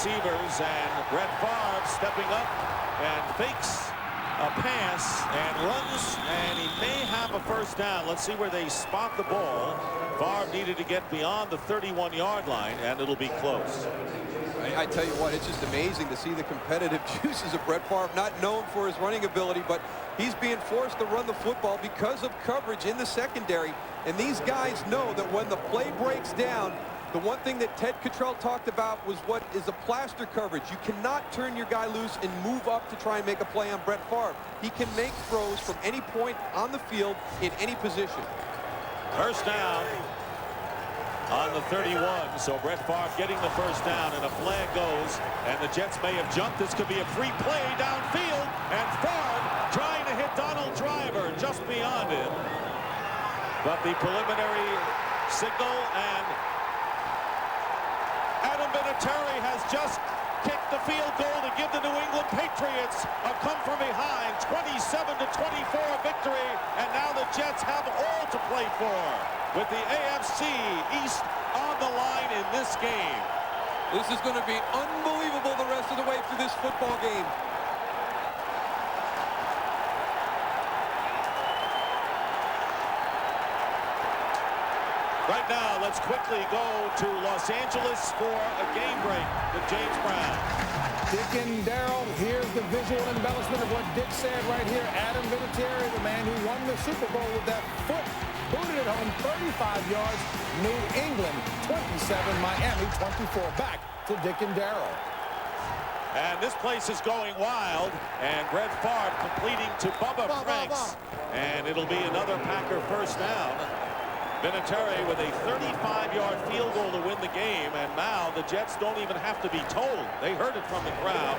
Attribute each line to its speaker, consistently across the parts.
Speaker 1: receivers, and Brett Favre stepping up and fakes a pass and runs, and he may have a first down. Let's see where they spot the ball. Favre needed to get beyond the 31-yard line, and it'll be close.
Speaker 2: I tell you what, it's just amazing to see the competitive juices of Brett Favre, not known for his running ability, but he's being forced to run the football because of coverage in the secondary. And these guys know that when the play breaks down, the one thing that Ted Cottrell talked about was what is a plaster coverage. You cannot turn your guy loose and move up to try and make a play on Brett Favre. He can make throws from any point on the field in any position.
Speaker 1: First down on the 31. So Brett Favre getting the first down, and a flag goes, and the Jets may have jumped. This could be a free play downfield, and Favre trying to hit Donald Driver just beyond him. But the preliminary signal, and Adam Vinatieri has just kicked the field goal to give the New England Patriots a come-from-behind 27-24 victory, and now the Jets have all to play for with the AFC East on the line in this game.
Speaker 2: This is going to be unbelievable the rest of the way through this football game.
Speaker 1: Right now, let's quickly go to Los Angeles for a game break with James Brown.
Speaker 3: Dick and Darrell, here's the visual embellishment of what Dick said right here. Adam Vinatieri, the man who won the Super Bowl with that foot booted it home 35 yards. New England 27, Miami 24. Back to Dick and Darrell.
Speaker 1: And this place is going wild, and Brett Favre completing to Bubba Franks, and it'll be another Packer first down. Vinatieri with a 35-yard field goal to win the game, and now the Jets don't even have to be told. They heard it from the crowd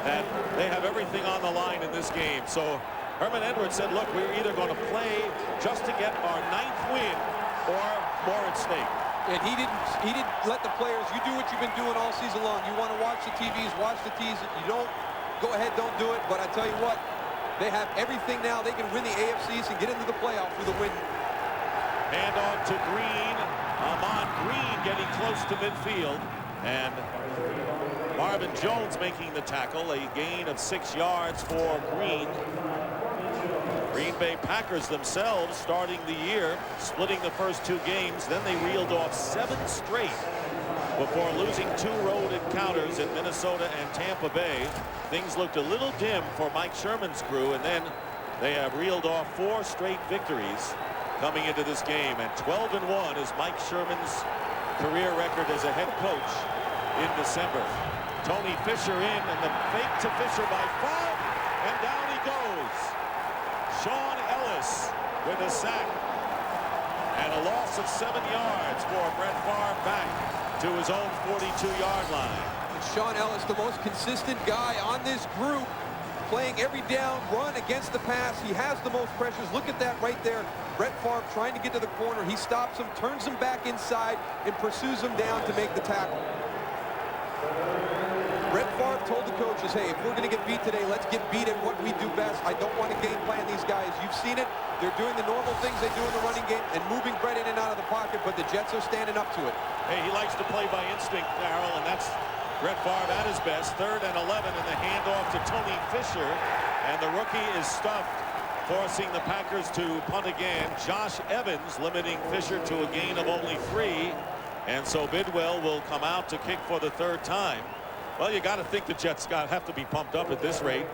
Speaker 1: that they have everything on the line in this game. So Herman Edwards said, look, we're either going to play just to get our 9th win or more at stake.
Speaker 2: And he didn't let the players, you do what you've been doing all season long. You want to watch the TVs, watch the T's. You don't, go ahead, don't do it. But I tell you what, they have everything now. They can win the AFCs and get into the playoff with a win.
Speaker 1: Hand off to Green. Amon Green getting close to midfield. And Marvin Jones making the tackle. A gain of 6 yards for Green. Green Bay Packers themselves starting the year, splitting the first 2 games. Then they reeled off 7 straight before losing 2 road encounters in Minnesota and Tampa Bay. Things looked a little dim for Mike Sherman's crew, and then they have reeled off 4 straight victories coming into this game, and 12-1 is Mike Sherman's career record as a head coach in December. Tony Fisher in, and the fake to Fisher by Favre, and down he goes. Sean Ellis with a sack, and a loss of 7 yards for Brett Favre back to his own 42-yard line.
Speaker 2: And Sean Ellis, the most consistent guy on this group, playing every down, run against the pass. He has the most pressures. Look at that right there. Brett Favre trying to get to the corner. He stops him, turns him back inside, and pursues him down to make the tackle. Brett Favre told the coaches, hey, if we're going to get beat today, let's get beat at what we do best. I don't want to game plan these guys. You've seen it. They're doing the normal things they do in the running game and moving Brett in and out of the pocket, but the Jets are standing up to it.
Speaker 1: Hey, he likes to play by instinct, Darrell, and that's Brett Favre at his best. 3rd and 11, and the handoff to Tony Fisher, and the rookie is stuffed, forcing the Packers to punt again. Josh Evans limiting Fisher to a gain of only 3, and so Bidwell will come out to kick for the 3rd time. Well, you got to think the Jets have to be pumped up at this rate.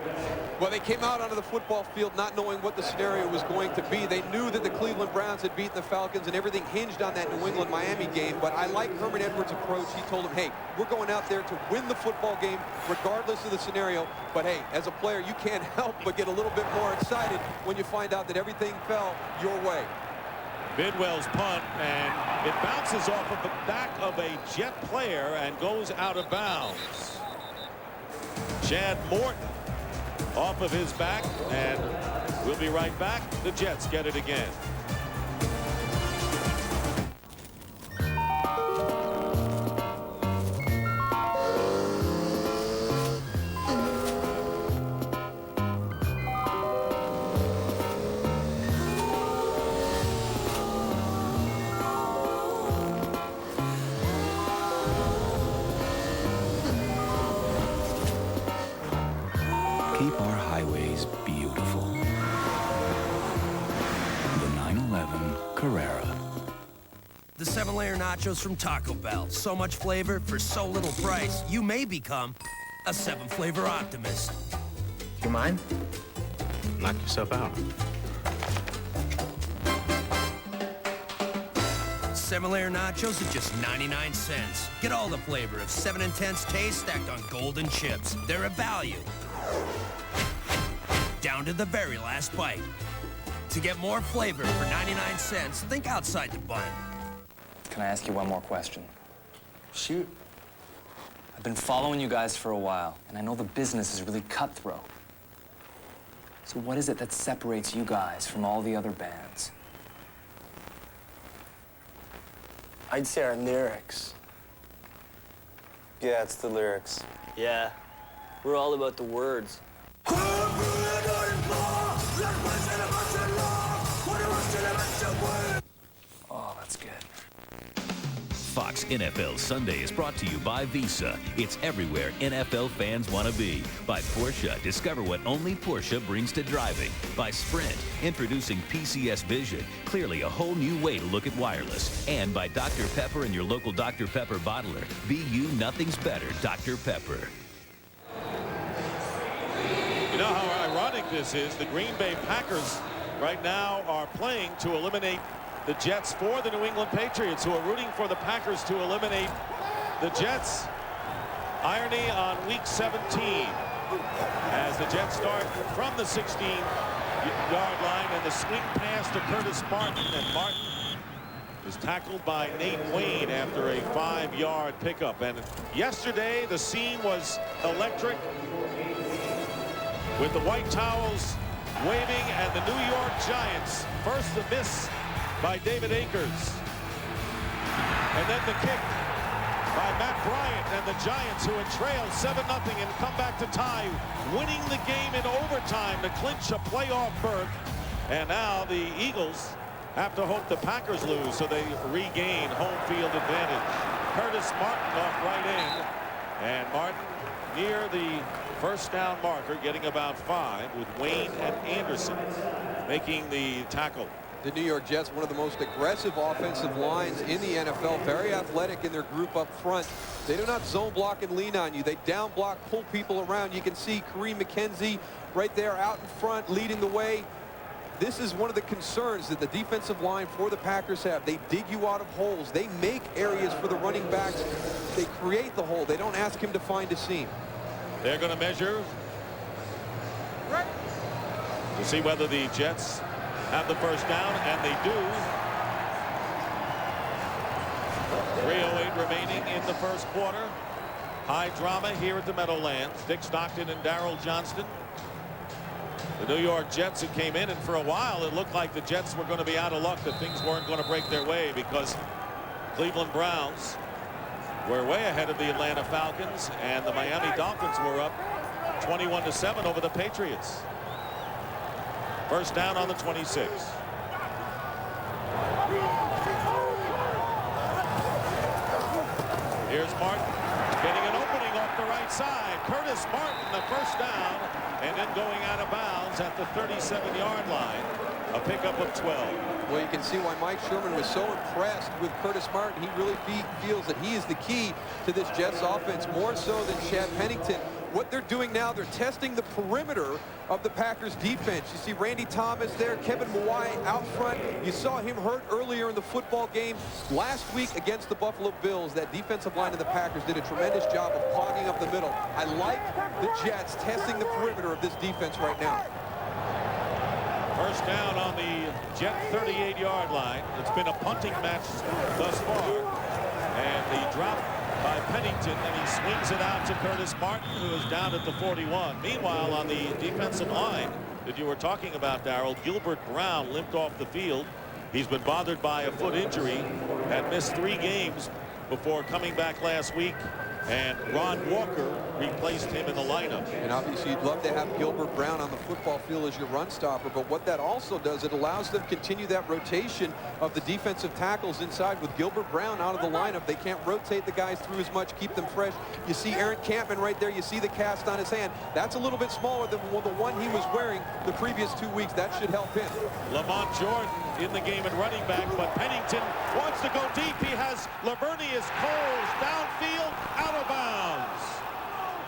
Speaker 2: Well, they came out onto the football field not knowing what the scenario was going to be. They knew that the Cleveland Browns had beaten the Falcons, and everything hinged on that New England-Miami game. But I like Herman Edwards' approach. He told them, hey, we're going out there to win the football game regardless of the scenario. But, hey, as a player, you can't help but get a little bit more excited when you find out that everything fell your way.
Speaker 1: Bidwell's punt, and it bounces off of the back of a Jet player and goes out of bounds. Chad Morton off of his back, and we'll be right back. The Jets get it again.
Speaker 4: keep our highways beautiful. The 911 Carrera.
Speaker 5: The 7-layer nachos from Taco Bell. So much flavor for so little price, you may become a 7-flavor optimist.
Speaker 6: You mind? Knock yourself out.
Speaker 5: 7-layer nachos at just 99 cents. Get all the flavor of 7 intense taste stacked on golden chips. They're a value. Down to the very last bite. To get more flavor for 99 cents, think outside the bun.
Speaker 7: Can I ask you one more question? Shoot. I've been following you guys for a while, and I know the business is really cutthroat. So what is it that separates you guys from all the other bands?
Speaker 8: I'd say our lyrics.
Speaker 9: Yeah, it's the lyrics.
Speaker 8: Yeah, we're all about the words.
Speaker 7: Oh, that's good.
Speaker 10: Fox NFL Sunday is brought to you by Visa. It's everywhere NFL fans want to be. By Porsche, discover what only Porsche brings to driving. By Sprint, introducing PCS Vision, clearly a whole new way to look at wireless. And by Dr. Pepper and your local Dr. Pepper bottler. Be you, nothing's better, Dr. Pepper.
Speaker 1: You know how ironic this is? The Green Bay Packers right now are playing to eliminate the Jets for the New England Patriots, who are rooting for the Packers to eliminate the Jets. Irony on week 17 as the Jets start from the 16-yard line, and the swing pass to Curtis Martin, and Martin is tackled by Nate Wayne after a 5-yard pickup. And yesterday the scene was electric with the white towels waving, and the New York Giants first the miss by David Akers, and then the kick by Matt Bryant, and the Giants, who had trailed 7-0 and come back to tie, winning the game in overtime to clinch a playoff berth. And now the Eagles have to hope the Packers lose so they regain home field advantage. Curtis Martin off right in, and Martin near the first down marker, getting about 5, with Wayne and Anderson making the tackle.
Speaker 2: The New York Jets, one of the most aggressive offensive lines in the NFL, very athletic in their group up front. They do not zone block and lean on you. They down block, pull people around. You can see Kareem McKenzie right there out in front leading the way. This is one of the concerns that the defensive line for the Packers have. They dig you out of holes. They make areas for the running backs. They create the hole. They don't ask him to find a seam. They're going to measure to see whether the Jets have the first down, and they do. 3:08 remaining in the first quarter. High drama here at the Meadowlands. Dick Stockton and Darrell Johnston. The New York Jets that came in, and for a while it looked like the Jets were going to be out of luck, that things weren't going to break their way, because Cleveland Browns were way ahead of the Atlanta Falcons, and the Miami Dolphins were up 21-7 over the Patriots. First down on the 26. Here's Martin getting an opening off the right side. Curtis Martin, the first down, and then going out of bounds at the 37-yard line. A pickup of 12. Well, you can see why Mike Sherman was so impressed with Curtis Martin. He really feels that he is the key to this Jets offense, more so than Chad Pennington. What they're doing now, they're testing the perimeter of the Packers defense. You see Randy Thomas there, Kevin Mawai out front. You saw him hurt earlier in the football game last week against the Buffalo Bills. That defensive line of the Packers did a tremendous job of clogging up the middle. I like the Jets testing the perimeter of this defense right now. First down on the Jet 38-yard line. It's been a punting match thus far. And the drop by Pennington, and he swings it out to Curtis Martin, who is down at the 41. Meanwhile, on the defensive line that you were talking about, Darrell, Gilbert Brown limped off the field. He's been bothered by a foot injury, had missed 3 games before coming back last week
Speaker 1: and Ron Walker replaced him in the lineup.
Speaker 2: And obviously you'd love to have Gilbert Brown on the football field as your run stopper, but what that also does, it allows them to continue that rotation of the defensive tackles inside. With Gilbert Brown out of the lineup, they can't rotate the guys through as much, keep them fresh. You see Aaron Campman right there. You see the cast on his hand. That's a little bit smaller than the one he was wearing the previous 2 weeks. That should help him.
Speaker 1: Lamont Jordan in the game at running back, but Pennington wants to go deep. He has Lavernius Coles downfield, out of bounds.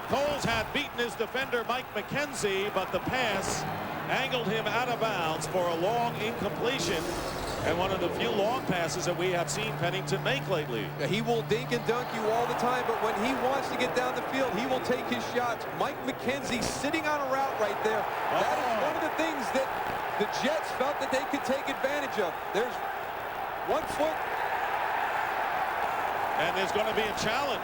Speaker 1: Coles had beaten his defender Mike McKenzie, but the pass angled him out of bounds for a long incompletion, and one of the few long passes that we have seen Pennington make lately.
Speaker 2: Yeah, he will dink and dunk you all the time, but when he wants to get down the field, he will take his shots. Mike McKenzie sitting on a route right there. That is one of the things that the Jets felt that they could take advantage of. There's 1 foot.
Speaker 1: And there's going to be a challenge.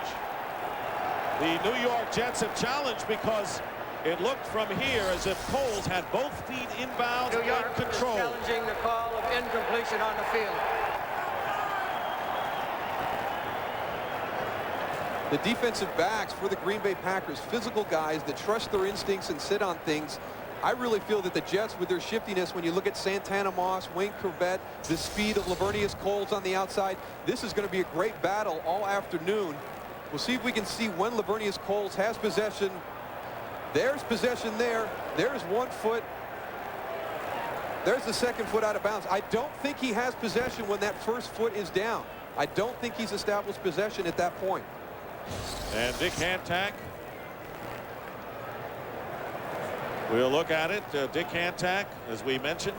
Speaker 1: The New York Jets have challenged because it looked from here as if Coles had both feet inbounds
Speaker 9: New York
Speaker 1: and control.
Speaker 9: is challenging the call of incompletion on the field.
Speaker 2: The defensive backs for the Green Bay Packers, physical guys that trust their instincts and sit on things. I really feel that the Jets, with their shiftiness, when you look at Santana Moss, Wayne Corbett, the speed of Lavernius Coles on the outside, this is going to be a great battle all afternoon. We'll see if we can see when Lavernius Coles has possession. There's possession there. There's 1 foot. There's the 2nd foot out of bounds. I don't think he has possession when that 1st foot is down. I don't think he's established possession at that point.
Speaker 1: And Dick Hantak. We'll look at it. Dick Hantak, as we mentioned,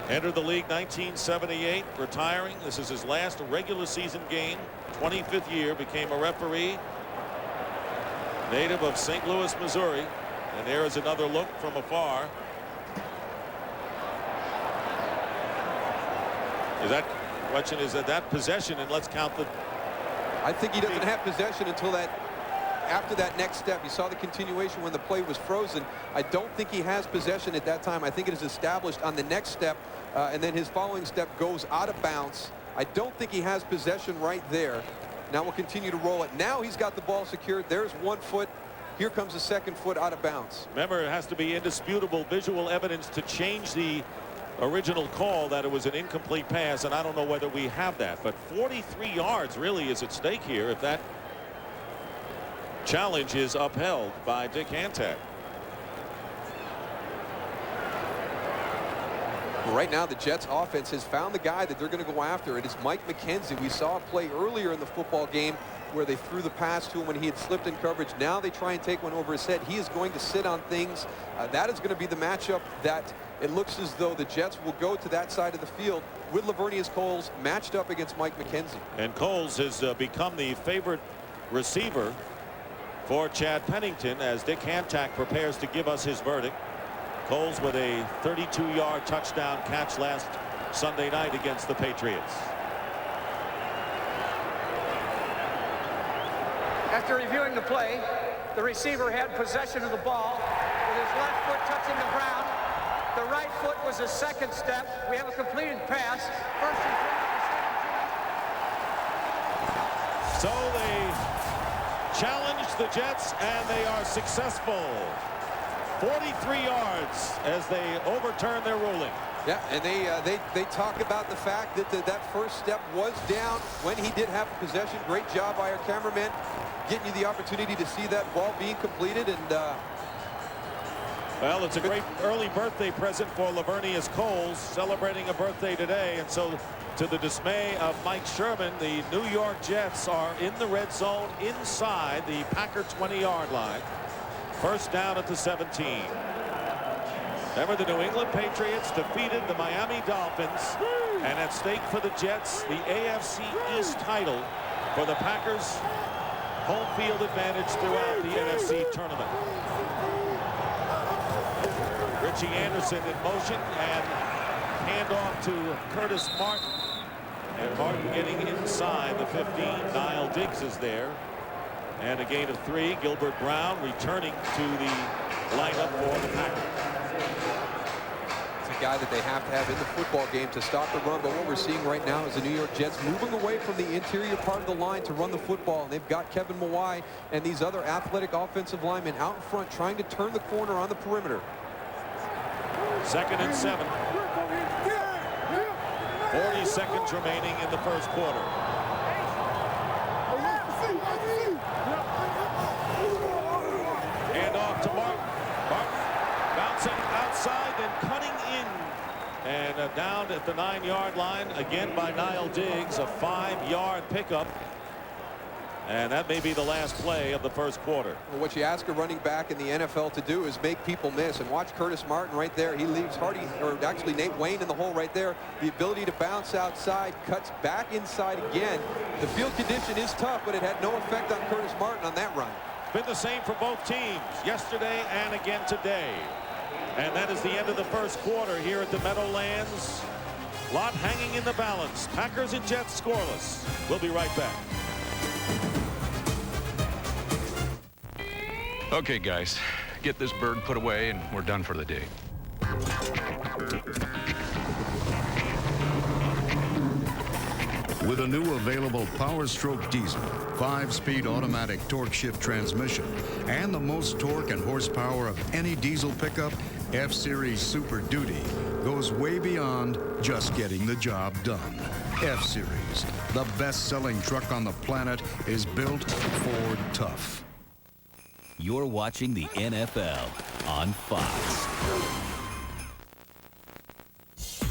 Speaker 1: entered the league 1978, retiring. This is his last regular season game. 25th year, became a referee. Native of St. Louis, Missouri. And there is another look from afar. Is that question is that possession, and let's count the.
Speaker 2: I think he doesn't have possession until after that next step. You saw the continuation when the play was frozen. I don't think he has possession at that time. I think it is established on the next step, and then his following step goes out of bounds. I don't think he has possession right there. Now we'll continue to roll it. Now he's got the ball secured. There's 1 foot. Here comes the 2nd foot out of bounds.
Speaker 1: Remember, it has to be indisputable visual evidence to change the original call that it was an incomplete pass, and I don't know whether we have that, but 43 yards really is at stake here if that challenge is upheld by Dick Hantak.
Speaker 2: Right now, the Jets offense has found the guy that they're going to go after. It is Mike McKenzie. We saw a play earlier in the football game where they threw the pass to him when he had slipped in coverage. Now they try and take one over his head. He is going to sit on things. That is going to be the matchup that it looks as though the Jets will go to that side of the field with Lavernius Coles matched up against Mike McKenzie.
Speaker 1: And Coles has become the favorite receiver for Chad Pennington as Dick Hantak prepares to give us his verdict. Coles with a 32-yard touchdown catch last Sunday night against the Patriots.
Speaker 9: After reviewing the play, the receiver had possession of the ball with his left foot touching the ground. The right foot was a 2nd step. We have a completed pass. 1st and 10.
Speaker 1: So they challenged the Jets, and they are successful. 43 yards as they overturn their ruling.
Speaker 2: Yeah, and they talk about the fact that that 1st step was down when he did have possession. Great job by our cameraman getting you the opportunity to see that ball being completed. And
Speaker 1: well, it's a great early birthday present for Lavernius Coles, celebrating a birthday today. And so, to the dismay of Mike Sherman, the New York Jets are in the red zone inside the Packer 20-yard line. 1st down at the 17. Remember, the New England Patriots defeated the Miami Dolphins, and at stake for the Jets, the AFC East title for the Packers' home field advantage throughout the NFC tournament. Richie Anderson in motion, and handoff to Curtis Martin. And Martin getting inside the 15. Niall Diggs is there. And a gain of 3. Gilbert Brown returning to the lineup for the Packers.
Speaker 2: It's a guy that they have to have in the football game to stop the run. But what we're seeing right now is the New York Jets moving away from the interior part of the line to run the football. And they've got Kevin Mawai and these other athletic offensive linemen out in front trying to turn the corner on the perimeter.
Speaker 1: 2nd and 7. 40 seconds remaining in the first quarter. Hand off to Martin. Martin bouncing outside and cutting in. And down at the 9-yard line again by Niall Diggs. A 5-yard pickup. And that may be the last play of the first quarter.
Speaker 2: Well, what you ask a running back in the NFL to do is make people miss. And watch Curtis Martin right there. He leaves Hardy, or actually Nate Wayne, in the hole right there. The ability to bounce outside, cuts back inside again. The field condition is tough, but it had no effect on Curtis Martin on that run.
Speaker 1: Been the same for both teams yesterday and again today. And that is the end of the first quarter here at the Meadowlands. Lot hanging in the balance. Packers and Jets scoreless. We'll be right back.
Speaker 11: Okay, guys, get this bird put away and we're done for the day.
Speaker 12: With a new available Power Stroke diesel, 5-speed automatic torque shift transmission, and the most torque and horsepower of any diesel pickup, F-Series Super Duty goes way beyond just getting the job done. F-Series, the best-selling truck on the planet, is built Ford tough.
Speaker 10: You're watching the NFL on Fox.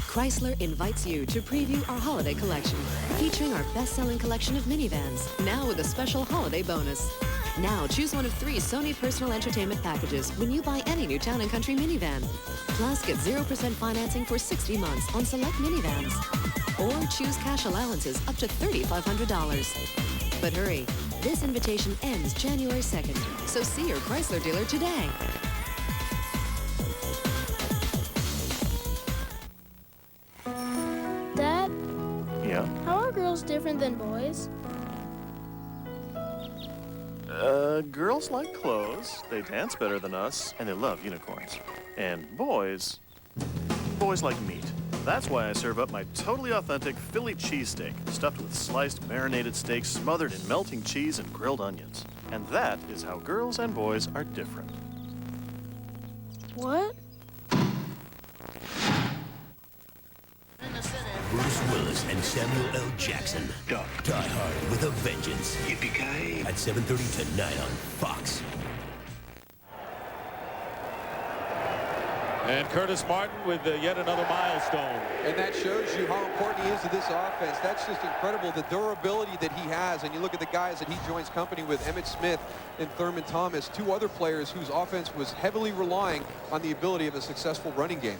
Speaker 13: Chrysler invites you to preview our holiday collection, featuring our best-selling collection of minivans, now with a special holiday bonus. Now choose one of 3 Sony personal entertainment packages when you buy any new Town & Country minivan. Plus, get 0% financing for 60 months on select minivans. Or choose cash allowances up to $3,500. But hurry, this invitation ends January 2nd, so see your Chrysler dealer today.
Speaker 14: Dad?
Speaker 6: Yeah?
Speaker 14: How are girls different than boys?
Speaker 6: Girls like clothes, they dance better than us, and they love unicorns. And boys like meat. That's why I serve up my totally authentic Philly cheesesteak, stuffed with sliced marinated steaks smothered in melting cheese and grilled onions. And that is how girls and boys are different.
Speaker 14: What?
Speaker 5: Bruce Willis and Samuel L. Jackson. Die Hard with a Vengeance. Yippee-ki-yay. At 7:30 tonight on Fox.
Speaker 1: And Curtis Martin with yet another milestone.
Speaker 2: And that shows you how important he is to this offense. That's just incredible, the durability that he has. And you look at the guys that he joins company with, Emmitt Smith and Thurman Thomas, 2 other players whose offense was heavily relying on the ability of a successful running game.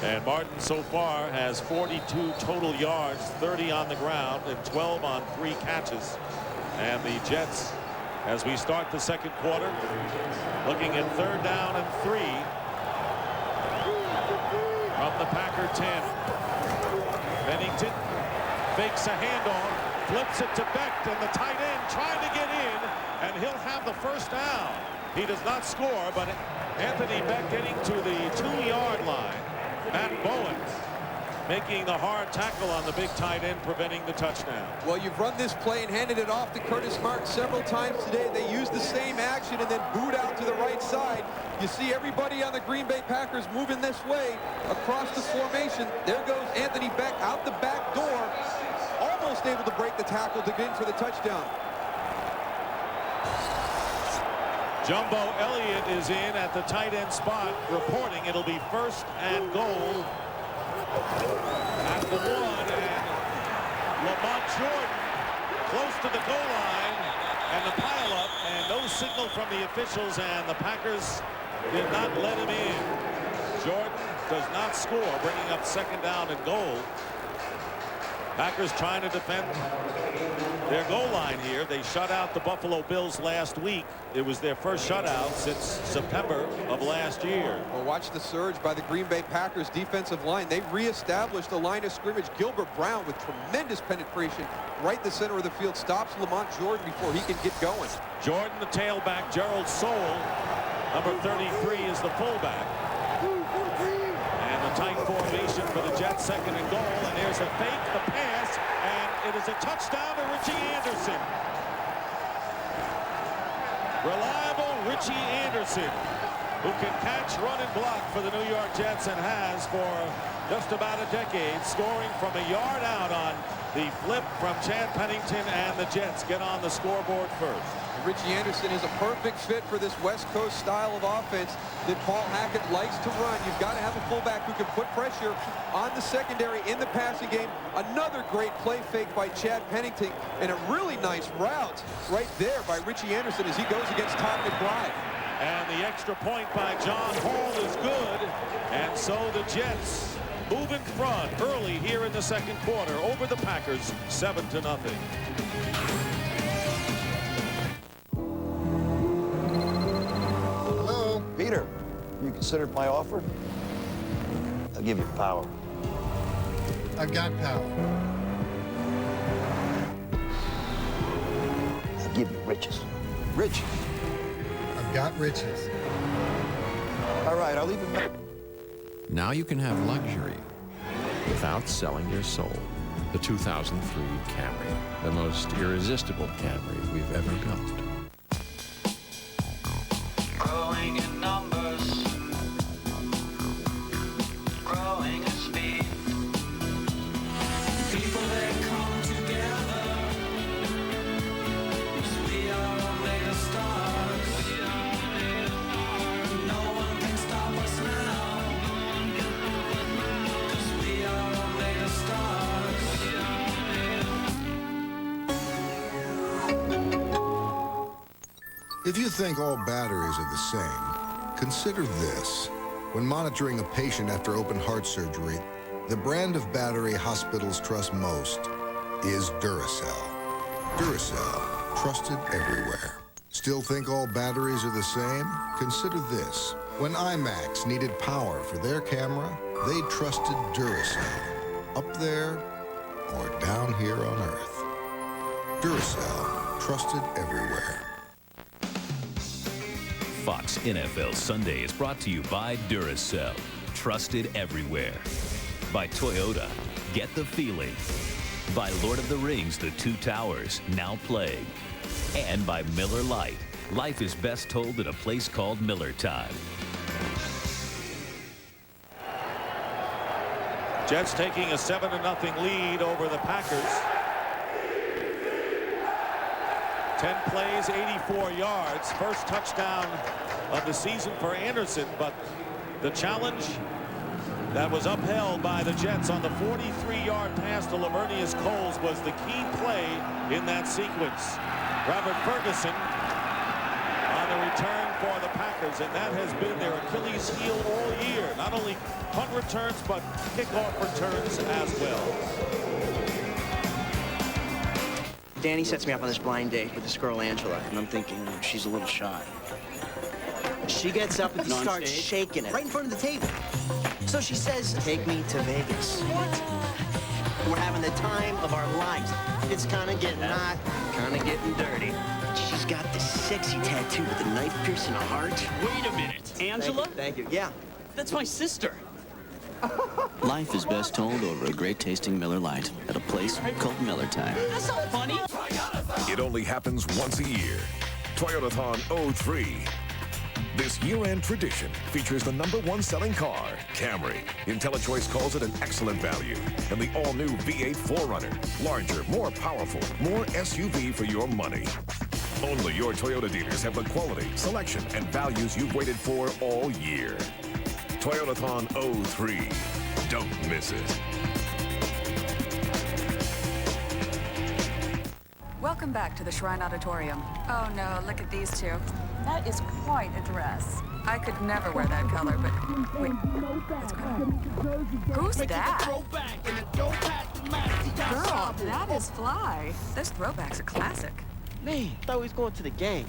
Speaker 1: And Martin so far has 42 total yards, 30 on the ground, and 12 on 3 catches. And the Jets, as we start the second quarter, looking at 3rd down and 3 from the Packer 10. Bennington fakes a handoff, flips it to Beck, and the tight end trying to get in, and he'll have the first down. He does not score, but Anthony Beck getting to the 2-yard line. Matt Bowen making the hard tackle on the big tight end, preventing the touchdown.
Speaker 2: Well, you've run this play and handed it off to Curtis Martin several times today. They used the same action and then booed out to the right side. You see everybody on the Green Bay Packers moving this way across the formation. There goes Anthony Beck out the back door, almost able to break the tackle to get in for the touchdown.
Speaker 1: Jumbo Elliott is in at the tight end spot, reporting it'll be 1st and goal at the 1, and Lamont Jordan close to the goal line, and the pileup, and no signal from the officials, and the Packers did not let him in. Jordan does not score, bringing up 2nd down and goal. Packers trying to defend their goal line here. They shut out the Buffalo Bills last week. It was their first shutout since September of last year.
Speaker 2: Well, watch the surge by the Green Bay Packers defensive line. They reestablished the line of scrimmage. Gilbert Brown with tremendous penetration right in the center of the field stops Lamont Jordan before he can get going.
Speaker 1: Jordan the tailback. Gerald Soule, number 33, is the fullback. And the Tight formation for the Jets, 2nd and goal, and there's a fake, the pass, and it is a touchdown to Richie Anderson. Reliable Richie Anderson, who can catch, run, and block for the New York Jets and has for just about a decade, scoring from a yard out on the flip from Chad Pennington, and the Jets get on the scoreboard first.
Speaker 2: Richie Anderson is a perfect fit for this West Coast style of offense that Paul Hackett likes to run. You've got to have a fullback who can put pressure on the secondary in the passing game. Another great play fake by Chad Pennington, and a really nice route right there by Richie Anderson as he goes against Todd McBride.
Speaker 1: And the extra point by John Hall is good, and so the Jets move in front early here in the 2nd quarter over the Packers, 7-0.
Speaker 15: Hello? Peter, you considered my offer? I'll give you power.
Speaker 16: I've got power.
Speaker 15: I'll give you riches.
Speaker 2: Riches?
Speaker 16: I've got riches.
Speaker 15: All right, I'll leave it.
Speaker 17: Now you can have luxury without selling your soul. The 2003 Camry, the most irresistible Camry we've ever built.
Speaker 18: Growing in numbers, growing in speed. People that come together, we are made of stars. No one can stop us now, 'cause we are made of stars.
Speaker 12: If you think all batteries are the same, consider this. When monitoring a patient after open heart surgery, the brand of battery hospitals trust most is Duracell. Duracell, trusted everywhere. Still think all batteries are the same? Consider this. When IMAX needed power for their camera, they trusted Duracell. Up there or down here on Earth. Duracell, trusted everywhere.
Speaker 10: Fox NFL Sunday is brought to you by Duracell, trusted everywhere. By Toyota, get the feeling. By Lord of the Rings, The Two Towers, now playing. And by Miller Lite. Life is best told at a place called Miller Time.
Speaker 1: Jets taking a 7-0 lead over the Packers. 10 plays, 84 yards. First touchdown of the season for Anderson, but the challenge that was upheld by the Jets on the 43-yard pass to Lavernius Coles was the key play in that sequence. Robert Ferguson on the return for the Packers, and that has been their Achilles heel all year. Not only punt returns, but kickoff returns as well.
Speaker 19: Danny sets me up on this blind date with this girl, Angela, and I'm thinking she's a little shy. She gets up and starts shaking it right in front of the table. So she says, take me to Vegas. What? We're having the time of our lives. It's kind of getting hot, kind of getting dirty. She's got this sexy tattoo with a knife piercing a heart.
Speaker 20: Wait a minute. Angela?
Speaker 19: Thank you. Yeah.
Speaker 20: That's my sister.
Speaker 21: Life is best told over a great-tasting Miller Lite at a place called Miller Time.
Speaker 20: That's not funny.
Speaker 22: It only happens once a year. Toyotathon 03. This year-end tradition features the #1 selling car, Camry. IntelliChoice calls it an excellent value. And the all-new V8 4Runner. Larger, more powerful, more SUV for your money. Only your Toyota dealers have the quality, selection, and values you've waited for all year. Toyotathon 03. Don't miss it.
Speaker 23: Welcome back to the Shrine Auditorium. Oh no, look at these two. That is quite a dress. I could never wear that color, but wait. What's going on? Who's that? Girl, that is fly. This throwback's a classic.
Speaker 19: Man, I thought we was going to the game.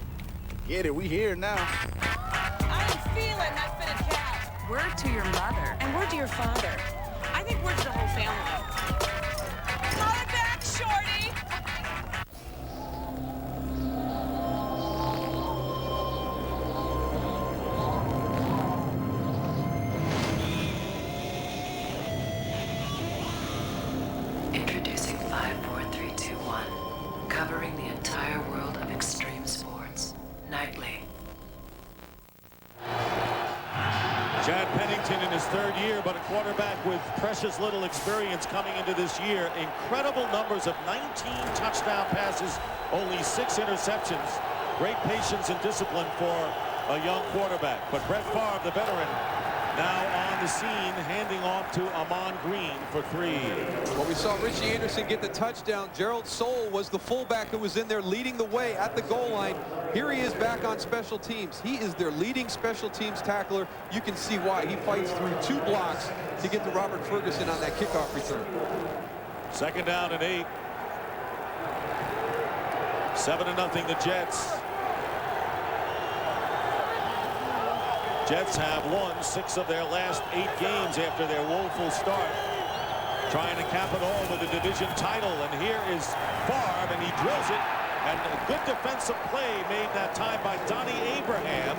Speaker 15: Get it, we here now.
Speaker 23: I'm feeling that fitted cap. Word to your mother. And word to your father. I think word to the whole family. Call it back, shorty!
Speaker 1: Washington in his third year, but a quarterback with precious little experience coming into this year. Incredible numbers of 19 touchdown passes, only 6 interceptions. Great patience and discipline for a young quarterback. But Brett Favre, the veteran, now on the scene, handing off to Amon Green for 3.
Speaker 2: Well, we saw Richie Anderson get the touchdown. Gerald Soule was the fullback who was in there leading the way at the goal line. Here he is back on special teams. He is their leading special teams tackler. You can see why. He fights through 2 blocks to get to Robert Ferguson on that kickoff return.
Speaker 1: 2nd down and 8. 7-0 the Jets. Jets have won 6 of their last 8 games after their woeful start, trying to cap it all with a division title. And here is Favre, and he drills it. And a good defensive play made that time by Donnie Abraham,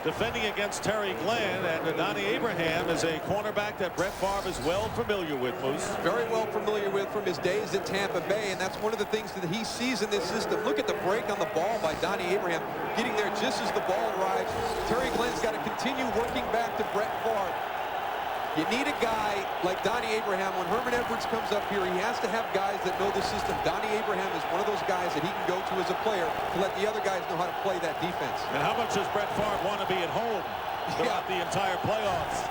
Speaker 1: defending against Terry Glenn. And Donnie Abraham is a cornerback that Brett Favre is well familiar with, Moose.
Speaker 2: Very well familiar with from his days at Tampa Bay, and that's one of the things that he sees in this system. Look at the break on the ball by Donnie Abraham, getting there just as the ball arrives. Terry Glenn's got to continue working back to Brett Favre. You need a guy like Donnie Abraham. When Herman Edwards comes up here, he has to have guys that know the system. Donnie Abraham is one of those guys that he can go to as a player to let the other guys know how to play that defense.
Speaker 1: And how much does Brett Favre want to be at home throughout the entire playoffs?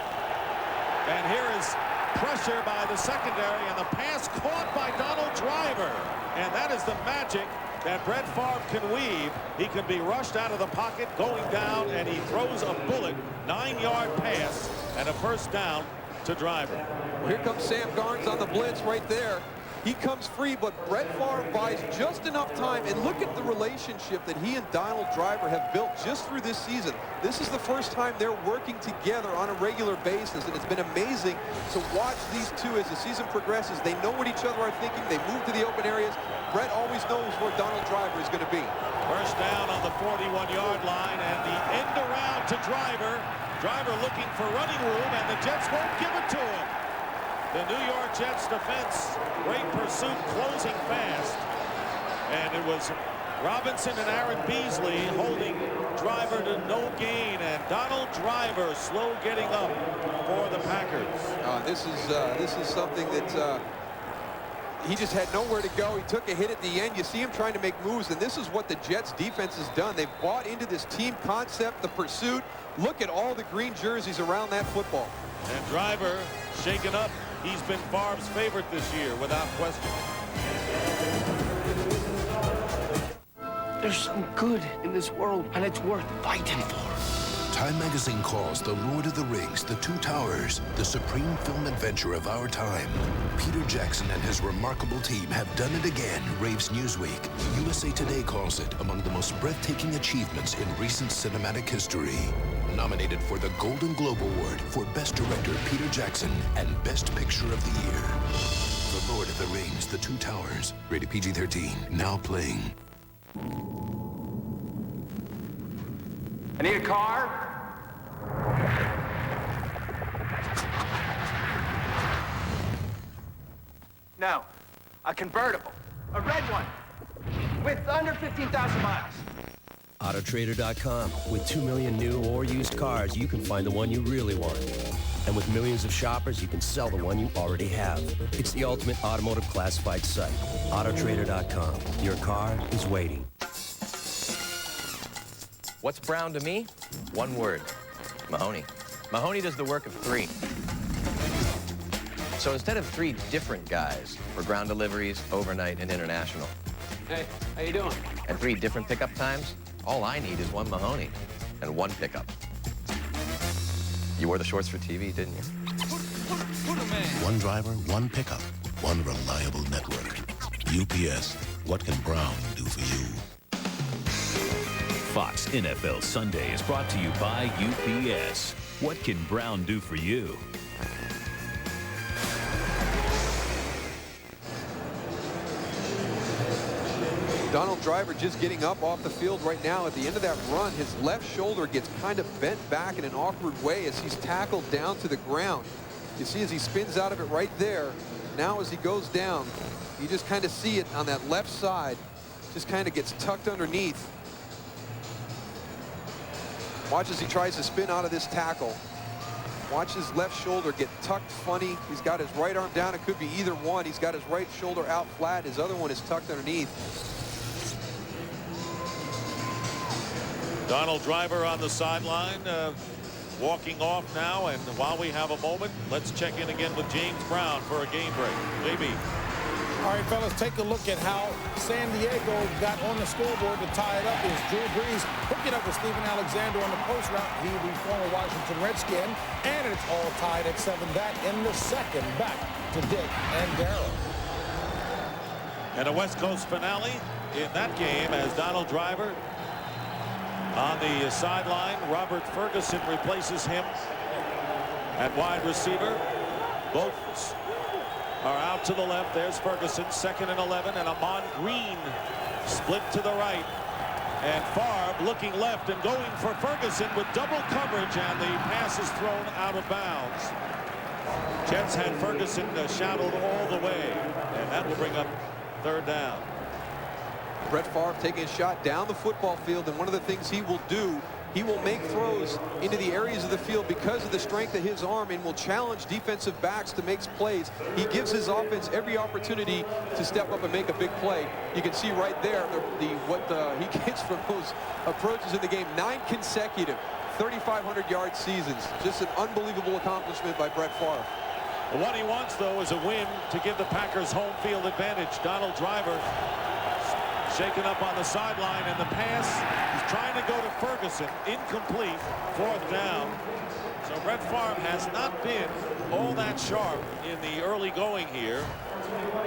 Speaker 1: And here is pressure by the secondary, and the pass caught by Donald Driver. And that is the magic that Brett Favre can weave. He can be rushed out of the pocket, going down, and he throws a bullet, 9-yard pass, and a 1st down to Driver.
Speaker 2: Well, here comes Sam Garnes on the blitz right there. He comes free, but Brett Favre buys just enough time. And look at the relationship that he and Donald Driver have built just through this season. This is the first time they're working together on a regular basis, and it's been amazing to watch these two as the season progresses. They know what each other are thinking. They move to the open areas. Brett always knows where Donald Driver is going to be.
Speaker 1: 1st down on the 41-yard line, and the end around to Driver. Driver looking for running room, and the Jets won't give it to him. The New York Jets defense, great pursuit, closing fast. And it was Robinson and Aaron Beasley holding Driver to no gain, and Donald Driver slow getting up for the Packers.
Speaker 2: This is something that he just had nowhere to go. He took a hit at the end. You see him trying to make moves, and this is what the Jets defense has done. They've bought into this team concept, the pursuit. Look at all the green jerseys around that football.
Speaker 1: And Driver shaken up. He's been Favre's favorite this year, without question.
Speaker 3: There's some good in this world, and it's worth fighting for.
Speaker 4: Time magazine calls The Lord of the Rings, The Two Towers, the supreme film adventure of our time. Peter Jackson and his remarkable team have done it again, raves Newsweek. USA Today calls it among the most breathtaking achievements in recent cinematic history. Nominated for the Golden Globe Award for Best Director Peter Jackson and Best Picture of the Year. The Lord of the Rings, The Two Towers, rated PG-13, now playing.
Speaker 9: I need a car. No, a convertible, a red one, with under 15,000 miles.
Speaker 5: Autotrader.com. With 2 million new or used cars, you can find the one you really want. And with millions of shoppers, you can sell the one you already have. It's the ultimate automotive classified site. Autotrader.com. Your car is waiting.
Speaker 8: What's brown to me? One word. Mahoney. Mahoney does the work of 3. So instead of 3 different guys for ground deliveries, overnight, and international.
Speaker 9: Hey, how you doing?
Speaker 8: And 3 different pickup times, all I need is 1 Mahoney and 1 pickup. You wore the shorts for TV, didn't you?
Speaker 4: One driver, one pickup, one reliable network. UPS, what can Brown do for you?
Speaker 10: Fox NFL Sunday is brought to you by UPS. What can Brown do for you?
Speaker 2: Donald Driver just getting up off the field right now. At the end of that run, his left shoulder gets kind of bent back in an awkward way as he's tackled down to the ground. You see as he spins out of it right there. Now as he goes down, you just kind of see it on that left side. Just kind of gets tucked underneath. Watch as he tries to spin out of this tackle. Watch his left shoulder get tucked funny. He's got his right arm down. It could be either one. He's got his right shoulder out flat. His other one is tucked underneath.
Speaker 1: Donald Driver on the sideline, walking off now. And while we have a moment, let's check in again with James Brown for a game break. JB.
Speaker 7: All right, fellas, take a look at how San Diego got on the scoreboard to tie it up. Is Drew Brees hooking up with Steven Alexander on the post route. He, the former Washington Redskin, and it's all tied at 7. That in the second. Back to Dick and Darryl.
Speaker 1: And a West Coast finale in that game as Donald Driver on the sideline. Robert Ferguson replaces him at wide receiver. Both are out to the left. There's Ferguson, 2nd and 11, and Amon Green split to the right. And Favre looking left and going for Ferguson with double coverage, and the pass is thrown out of bounds. Jets had Ferguson shadowed all the way, and that will bring up 3rd down.
Speaker 2: Brett Favre taking a shot down the football field, and one of the things he will do, he will make throws into the areas of the field because of the strength of his arm and will challenge defensive backs to make plays. He gives his offense every opportunity to step up and make a big play. You can see right there what he gets from those approaches in the game. 9 consecutive 3,500-yard seasons. Just an unbelievable accomplishment by Brett Favre.
Speaker 1: What he wants, though, is a win to give the Packers home field advantage. Donald Driver shaken up on the sideline, and the pass, he's trying to go to Ferguson, incomplete, 4th down. So Brett Favre has not been all that sharp in the early going here.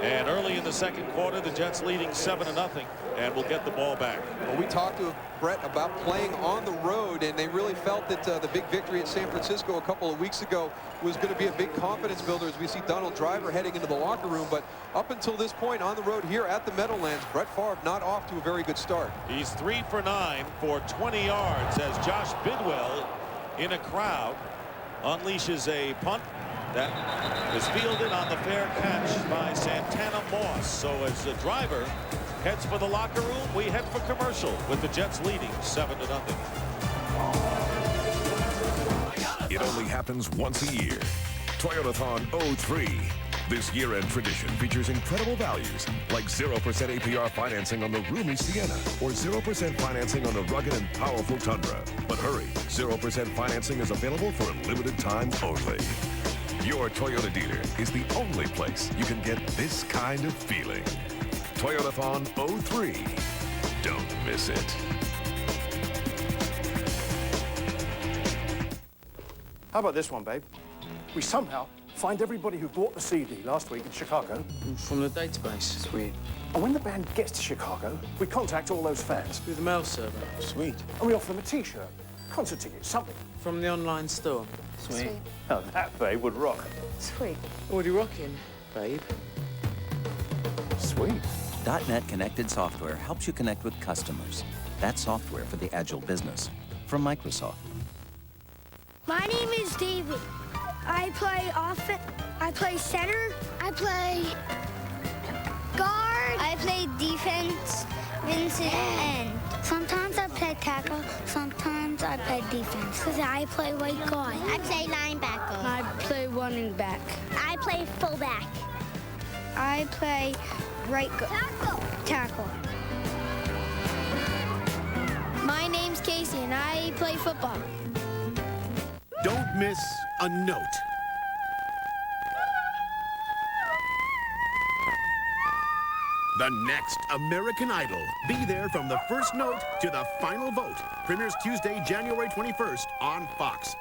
Speaker 1: And early in the second quarter, the Jets leading 7-0, and will get the ball back.
Speaker 2: Well, we talked to Brett about playing on the road, and they really felt that the big victory at San Francisco a couple of weeks ago was going to be a big confidence builder as we see Donald Driver heading into the locker room. But up until this point on the road here at the Meadowlands, Brett Favre not off to a very good start.
Speaker 1: He's 3 for 9 for 20 yards as Josh Bidwell, in a crowd, unleashes a punt that was fielded on the fair catch by Santana Moss. So as the Driver heads for the locker room, we head for commercial with the Jets leading 7-0.
Speaker 22: It only happens once a year. Toyotathon 03. This year-end tradition features incredible values like 0% APR financing on the roomy Sienna or 0% financing on the rugged and powerful Tundra. But hurry, 0% financing is available for a limited time only. Your Toyota dealer is the only place you can get this kind of feeling. Toyotathon 03. Don't miss it.
Speaker 11: How about this one, babe? We somehow find everybody who bought the CD last week in Chicago.
Speaker 13: From the database. Sweet.
Speaker 11: And when the band gets to Chicago, we contact all those fans.
Speaker 13: Through the mail server. Sweet.
Speaker 11: And we offer them a T-shirt, concert ticket, something.
Speaker 13: From the online store.
Speaker 11: Sweet. Oh, that, babe, would rock.
Speaker 13: Sweet. What are you rocking, babe?
Speaker 11: Sweet.
Speaker 24: .NET Connected Software helps you connect with customers. That's software for the agile business. From Microsoft.
Speaker 25: My name is David. I play offense. I play center. I play guard. I play defense, Vincent, and sometimes I play tackle. Sometimes I play defense. Because I play right guard. I play linebacker. I play running back. I play fullback. I play right guard. Tackle. My name's Casey, and I play football.
Speaker 26: Don't miss a note. The next American Idol. Be there from the first note to the final vote. Premieres Tuesday, January 21st on Fox.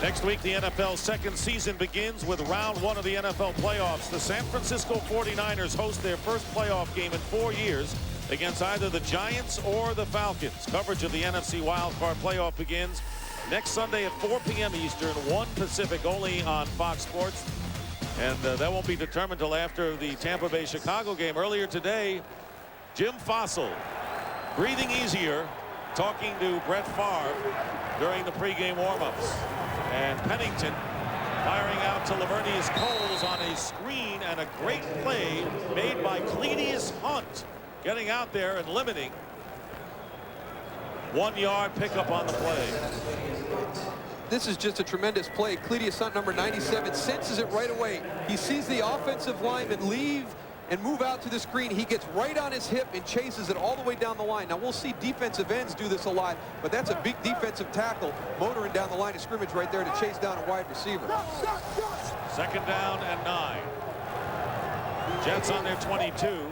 Speaker 1: Next week, the NFL's second season begins with round 1 of the NFL playoffs. The San Francisco 49ers host their first playoff game in 4 years against either the Giants or the Falcons. Coverage of the NFC wildcard playoff begins next Sunday at 4 p.m. Eastern, 1 Pacific, only on Fox Sports. And that won't be determined until after the Tampa Bay-Chicago game. Earlier today, Jim Fossil, breathing easier, talking to Brett Favre during the pregame warm-ups. And Pennington firing out to Lavernius Coles on a screen, and a great play made by Cledius Hunt, getting out there and limiting 1-yard pickup on the play.
Speaker 2: This is just a tremendous play. Cledius Hunt, number 97, senses it right away. He sees the offensive lineman leave and move out to the screen. He gets right on his hip and chases it all the way down the line. Now, we'll see defensive ends do this a lot, but that's a big defensive tackle motoring down the line of scrimmage right there to chase down a wide receiver.
Speaker 1: 2nd down and 9. Jets on their 22.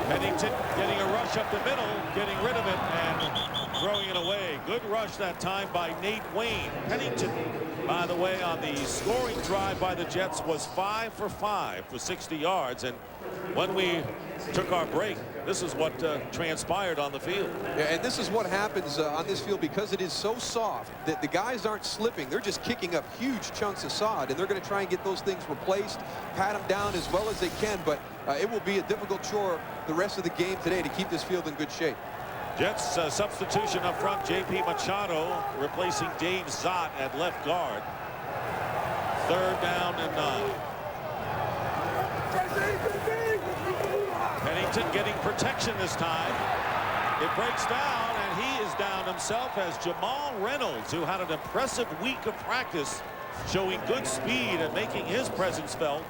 Speaker 1: Pennington getting a rush up the middle, getting rid of it and throwing it away. Good rush that time by Nate Wayne. Pennington, by the way, on the scoring drive by the Jets was 5 for 5 for 60 yards. And when we took our break, this is what transpired on the field.
Speaker 2: Yeah, and this is what happens on this field because it is so soft that the guys aren't slipping. They're just kicking up huge chunks of sod, and they're going to try and get those things replaced, pat them down as well as they can. But it will be a difficult chore the rest of the game today to keep this field in good shape.
Speaker 1: Jets substitution up front. J.P. Machado replacing Dave Zott at left guard. 3rd down and 9. Pennington getting protection this time. It breaks down, and he is down himself as Jamal Reynolds, who had an impressive week of practice, showing good speed and making his presence felt,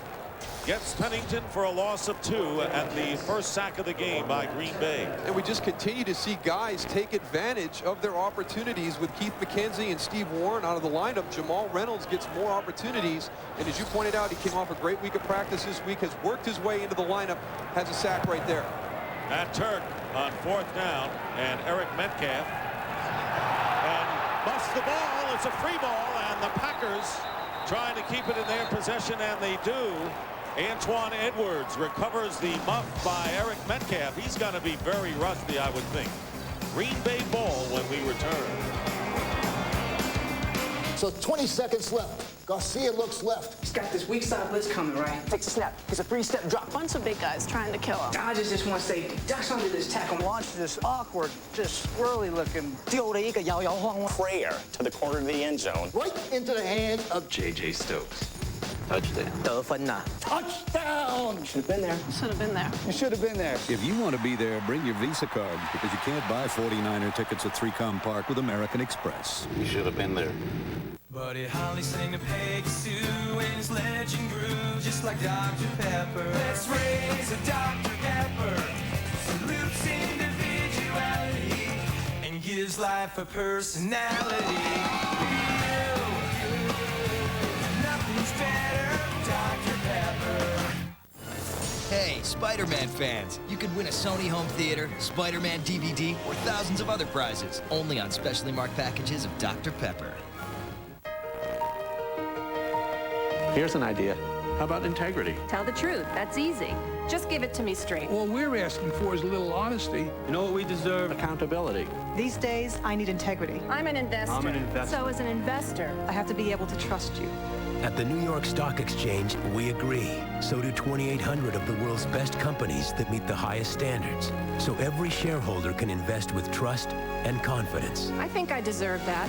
Speaker 1: gets Pennington for a loss of 2 at the first sack of the game by Green Bay.
Speaker 2: And we just continue to see guys take advantage of their opportunities with Keith McKenzie and Steve Warren out of the lineup. Jamal Reynolds gets more opportunities, and as you pointed out, he came off a great week of practice this week, has worked his way into the lineup, has a sack right there.
Speaker 1: Matt Turk on 4th down, and Eric Metcalf and busts the ball. It's a free ball, and the Packers trying to keep it in their possession, and they do. Antoine Edwards recovers the muff by Eric Metcalf. He's going to be very rusty, I would think. Green Bay ball when we return.
Speaker 6: So 20 seconds left. Garcia looks left.
Speaker 19: He's got this weak side blitz coming, right? Takes a snap. It's a 3-step drop.
Speaker 12: Bunch of big guys trying to kill him.
Speaker 19: Dodges this one safety. Ducks under this tackle.
Speaker 6: Launch this awkward, just swirly looking
Speaker 14: prayer to the corner of the end zone.
Speaker 6: right into the hand of
Speaker 14: J.J. Stokes.
Speaker 6: Touchdown.
Speaker 19: Should have been there.
Speaker 12: Should have been there.
Speaker 6: You should have been there.
Speaker 16: If you want to be there, bring your Visa card, because you can't buy 49er tickets at 3Com Park with American Express.
Speaker 14: You should have been there.
Speaker 17: Buddy Holly sang a Peggy Sue and his legend grew just like Dr. Pepper. Let's raise a Dr. Pepper, salutes individuality and gives life a personality. Nothing's better, Dr. Pepper.
Speaker 18: Hey, Spider-Man fans, you could win a Sony home theater, Spider-Man DVD, or thousands of other prizes, only on specially marked packages of Dr. Pepper.
Speaker 14: Here's an idea. How about integrity?
Speaker 27: Tell the truth. That's easy. Just give it to me straight.
Speaker 16: All we're asking for is a little honesty.
Speaker 14: You know what we deserve? Accountability.
Speaker 28: These days, I need integrity.
Speaker 27: I'm an investor.
Speaker 14: I'm an investor.
Speaker 27: So as an investor,
Speaker 28: I have to be able to trust you.
Speaker 5: At the New York Stock Exchange, we agree. So do 2,800 of the world's best companies that meet the highest standards. So every shareholder can invest with trust and confidence.
Speaker 27: I think I deserve that.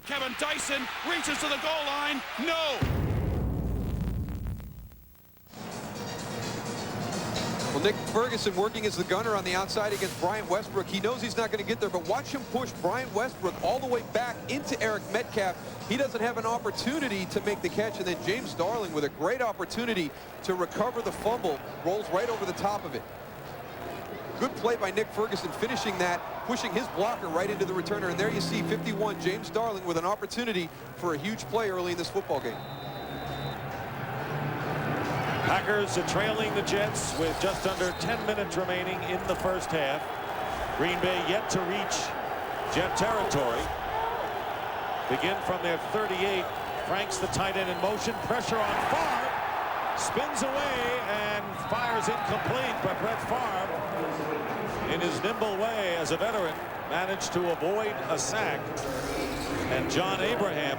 Speaker 17: Kevin Dyson reaches to the goal line. No!
Speaker 2: Well, Nick Ferguson working as the gunner on the outside against Brian Westbrook. He knows he's not going to get there, but watch him push Brian Westbrook all the way back into Eric Metcalf. He doesn't have an opportunity to make the catch, and then James Darling with a great opportunity to recover the fumble, rolls right over the top of it. Good play by Nick Ferguson, finishing that, pushing his blocker right into the returner. And there you see 51, James Darling, with an opportunity for a huge play early in this football game.
Speaker 1: Packers are trailing the Jets with just under 10 minutes remaining in the first half. Green Bay yet to reach Jet territory. Begin from their 38. Franks, the tight end, in motion. Pressure on Favre. Spins away and fires incomplete, but Brett Favre, in his nimble way as a veteran, managed to avoid a sack. And John Abraham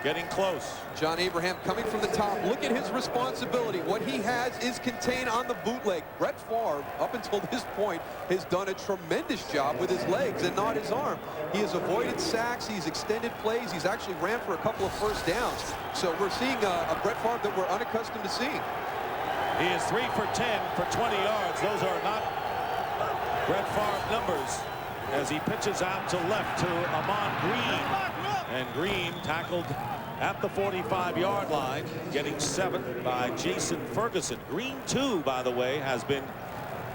Speaker 1: getting close.
Speaker 2: John Abraham coming from the top. Look at his responsibility. What he has is contained on the bootleg. Brett Favre, up until this point, has done a tremendous job with his legs and not his arm. He has avoided sacks. He's extended plays. He's actually ran for a couple of first downs. So we're seeing a Brett Favre that we're unaccustomed to seeing.
Speaker 1: He is 3 for 10 for 20 yards. Those are not Brett Favre numbers as he pitches out to left to Amon Green. And Green tackled at the 45-yard line, getting 7 by Jason Ferguson. Green, too, by the way, has been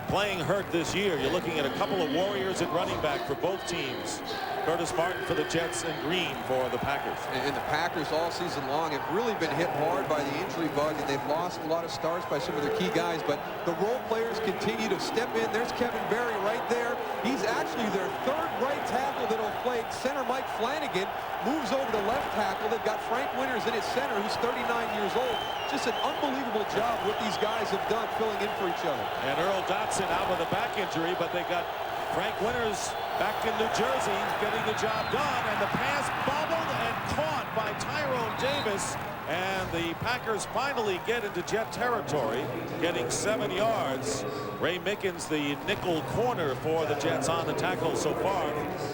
Speaker 1: playing hurt this year. You're looking at a couple of Warriors at running back for both teams. Curtis Martin for the Jets and Green for the Packers.
Speaker 2: And the Packers all season long have really been hit hard by the injury bug, and they've lost a lot of starts by some of their key guys, but the role players continue to step in. There's Kevin Berry right there. He's actually their third right tackle that'll play. Center Mike Flanagan moves over to left tackle. They've got Frank Winters in his center, who's 39 years old. Just an unbelievable job what these guys have done filling in for each other.
Speaker 1: And Earl Dotson out with a back injury, but they got Frank Winters back in New Jersey getting the job done, and the pass bobbled and caught by Tyrone Davis, and the Packers finally get into Jet territory, getting 7 yards. Ray Mickens, the nickel corner for the Jets on the tackle so far,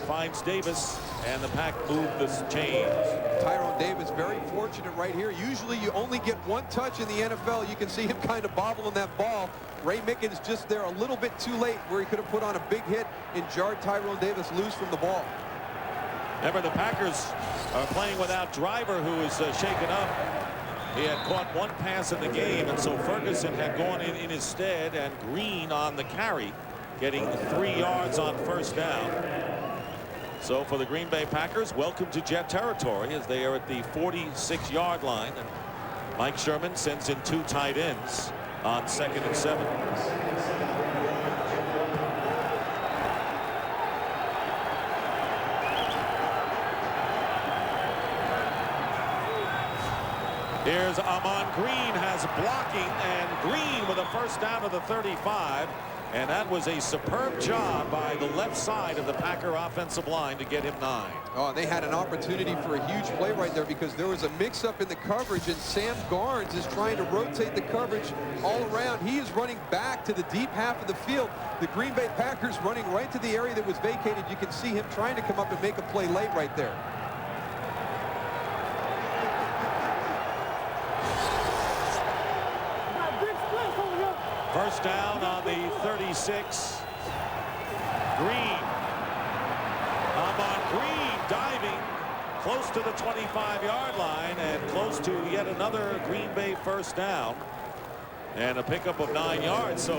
Speaker 1: finds Davis, and the Pack move the chains.
Speaker 2: Tyrone Davis very fortunate right here. Usually you only get one touch in the NFL. You can see him kind of bobbling that ball. Ray Mickens just there a little bit too late where he could have put on a big hit and jarred Tyrone Davis loose from the ball.
Speaker 1: Remember, the Packers are playing without Driver, who is shaken up. He had caught one pass in the game, and so Ferguson had gone in his stead, and Green on the carry, getting 3 yards on first down. So for the Green Bay Packers, welcome to Jet territory as they are at the 46-yard line. And Mike Sherman sends in 2 tight ends on 2nd and 7. Here's Amon Green has blocking, and Green with a first down to the 35. And that was a superb job by the left side of the Packer offensive line to get him 9.
Speaker 2: Oh, they had an opportunity for a huge play right there because there was a mix-up in the coverage, and Sam Garnes is trying to rotate the coverage all around. He is running back to the deep half of the field. The Green Bay Packers running right to the area that was vacated. You can see him trying to come up and make a play late right there.
Speaker 1: First down on the 36. Green. Amon Green diving close to the 25-yard line and close to yet another Green Bay first down. And a pickup of 9 yards. So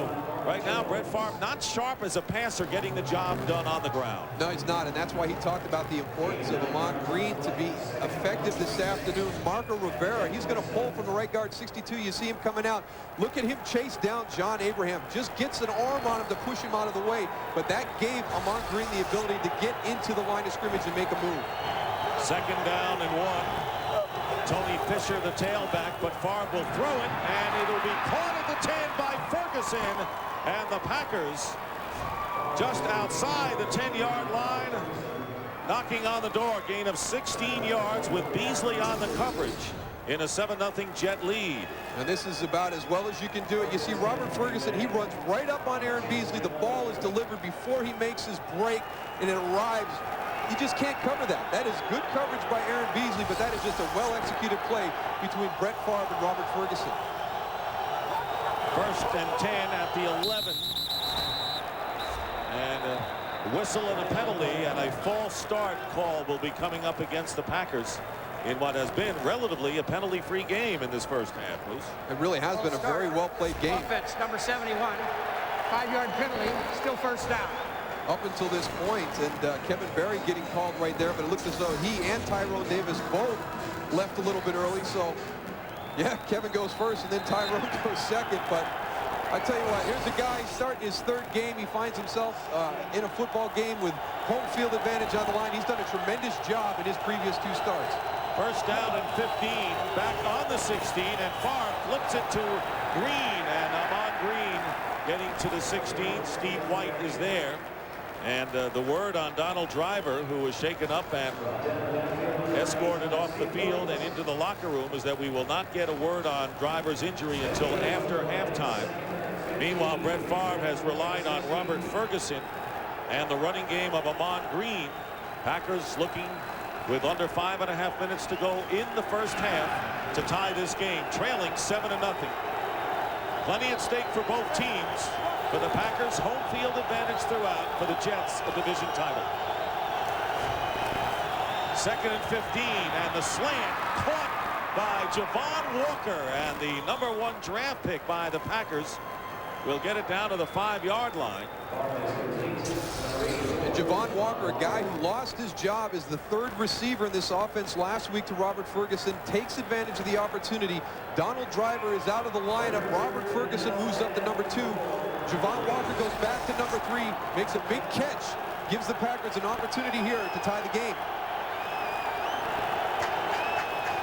Speaker 1: right now, Brett Favre not sharp as a passer, getting the job done on the ground.
Speaker 2: No, he's not, and that's why he talked about the importance of Amon Green to be effective this afternoon. Marco Rivera, he's going to pull from the right guard, 62. You see him coming out. Look at him chase down John Abraham. Just gets an arm on him to push him out of the way. But that gave Amon Green the ability to get into the line of scrimmage and make a move.
Speaker 1: 2nd down and 1. Tony Fisher, the tailback, but Favre will throw it, and it'll be caught at the 10 by Ferguson, and the Packers just outside the 10-yard line, knocking on the door. Gain of 16 yards with Beasley on the coverage in a 7-0 Jet lead.
Speaker 2: And this is about as well as you can do it. You see Robert Ferguson, he runs right up on Aaron Beasley. The ball is delivered before he makes his break, and it arrives. You just can't cover that. That is good coverage by Aaron Beasley, but that is just a well-executed play between Brett Favre and Robert Ferguson.
Speaker 1: 1st and 10 at the 11. And a whistle and a penalty, and a false start call will be coming up against the Packers in what has been relatively a penalty-free game in this first half, Bruce.
Speaker 2: It really has been a very well-played game.
Speaker 3: Offense, number 71. 5-yard penalty, still first down.
Speaker 2: Up until this point, and Kevin Berry getting called right there, but it looks as though he and Tyrone Davis both left a little bit early. So, yeah, Kevin goes first, and then Tyrone goes second. But I tell you what, here's a guy starting his 3rd game. He finds himself in a football game with home field advantage on the line. He's done a tremendous job in his previous 2 starts.
Speaker 1: First down and 15, back on the 16, and Favre flips it to Green, and Amon Green getting to the 16. Steve White is there. And the word on Donald Driver, who was shaken up and escorted off the field and into the locker room, is that we will not get a word on Driver's injury until after halftime. Meanwhile, Brett Favre has relied on Robert Ferguson and the running game of Amon Green. Packers looking with under 5.5 minutes to go in the first half to tie this game, trailing 7-0. Plenty at stake for both teams. For the Packers, home field advantage throughout. For the Jets, a division title. 2nd and 15, and the slant caught by Javon Walker, and the #1 draft pick by the Packers will get it down to the 5-yard line.
Speaker 2: And Javon Walker, a guy who lost his job as the 3rd receiver in this offense last week to Robert Ferguson, takes advantage of the opportunity. Donald Driver is out of the lineup. Robert Ferguson moves up to #2. Javon Walker goes back to #3, makes a big catch, gives the Packers an opportunity here to tie the game.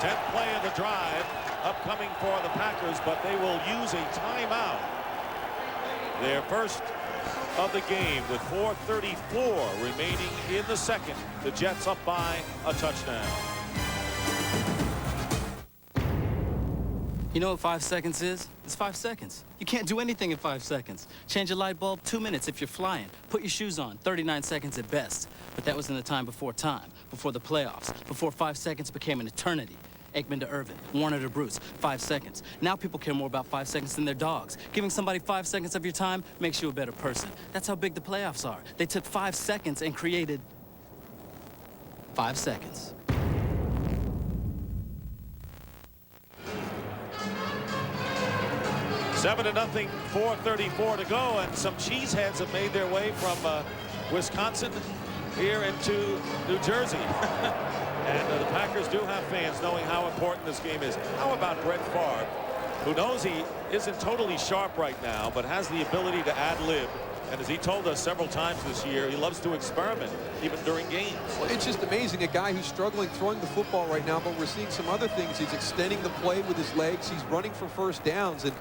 Speaker 1: 10th play of the drive upcoming for the Packers, but they will use a timeout. Their first of the game with 4:34 remaining in the second. The Jets up by a touchdown.
Speaker 4: You know what 5 seconds is? It's 5 seconds. You can't do anything in 5 seconds. Change a light bulb, 2 minutes if you're flying. Put your shoes on, 39 seconds at best. But that was in the time, before the playoffs, before 5 seconds became an eternity. Aikman to Irvin, Warner to Bruce, 5 seconds. Now people care more about 5 seconds than their dogs. Giving somebody 5 seconds of your time makes you a better person. That's how big the playoffs are. They took 5 seconds and created 5 seconds.
Speaker 1: Seven to nothing, 4:34 to go, and some cheeseheads have made their way from Wisconsin here into New Jersey. And the Packers do have fans, knowing how important this game is. How about Brett Favre, who knows he isn't totally sharp right now, but has the ability to ad-lib. And as he told us several times this year, he loves to experiment, even during games.
Speaker 2: Well, it's just amazing, a guy who's struggling throwing the football right now, but we're seeing some other things. He's extending the play with his legs. He's running for first downs, and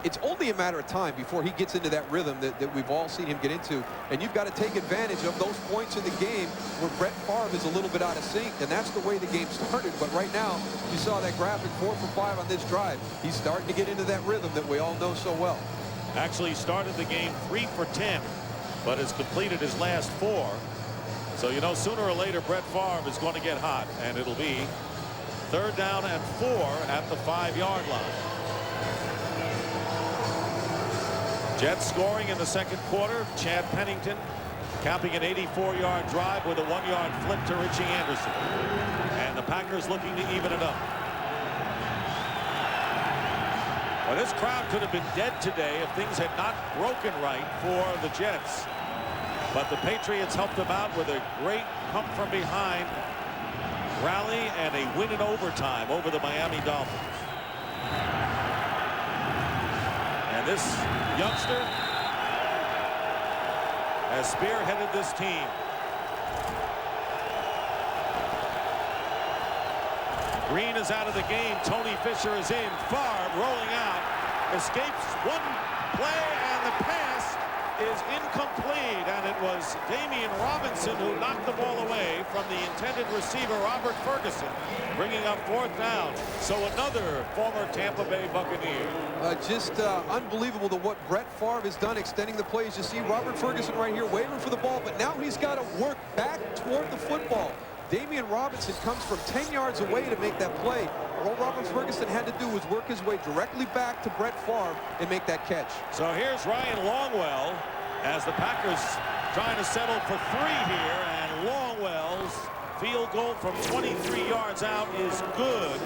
Speaker 2: it's only a matter of time before he gets into that rhythm that we've all seen him get into. And you've got to take advantage of those points in the game where Brett Favre is a little bit out of sync, and that's the way the game started. But right now, you saw that graphic, 4 for 5 on this drive. He's starting to get into that rhythm that we all know so well.
Speaker 1: Actually started the game 3 for 10, but has completed his last 4. So, you know, sooner or later, Brett Favre is going to get hot, and it'll be 3rd down and 4 at the 5-yard line. Jets scoring in the second quarter. Chad Pennington capping an 84-yard drive with a 1-yard flip to Richie Anderson. And the Packers looking to even it up. Well, this crowd could have been dead today if things had not broken right for the Jets. But the Patriots helped them out with a great come-from-behind rally and a win in overtime over the Miami Dolphins. And this youngster has spearheaded this team. Green is out of the game. Tony Fisher is in. Favre rolling out. Escapes one play, and the pass is incomplete. And it was Damian Robinson who knocked the ball away from the intended receiver, Robert Ferguson, bringing up 4th down. So another former Tampa Bay Buccaneer.
Speaker 2: Just unbelievable to what Brett Favre has done, extending the plays. You see Robert Ferguson right here waving for the ball, but now he's got to work back toward the football. Damian Robinson comes from 10 yards away to make that play. All Robert Ferguson had to do was work his way directly back to Brett Favre and make that catch.
Speaker 1: So here's Ryan Longwell as the Packers trying to settle for 3 here, and Longwell's field goal from 23 yards out is good.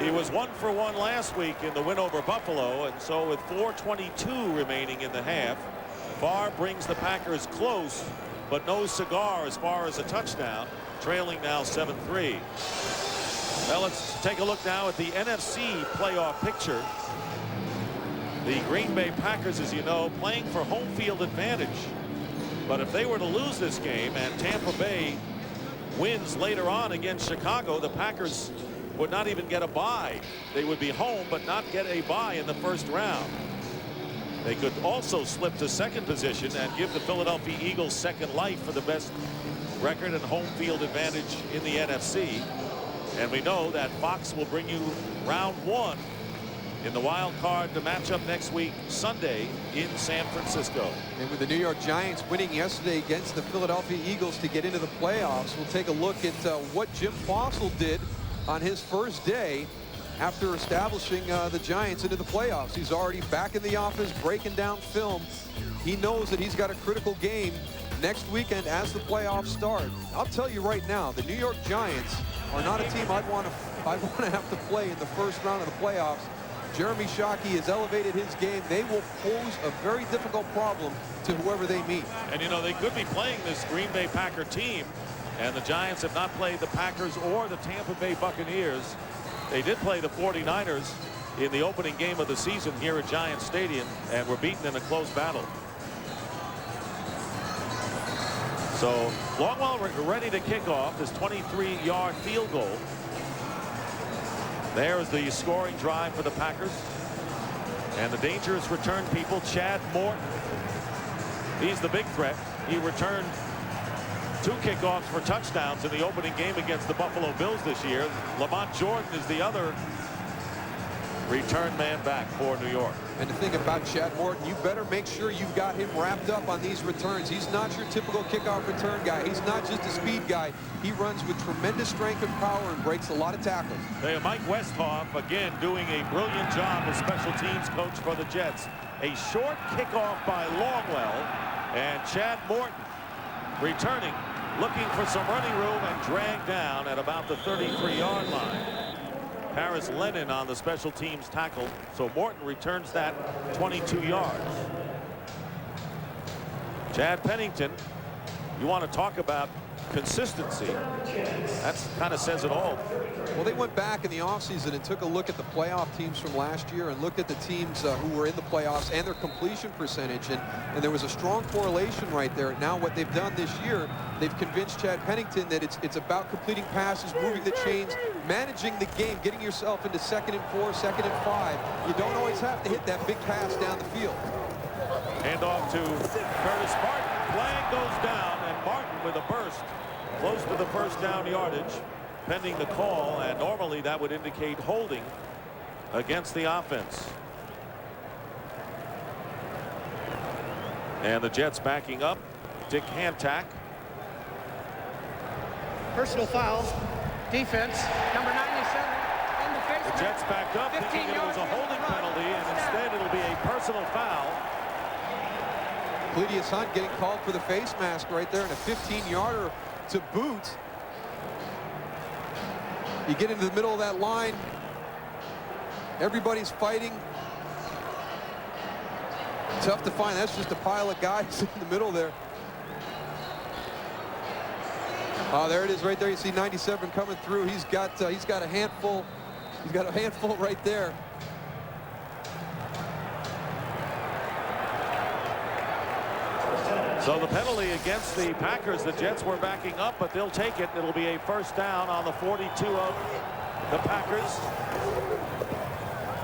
Speaker 1: He was 1 for 1 last week in the win over Buffalo, and so with 4:22 remaining in the half, Favre brings the Packers close, but no cigar as far as a touchdown, trailing now 7-3. Well, let's take a look now at the NFC playoff picture. The Green Bay Packers, as you know, playing for home field advantage. But if they were to lose this game and Tampa Bay wins later on against Chicago, the Packers would not even get a bye. They would be home but not get a bye in the first round. They could also slip to second position and give the Philadelphia Eagles second life for the best record and home field advantage in the NFC. And we know that Fox will bring you round 1 in the wild card to match up next week Sunday in San Francisco.
Speaker 2: And with the New York Giants winning yesterday against the Philadelphia Eagles to get into the playoffs, we'll take a look at what Jim Fossil did on his first day after establishing the Giants into the playoffs. He's already back in the office breaking down film. He knows that he's got a critical game next weekend as the playoffs start. I'll tell you right now, the New York Giants are not a team I'd want to have to play in the first round of the playoffs. Jeremy Shockey has elevated his game. They will pose a very difficult problem to whoever they meet.
Speaker 1: And you know, they could be playing this Green Bay Packer team, and the Giants have not played the Packers or the Tampa Bay Buccaneers. They did play the 49ers in the opening game of the season here at Giants Stadium and were beaten in a close battle. So Longwell ready to kick off this 23-yard field goal. There's the scoring drive for the Packers. And the dangerous return people, Chad Morton. He's the big threat. He returned 2 kickoffs for touchdowns in the opening game against the Buffalo Bills this year. Lamont Jordan is the other return man back for New York.
Speaker 2: And the thing about Chad Morton, you better make sure you've got him wrapped up on these returns. He's not your typical kickoff return guy. He's not just a speed guy. He runs with tremendous strength and power and breaks a lot of tackles.
Speaker 1: Hey, Mike Westhoff again doing a brilliant job as special teams coach for the Jets. A short kickoff by Longwell, and Chad Morton returning, looking for some running room and dragged down at about the 33-yard line. Paris Lennon on the special teams tackle, so Morton returns that 22 yards. Chad Pennington, you want to talk about consistency. That's kind of says it all.
Speaker 2: Well, they went back in the offseason and took a look at the playoff teams from last year and looked at the teams who were in the playoffs and their completion percentage, and there was a strong correlation right there. Now what they've done this year, they've convinced Chad Pennington that it's about completing passes, moving the chains, managing the game, getting yourself into 2nd and 4, 2nd and 5. You don't always have to hit that big pass down the field.
Speaker 1: Hand off to Curtis Martin. Flag goes down, and Martin with a burst close to the first down yardage pending the call, and normally that would indicate holding against the offense. And the Jets backing up. Dick Hantack.
Speaker 3: Personal foul. Defense. Number 97.
Speaker 1: The Jets backed up thinking it was a holding penalty, and instead it'll be a personal foul.
Speaker 2: Cledius Hunt getting called for the face mask right there, and a 15-yarder to boot. You get into the middle of that line, everybody's fighting. Tough to find. That's just a pile of guys in the middle there. Oh, there it is right there. You see 97 coming through. He's got a handful. He's got a handful right there.
Speaker 1: So the penalty against the Packers, the Jets were backing up, but they'll take it. It'll be a first down on the 42 of the Packers.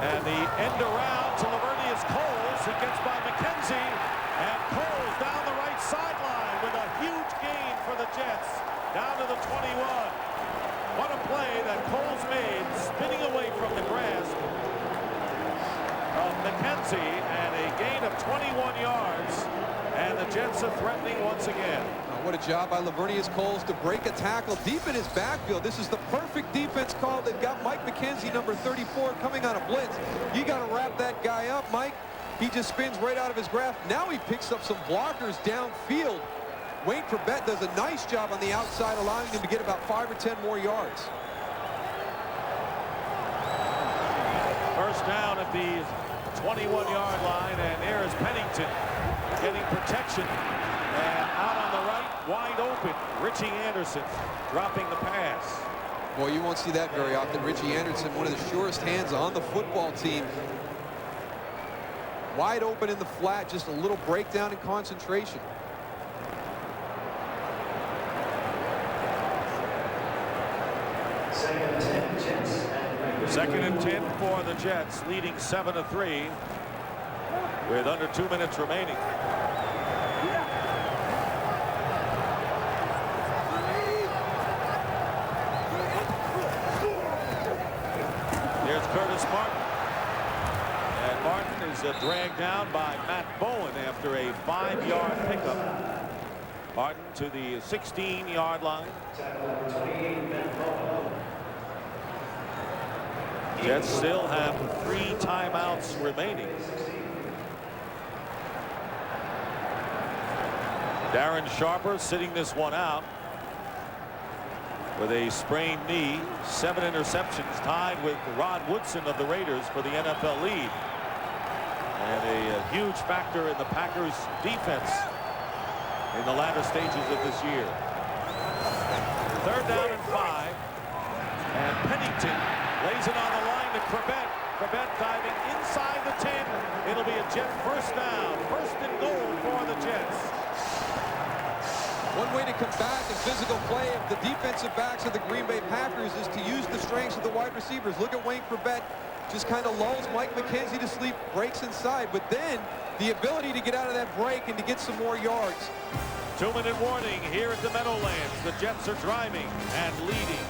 Speaker 1: And the end around to Lavernius Coles. He gets by McKenzie, and Coles down the right sideline with a huge gain for the Jets down to the 21. What a play that Coles made, spinning away from the grasp of McKenzie, and a gain of 21 yards. And the Jets are threatening once again.
Speaker 2: What a job by Lavernius Coles to break a tackle deep in his backfield. This is the perfect defense call. They've got Mike McKenzie, number 34, coming on a blitz. You got to wrap that guy up, Mike. He just spins right out of his grasp. Now he picks up some blockers downfield. Wayne Corbett does a nice job on the outside, allowing him to get about 5 or 10 more yards.
Speaker 1: First down at the 21-yard line, and there is Pennington getting protection, and out on the right, wide open, Richie Anderson dropping the pass.
Speaker 2: Boy, you won't see that very often. Richie Anderson, one of the surest hands on the football team. Wide open in the flat, just a little breakdown in concentration.
Speaker 1: Second and 10 for the Jets, leading 7-3. with under 2 minutes remaining. Here's Curtis Martin. And Martin is dragged down by Matt Bowen after a 5-yard pickup. Martin to the 16-yard line. Jets still have 3 timeouts remaining. Darren Sharper sitting this one out with a sprained knee. 7 interceptions, tied with Rod Woodson of the Raiders for the NFL lead. And a huge factor in the Packers defense in the latter stages of this year. 3rd down and 5. And Pennington lays it on the line to Corbett. Corbett diving inside the 10. It'll be a Jet first down. 1st and goal for the Jets.
Speaker 2: One way to combat the physical play of the defensive backs of the Green Bay Packers is to use the strengths of the wide receivers. Look at Wayne Corbett. Just kind of lulls Mike McKenzie to sleep, breaks inside, but then the ability to get out of that break and to get some more yards.
Speaker 1: 2-minute warning here at the Meadowlands. The Jets are driving and leading.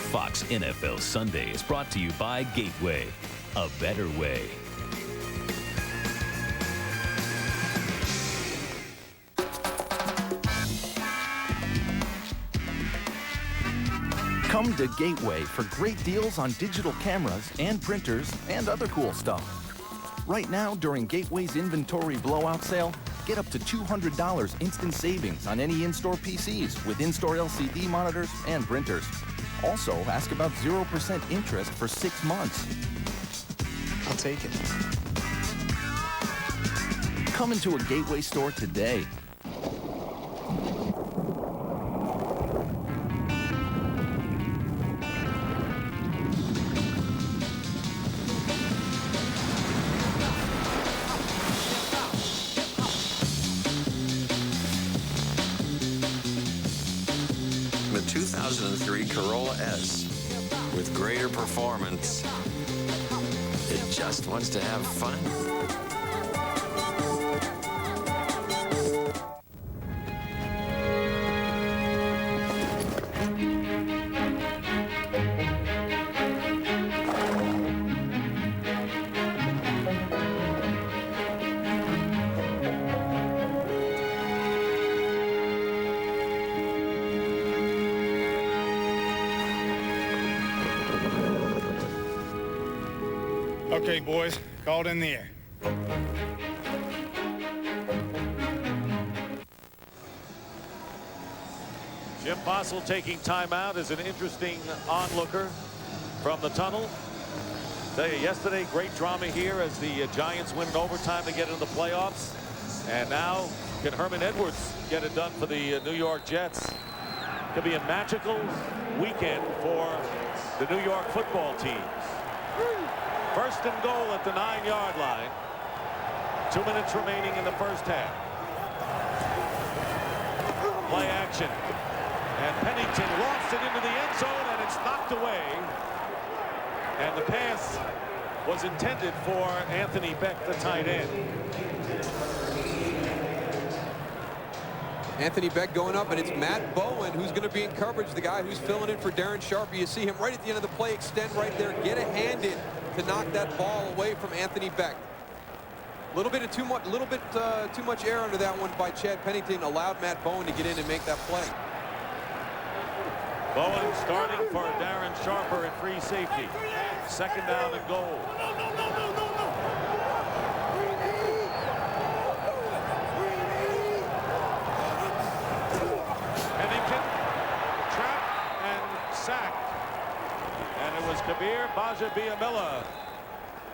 Speaker 8: Fox NFL Sunday is brought to you by Gateway, a better way. Come to Gateway for great deals on digital cameras and printers and other cool stuff. Right now, during Gateway's inventory blowout sale, get up to $200 instant savings on any in-store PCs with in-store LCD monitors and printers. Also, ask about 0% interest for 6 months.
Speaker 13: I'll take it.
Speaker 8: Come into a Gateway store today.
Speaker 9: The 2003 Corolla S with greater performance. It just wants to have fun.
Speaker 10: Okay, boys, called in the air.
Speaker 1: Jim Bossel taking timeout is an interesting onlooker from the tunnel. Tell you, yesterday, great drama here as the Giants win in overtime to get into the playoffs. And now, can Herman Edwards get it done for the New York Jets? Could be a magical weekend for the New York football teams. 1st and goal at the 9-yard line. 2 minutes remaining in the first half. Play action. And Pennington lofts it into the end zone, and it's knocked away. And the pass was intended for Anthony Beck, the tight end.
Speaker 2: Anthony Beck going up, and it's Matt Bowen who's going to be in coverage, the guy who's filling in for Darren Sharper. You see him right at the end of the play, extend right there, get a hand in to knock that ball away from Anthony Beck. A little bit too much air under that one by Chad Pennington, allowed Matt Bowen to get in and make that play.
Speaker 1: Bowen starting for Darren Sharper at free safety. 2nd down and goal. Pennington trapped and sacked. And it was Kabir Bajabiamila,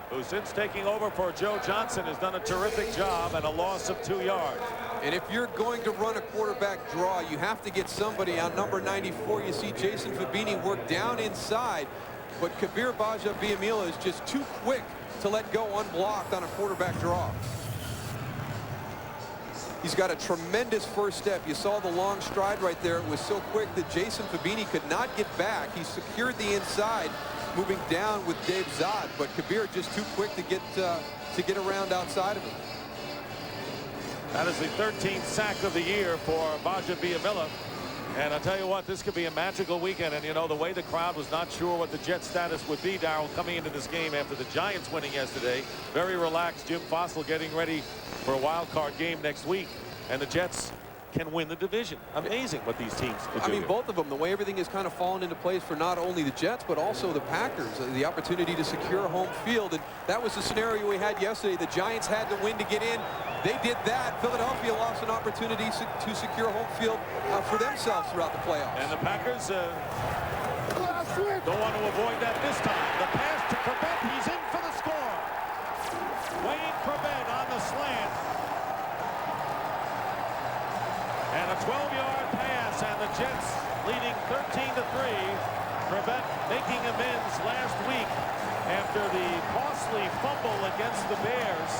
Speaker 1: who since taking over for Joe Johnson has done a terrific job and a loss of 2 yards.
Speaker 2: And if you're going to run a quarterback draw, you have to get somebody on number 94. You see Jason Fabini work down inside, but Kabir Bajabiamila is just too quick to let go unblocked on a quarterback draw. He's got a tremendous first step. You saw the long stride right there. It was so quick that Jason Fabini could not get back. He secured the inside, moving down with Dave Zott, but Kabir just too quick to get around outside of him.
Speaker 1: That is the 13th sack of the year for Baja Villamilla. And I'll tell you what, this could be a magical weekend. And, you know, the way the crowd was not sure what the Jets' status would be, Darryl, coming into this game after the Giants winning yesterday. Very relaxed. Jim Fossil getting ready for a wild card game next week. And the Jets can win the division. Amazing what these teams could do.
Speaker 2: I mean, both of them, the way everything has kind of fallen into place for not only the Jets, but also the Packers, the opportunity to secure home field. And that was the scenario we had yesterday. The Giants had to win to get in. They did that. Philadelphia lost an opportunity to secure home field for themselves throughout the playoffs.
Speaker 1: And the Packers don't want to avoid that this time. The pass to Corbett. He's in for the score. Wayne Corbett on the slant. And a 12-yard pass, and the Jets leading 13-3. Corbett making amends last week after the costly fumble against the Bears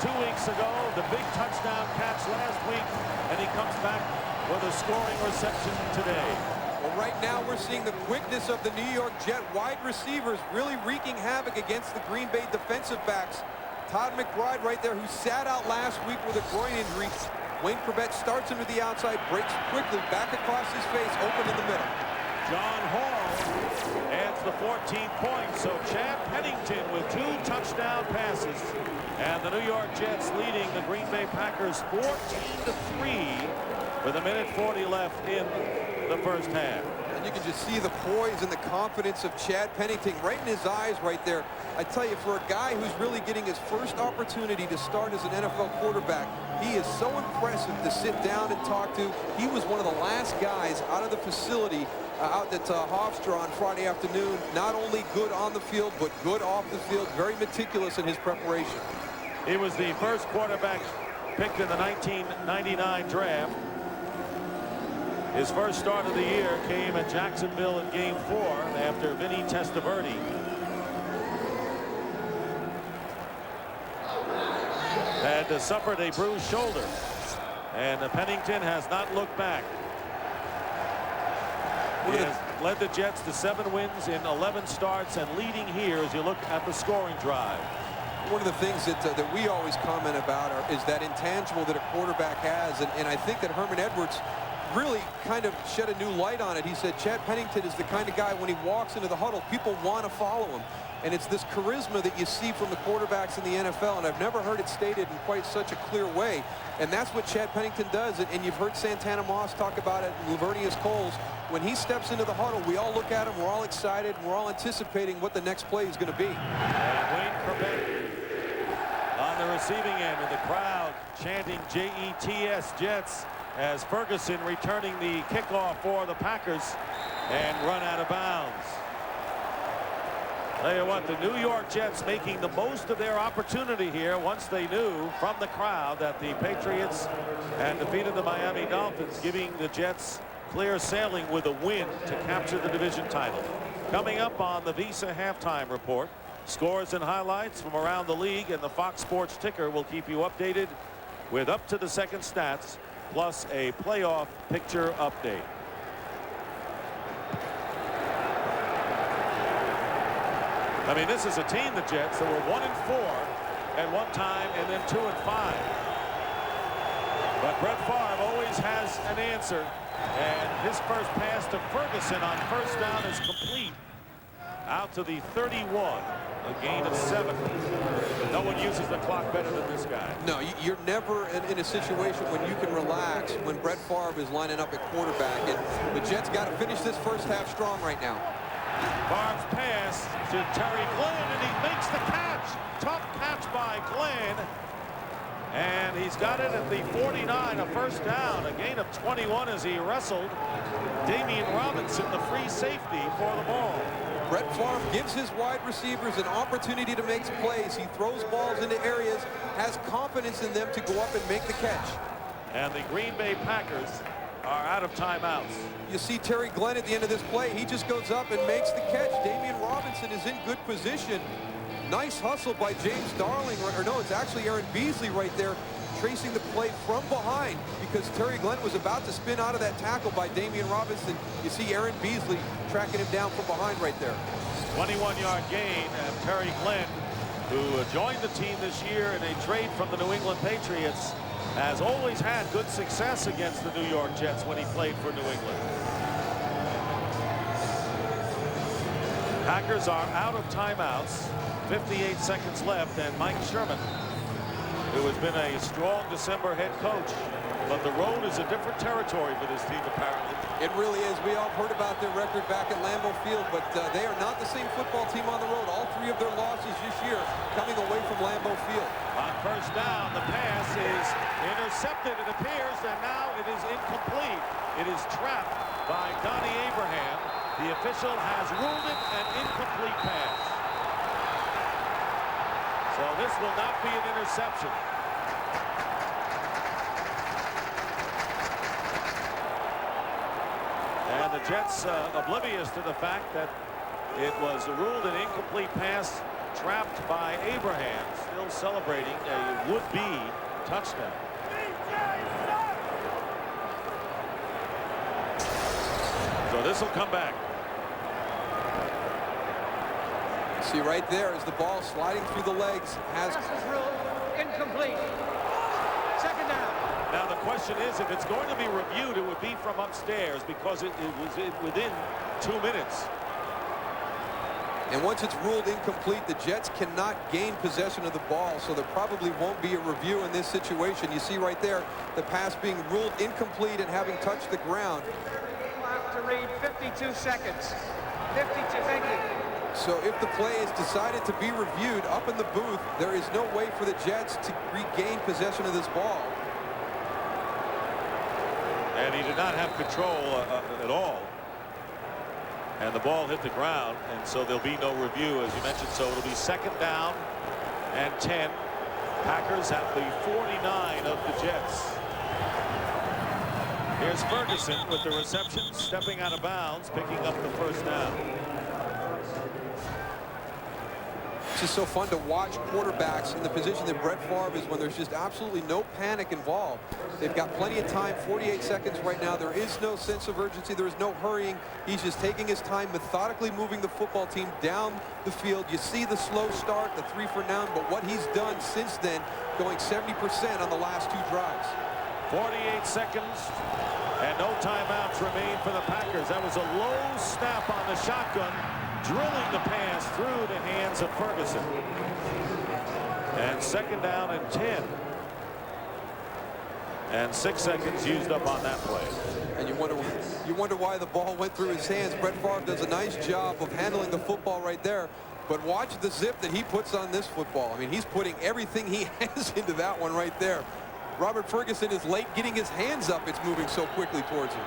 Speaker 1: 2 weeks ago, the big touchdown catch last week, and he comes back with a scoring reception today.
Speaker 2: Well, right now we're seeing the quickness of the New York Jet wide receivers really wreaking havoc against the Green Bay defensive backs. Todd McBride right there, who sat out last week with a groin injury. Wayne Corbett starts him to the outside, breaks quickly, back across his face, open in the middle.
Speaker 1: John Hall adds the 14th points, so Chad Pennington with 2 touchdown passes. And the New York Jets leading the Green Bay Packers 14-3 with 1:40 left in the first half.
Speaker 2: And you can just see the poise and the confidence of Chad Pennington right in his eyes right there. I tell you, for a guy who's really getting his first opportunity to start as an NFL quarterback, he is so impressive to sit down and talk to. He was one of the last guys out of the facility out at Hofstra on Friday afternoon. Not only good on the field, but good off the field. Very meticulous in his preparation.
Speaker 1: He was the first quarterback picked in the 1999 draft. His first start of the year came at Jacksonville in Game 4 after Vinny Testaverde had suffered a bruised shoulder. And Pennington has not looked back. He has led the Jets to 7 wins in 11 starts and leading here as you look at the scoring drive.
Speaker 2: One of the things that we always comment about is that intangible that a quarterback has. And I think that Herman Edwards really kind of shed a new light on it. He said Chad Pennington is the kind of guy, when he walks into the huddle, people want to follow him. And it's this charisma that you see from the quarterbacks in the NFL, and I've never heard it stated in quite such a clear way. And that's what Chad Pennington does, and you've heard Santana Moss talk about it, and Lavernius Coles. When he steps into the huddle, we all look at him, we're all excited, and we're all anticipating what the next play is going to be.
Speaker 1: And Wayne Corbett on the receiving end, and the crowd chanting Jets Jets as Ferguson returning the kickoff for the Packers and run out of bounds. Tell you what, the New York Jets making the most of their opportunity here once they knew from the crowd that the Patriots had defeated the Miami Dolphins, giving the Jets clear sailing with a win to capture the division title. Coming up on the Visa halftime report, scores and highlights from around the league, and the Fox Sports ticker will keep you updated with up-to-the-second stats plus a playoff picture update. I mean, this is a team, the Jets, that were 1-4 at one time and then 2-5. But Brett Favre always has an answer, and his first pass to Ferguson on first down is complete out to the 31, a gain of 7. No one uses the clock better than this guy.
Speaker 2: No, you're never in a situation when you can relax when Brett Favre is lining up at quarterback, and the Jets got to finish this first half strong right now.
Speaker 1: Favre's pass to Terry Glenn, and he makes the catch. Tough catch by Glenn. And he's got it at the 49, a first down, a gain of 21 as he wrestled Damian Robinson, the free safety, for the ball.
Speaker 2: Brett Favre gives his wide receivers an opportunity to make plays. He throws balls into areas, has confidence in them to go up and make the catch.
Speaker 1: And the Green Bay Packers are out of timeouts.
Speaker 2: You see Terry Glenn at the end of this play. He just goes up and makes the catch. Damian Robinson is in good position. Nice hustle by James Darling. Or no, it's actually Aaron Beasley right there tracing the play from behind, because Terry Glenn was about to spin out of that tackle by Damian Robinson. You see Aaron Beasley tracking him down from behind right there.
Speaker 1: 21-yard gain, and Terry Glenn, who joined the team this year in a trade from the New England Patriots, has always had good success against the New York Jets when he played for New England. Packers are out of timeouts, 58 seconds left, and Mike Sherman, who has been a strong December head coach, but the road is a different territory for this team apparently.
Speaker 2: It really is. We all heard about their record back at Lambeau Field, but they are not the same football team on the road. All three of their losses this year coming away from Lambeau Field.
Speaker 1: On first down, the pass is intercepted, it appears, and now it is incomplete. It is trapped by Donnie Abraham. The official has ruled it an incomplete pass. So this will not be an interception. And the Jets oblivious to the fact that it was ruled an incomplete pass, trapped by Abraham, still celebrating a would-be touchdown. So this will come back.
Speaker 2: See right there as the ball sliding through the legs has
Speaker 3: incomplete. Second down.
Speaker 1: Now the question is, if it's going to be reviewed, it would be from upstairs because it was within 2 minutes.
Speaker 2: And once it's ruled incomplete, the Jets cannot gain possession of the ball, so there probably won't be a review in this situation. You see right there the pass being ruled incomplete and having touched the ground.
Speaker 3: We'll have to read 52 seconds. 52, thank you.
Speaker 2: So if the play is decided to be reviewed up in the booth, there is no way for the Jets to regain possession of this ball.
Speaker 1: And he did not have control at all. And the ball hit the ground, and so there'll be no review, as you mentioned. So it'll be second down and 10. Packers at the 49 of the Jets. Here's Ferguson with the reception, stepping out of bounds, picking up the first down.
Speaker 2: It's just so fun to watch quarterbacks in the position that Brett Favre is when there's just absolutely no panic involved. They've got plenty of time, 48 seconds right now. There is no sense of urgency. There is no hurrying. He's just taking his time, methodically moving the football team down the field. You see the slow start, the 3 for now, but what he's done since then, going 70% on the last 2 drives.
Speaker 1: 48 seconds and no timeouts remain for the Packers. That was a low snap on the shotgun, drilling the pass through the hands of Ferguson. And second down and 10. And 6 seconds used up on that play.
Speaker 2: And you wonder why the ball went through his hands. Brett Favre does a nice job of handling the football right there. But watch the zip that he puts on this football. I mean, he's putting everything he has into that one right there. Robert Ferguson is late getting his hands up. It's moving so quickly towards him.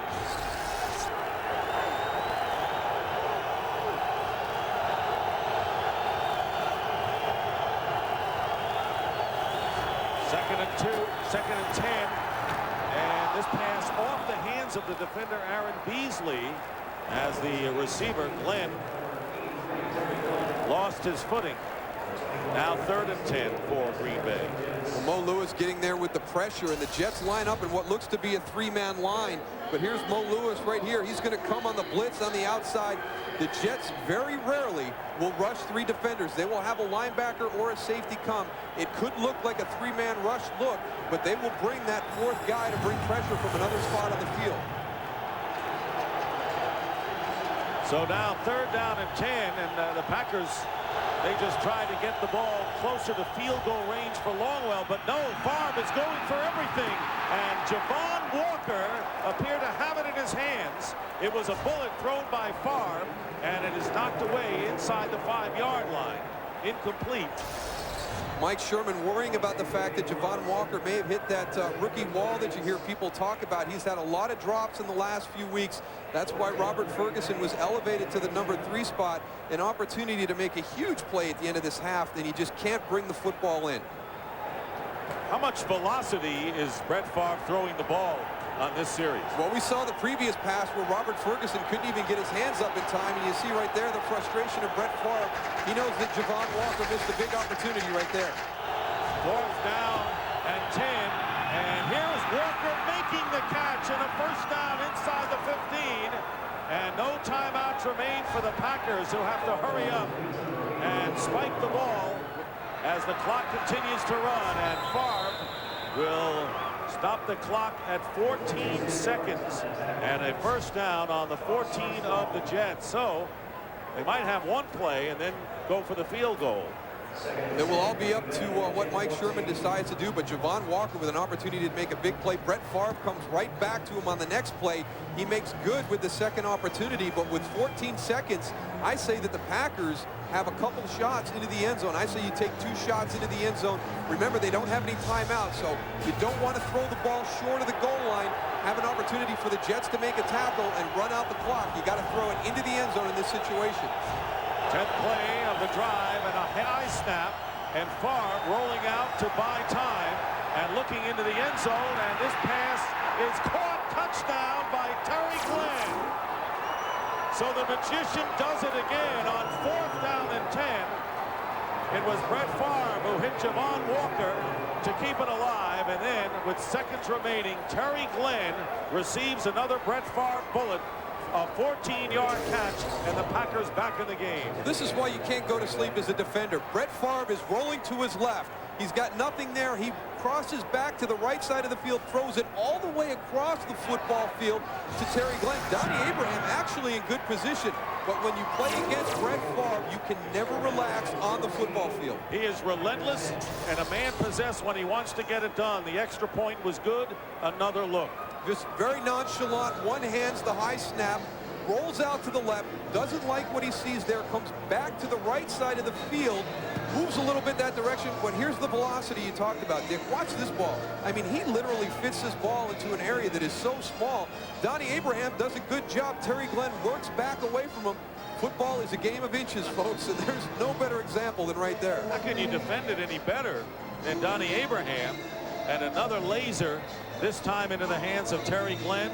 Speaker 1: Second and 10. And this pass off the hands of the defender, Aaron Beasley, as the receiver, Glenn, lost his footing. Now third and 10 for Green Bay.
Speaker 2: Well, Mo Lewis getting there with the pressure, and the Jets line up in what looks to be a 3-man line. But here's Mo Lewis right here. He's going to come on the blitz on the outside. The Jets very rarely will rush 3 defenders. They will have a linebacker or a safety come. It could look like a 3-man rush look, but they will bring that 4th guy to bring pressure from another spot on the field.
Speaker 1: So now third down and 10, and the Packers, they just tried to get the ball closer to field goal range for Longwell, but no, Favre is going for everything. And Javon Walker appeared to have it in his hands. It was a bullet thrown by Favre, and it is knocked away inside the 5-yard line. Incomplete.
Speaker 2: Mike Sherman worrying about the fact that Javon Walker may have hit that rookie wall that you hear people talk about. He's had a lot of drops in the last few weeks. That's why Robert Ferguson was elevated to the number 3 spot. An opportunity to make a huge play at the end of this half, and he just can't bring the football in.
Speaker 1: How much velocity is Brett Favre throwing the ball on this series?
Speaker 2: Well, we saw the previous pass where Robert Ferguson couldn't even get his hands up in time, and you see right there the frustration of Brett Favre. He knows that Javon Walker missed a big opportunity right there.
Speaker 1: 4th down and 10, and here's Walker making the catch and a first down inside the 15, And no timeouts remain for the Packers, who have to hurry up and spike the ball as the clock continues to run. And Favre will stop the clock at 14 seconds. And a first down on the 14 of the Jets. So they might have one play and then go for the field goal.
Speaker 2: It will all be up to what Mike Sherman decides to do, but Javon Walker with an opportunity to make a big play. Brett Favre comes right back to him on the next play. He makes good with the second opportunity, but with 14 seconds, I say that the Packers have a couple shots into the end zone. I say you take 2 shots into the end zone. Remember, they don't have any timeouts, so you don't want to throw the ball short of the goal line, have an opportunity for the Jets to make a tackle and run out the clock. You got to throw it into the end zone in this situation.
Speaker 1: 10th play of the drive and a high snap, and Favre rolling out to buy time and looking into the end zone, and this pass is caught. Touchdown by Terry Glenn. So the magician does it again on 4th down and 10. It was Brett Favre who hit Javon Walker to keep it alive, and then with seconds remaining, Terry Glenn receives another Brett Favre bullet. A 14-yard catch, and the Packers back in the game.
Speaker 2: This is why you can't go to sleep as a defender. Brett Favre is rolling to his left. He's got nothing there. He crosses back to the right side of the field, throws it all the way across the football field to Terry Glenn. Donnie Abraham actually in good position, but when you play against Brett Favre, you can never relax on the football field.
Speaker 1: He is relentless and a man possessed when he wants to get it done. The extra point was good. Another look.
Speaker 2: Just very nonchalant, one hands the high snap, rolls out to the left, doesn't like what he sees there, comes back to the right side of the field, moves a little bit that direction, but here's the velocity you talked about, Dick. Watch this ball. I mean, he literally fits this ball into an area that is so small. Donnie Abraham does a good job. Terry Glenn works back away from him. Football is a game of inches, folks, and there's no better example than right there.
Speaker 1: How can you defend it any better than Donnie Abraham? And another laser, this time into the hands of Terry Glenn,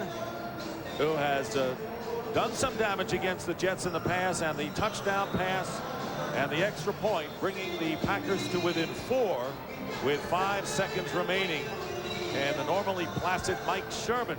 Speaker 1: who has done some damage against the Jets in the past, and the touchdown pass and the extra point, bringing the Packers to within 4 with 5 seconds remaining. And the normally placid Mike Sherman.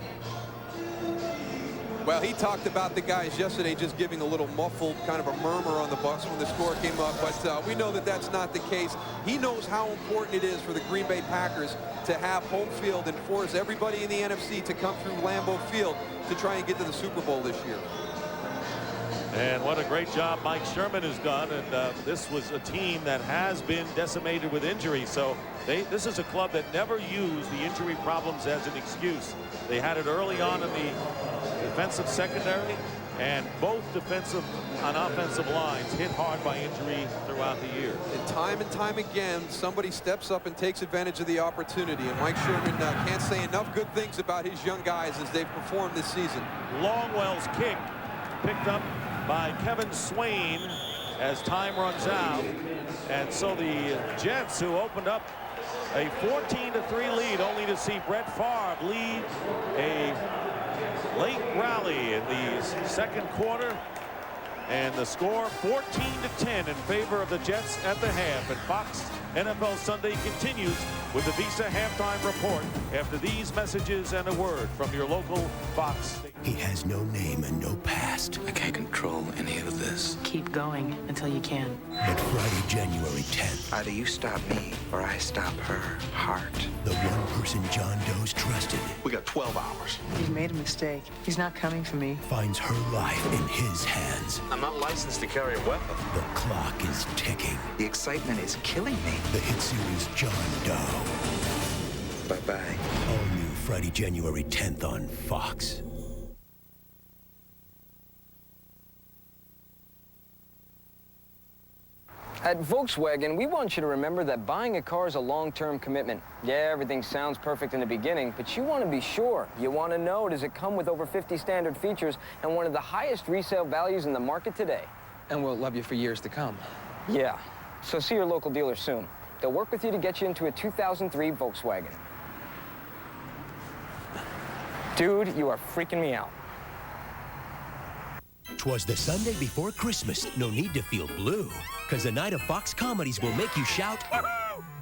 Speaker 2: Well, he talked about the guys yesterday just giving a little muffled kind of a murmur on the bus when the score came up, but we know that that's not the case. He knows how important it is for the Green Bay Packers to have home field and force everybody in the NFC to come through Lambeau Field to try and get to the Super Bowl this year.
Speaker 1: And what a great job Mike Sherman has done. And this was a team that has been decimated with injury. So this is a club that never used the injury problems as an excuse. They had it early on in the defensive secondary, and both defensive and offensive lines hit hard by injury throughout the year.
Speaker 2: And time again, somebody steps up and takes advantage of the opportunity. And Mike Sherman can't say enough good things about his young guys as they've performed this season.
Speaker 1: Longwell's kick picked up by Kevin Swain as time runs out. And so the Jets, who opened up a 14-3 lead, only to see Brett Favre lead a late rally in the second quarter, and the score 14-10 in favor of the Jets at the half. And Fox NFL Sunday continues with the Visa halftime report after these messages and a word from your local Fox station.
Speaker 5: He has no name and no past.
Speaker 14: I can't control any of this.
Speaker 27: Keep going until you can.
Speaker 5: But Friday, January 10th,
Speaker 14: Either you stop me or I stop her heart.
Speaker 5: the one person John Doe's trusted
Speaker 14: We got 12 hours.
Speaker 28: You've made a mistake. He's not coming for me.
Speaker 5: finds her life in his hands.
Speaker 14: I'm not licensed to carry a weapon.
Speaker 5: The clock is ticking.
Speaker 14: The excitement is killing me.
Speaker 5: The hit series John Doe.
Speaker 14: Bye-bye.
Speaker 5: All new Friday, January 10th on Fox.
Speaker 7: At Volkswagen, we want you to remember that buying a car is a long-term commitment. Yeah, everything sounds perfect in the beginning, but you want to be sure. You want to know, does it come with over 50 standard features and one of the highest resale values in the market today?
Speaker 13: And we'll love you for years to come.
Speaker 7: Yeah, so see your local dealer soon. They'll work with you to get you into a 2003 Volkswagen. Dude, you are freaking me out.
Speaker 5: 'Twas the Sunday before Christmas. No need to feel blue, 'cause a night of Fox comedies will make you shout.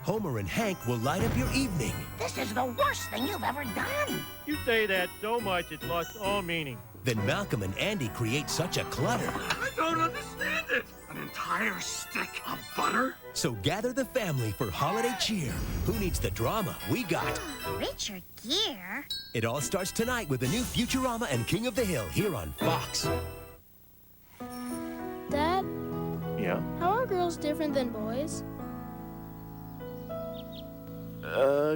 Speaker 5: Homer and Hank will light up your evening.
Speaker 11: This is the worst thing you've ever done.
Speaker 12: You say that so much it's lost all meaning.
Speaker 5: then Malcolm and Andy create such a clutter.
Speaker 11: I don't understand it. An entire stick of butter?
Speaker 5: So gather the family for holiday cheer. Who needs the drama? We got
Speaker 25: Richard Gere.
Speaker 5: It all starts tonight with the new Futurama and King of the Hill here on Fox.
Speaker 12: Dad,
Speaker 14: Yeah?
Speaker 12: how are girls different than boys?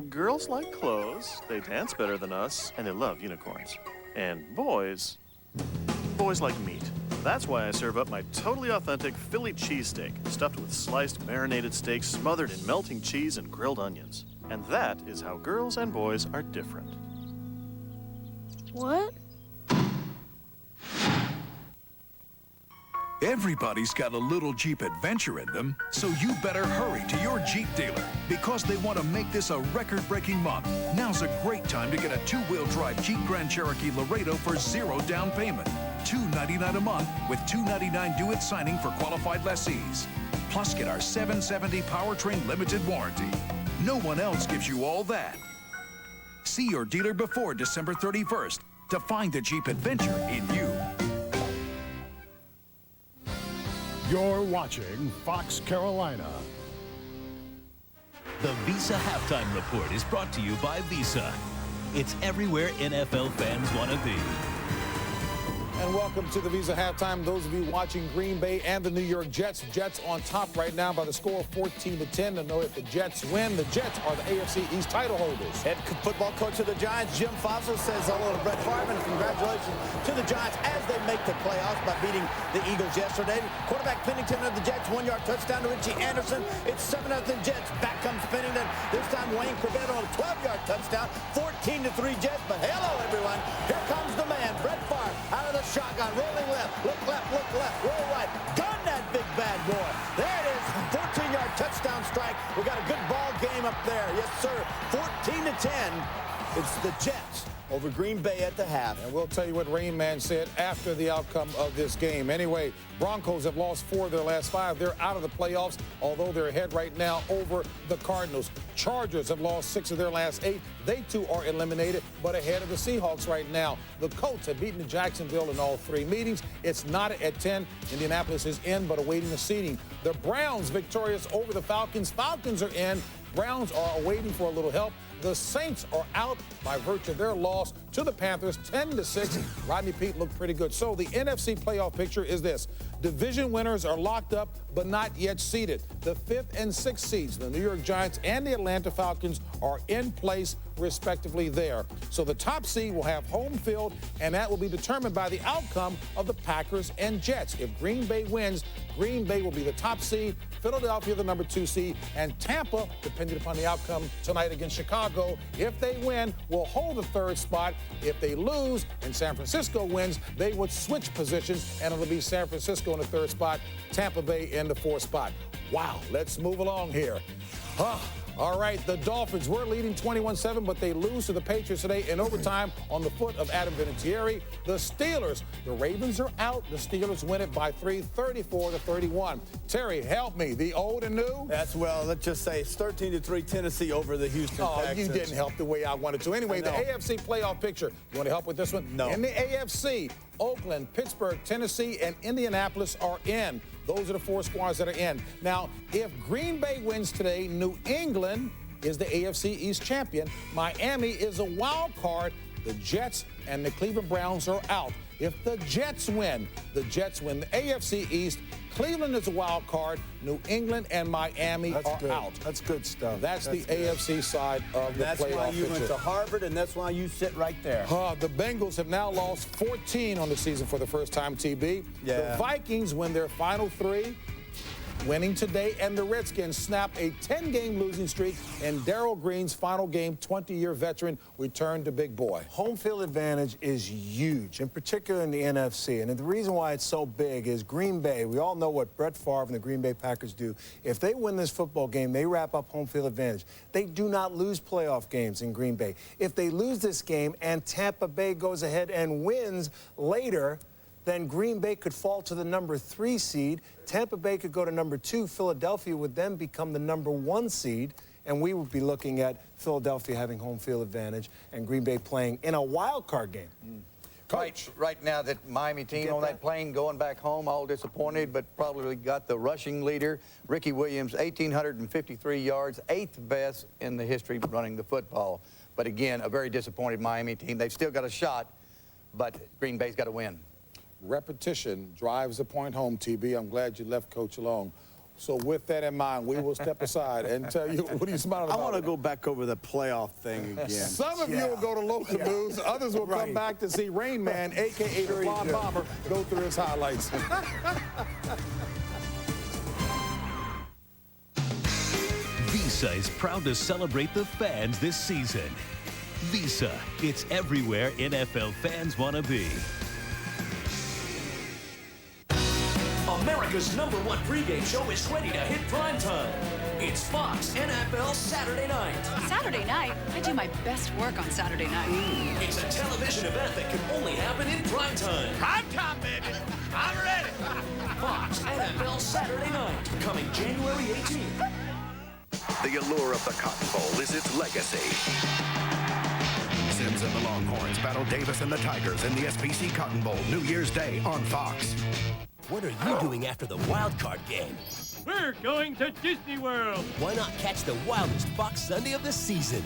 Speaker 14: Girls like clothes, they dance better than us, and they love unicorns. And boys like meat. That's why I serve up my totally authentic Philly cheesesteak, stuffed with sliced marinated steak smothered in melting cheese and grilled onions. And that is how girls and boys are different.
Speaker 12: What?
Speaker 15: Everybody's got a little Jeep adventure in them, so you better hurry to your Jeep dealer because they want to make this a record-breaking month. Now's a great time to get a two-wheel drive Jeep Grand Cherokee Laredo for 0 down payment. $299 a month with $299 due at signing for qualified lessees. Plus, get our 770 powertrain limited warranty. No one else gives you all that. See your dealer before December 31st to find the Jeep adventure in you.
Speaker 20: You're watching Fox Carolina.
Speaker 21: The Visa Halftime Report is brought to you by Visa. It's everywhere NFL fans want to be.
Speaker 22: And welcome to the Visa Halftime. Those of you watching Green Bay and the New York Jets. Jets on top right now by the score of 14-10. To know if the Jets win, the Jets are the AFC East title holders.
Speaker 23: Head football coach of the Giants, Jim Fossil, says hello to Brett Favre and congratulations to the Giants as they make the playoffs by beating the Eagles yesterday. Quarterback Pennington of the Jets, 1-yard touchdown to Richie Anderson. It's 7-0 Jets. Back comes Pennington. This time Wayne Corbett on a 12-yard touchdown. 14-3 Jets. But hello, everyone. Here comes the man, Brett Favre, out of the shotgun, rolling left, look left, roll right. Gun that big bad boy. There it is, 14-yard touchdown strike. We got a good ball game up there. Yes, sir. 14-10. It's the Jets over Green Bay at the half.
Speaker 22: And we'll tell you what Rain Man said after the outcome of this game. Anyway, Broncos have lost 4 of their last 5. They're out of the playoffs, although they're ahead right now over the Cardinals. Chargers have lost 6 of their last 8. They too are eliminated, but ahead of the Seahawks right now. The Colts have beaten Jacksonville in all 3 meetings. It's knotted at 10. Indianapolis is in, but awaiting the seeding. The Browns victorious over the Falcons. Falcons are in. Browns are waiting for a little help. The Saints are out by virtue of their loss to the Panthers, 10-6. Rodney Peete looked pretty good. So the NFC playoff picture is this. Division winners are locked up, but not yet seeded. The 5th and 6th seeds, the New York Giants and the Atlanta Falcons, are in place respectively there. So the top seed will have home field, and that will be determined by the outcome of the Packers and Jets. If Green Bay wins, Green Bay will be the top seed, Philadelphia the number 2 seed, and Tampa, depending upon the outcome tonight against Chicago, if they win, will hold the 3rd spot. If they lose and San Francisco wins, they would switch positions, and it'll be San Francisco in the 3rd spot, Tampa Bay in the 4th spot. Wow, let's move along here. All right, the Dolphins were leading 21-7, but they lose to the Patriots today in overtime on the foot of Adam Vinatieri. The Steelers, the Ravens are out. The Steelers win it by 3, 34-31. Terry, help me. The old and new?
Speaker 23: Well, let's just say it's 13-3 Tennessee over the Houston Texans.
Speaker 22: You didn't help the way I wanted to. Anyway, the AFC playoff picture. You want to help with this one?
Speaker 23: No.
Speaker 22: In the AFC, Oakland, Pittsburgh, Tennessee, and Indianapolis are in. Those are the 4 squads that are in. Now, if Green Bay wins today, New England is the AFC East champion. Miami is a wild card. The Jets and the Cleveland Browns are out. If the Jets win the AFC East. Cleveland is a wild card. New England and Miami are out.
Speaker 23: That's good stuff.
Speaker 22: That's the AFC side of the playoff picture.
Speaker 23: That's why you went to Harvard, and that's why you sit right there.
Speaker 22: The Bengals have now lost 14 on the season for the first time, TB.
Speaker 23: Yeah.
Speaker 22: The Vikings win their final 3. Winning today, and the Redskins snap a 10-game losing streak, and Darryl Green's final game, 20-year veteran, returned to big boy.
Speaker 24: Home field advantage is huge, in particular in the NFC, and the reason why it's so big is Green Bay. We all know what Brett Favre and the Green Bay Packers do. If they win this football game, they wrap up home field advantage. They do not lose playoff games in Green Bay. If they lose this game and Tampa Bay goes ahead and wins later, then Green Bay could fall to the number 3 seed. Tampa Bay could go to number 2. Philadelphia would then become the number 1 seed. And we would be looking at Philadelphia having home field advantage and Green Bay playing in a wild card game.
Speaker 4: Right now, that Miami team on that plane going back home, all disappointed, but probably got the rushing leader, Ricky Williams, 1,853 yards, 8th best in the history running the football. But again, a very disappointed Miami team. They've still got a shot, but Green Bay's got to win.
Speaker 22: Repetition drives the point home, TB. I'm glad you left Coach alone. So with that in mind, we will step aside and tell you, what are you smiling about?
Speaker 23: I want to go back over the playoff thing again.
Speaker 22: Some of you will go to local news. Others will come back to see Rain Man, a.k.a. the Blonde Bomber, go through his highlights.
Speaker 21: Visa is proud to celebrate the fans this season. Visa, it's everywhere NFL fans want to be.
Speaker 6: America's #1 pregame show is ready to hit prime time. It's Fox NFL Saturday Night.
Speaker 8: Saturday night? I do my best work on Saturday night.
Speaker 6: It's a television event that can only happen in prime time.
Speaker 11: Prime time, baby. I'm ready.
Speaker 6: Fox NFL Saturday Night, coming January 18th.
Speaker 16: The allure of the Cotton Bowl is its legacy. Sims and the Longhorns battle Davis and the Tigers in the SBC Cotton Bowl New Year's Day on Fox.
Speaker 5: What are you doing after the wild card game?
Speaker 17: We're going to Disney World.
Speaker 5: Why not catch the wildest Fox Sunday of the season?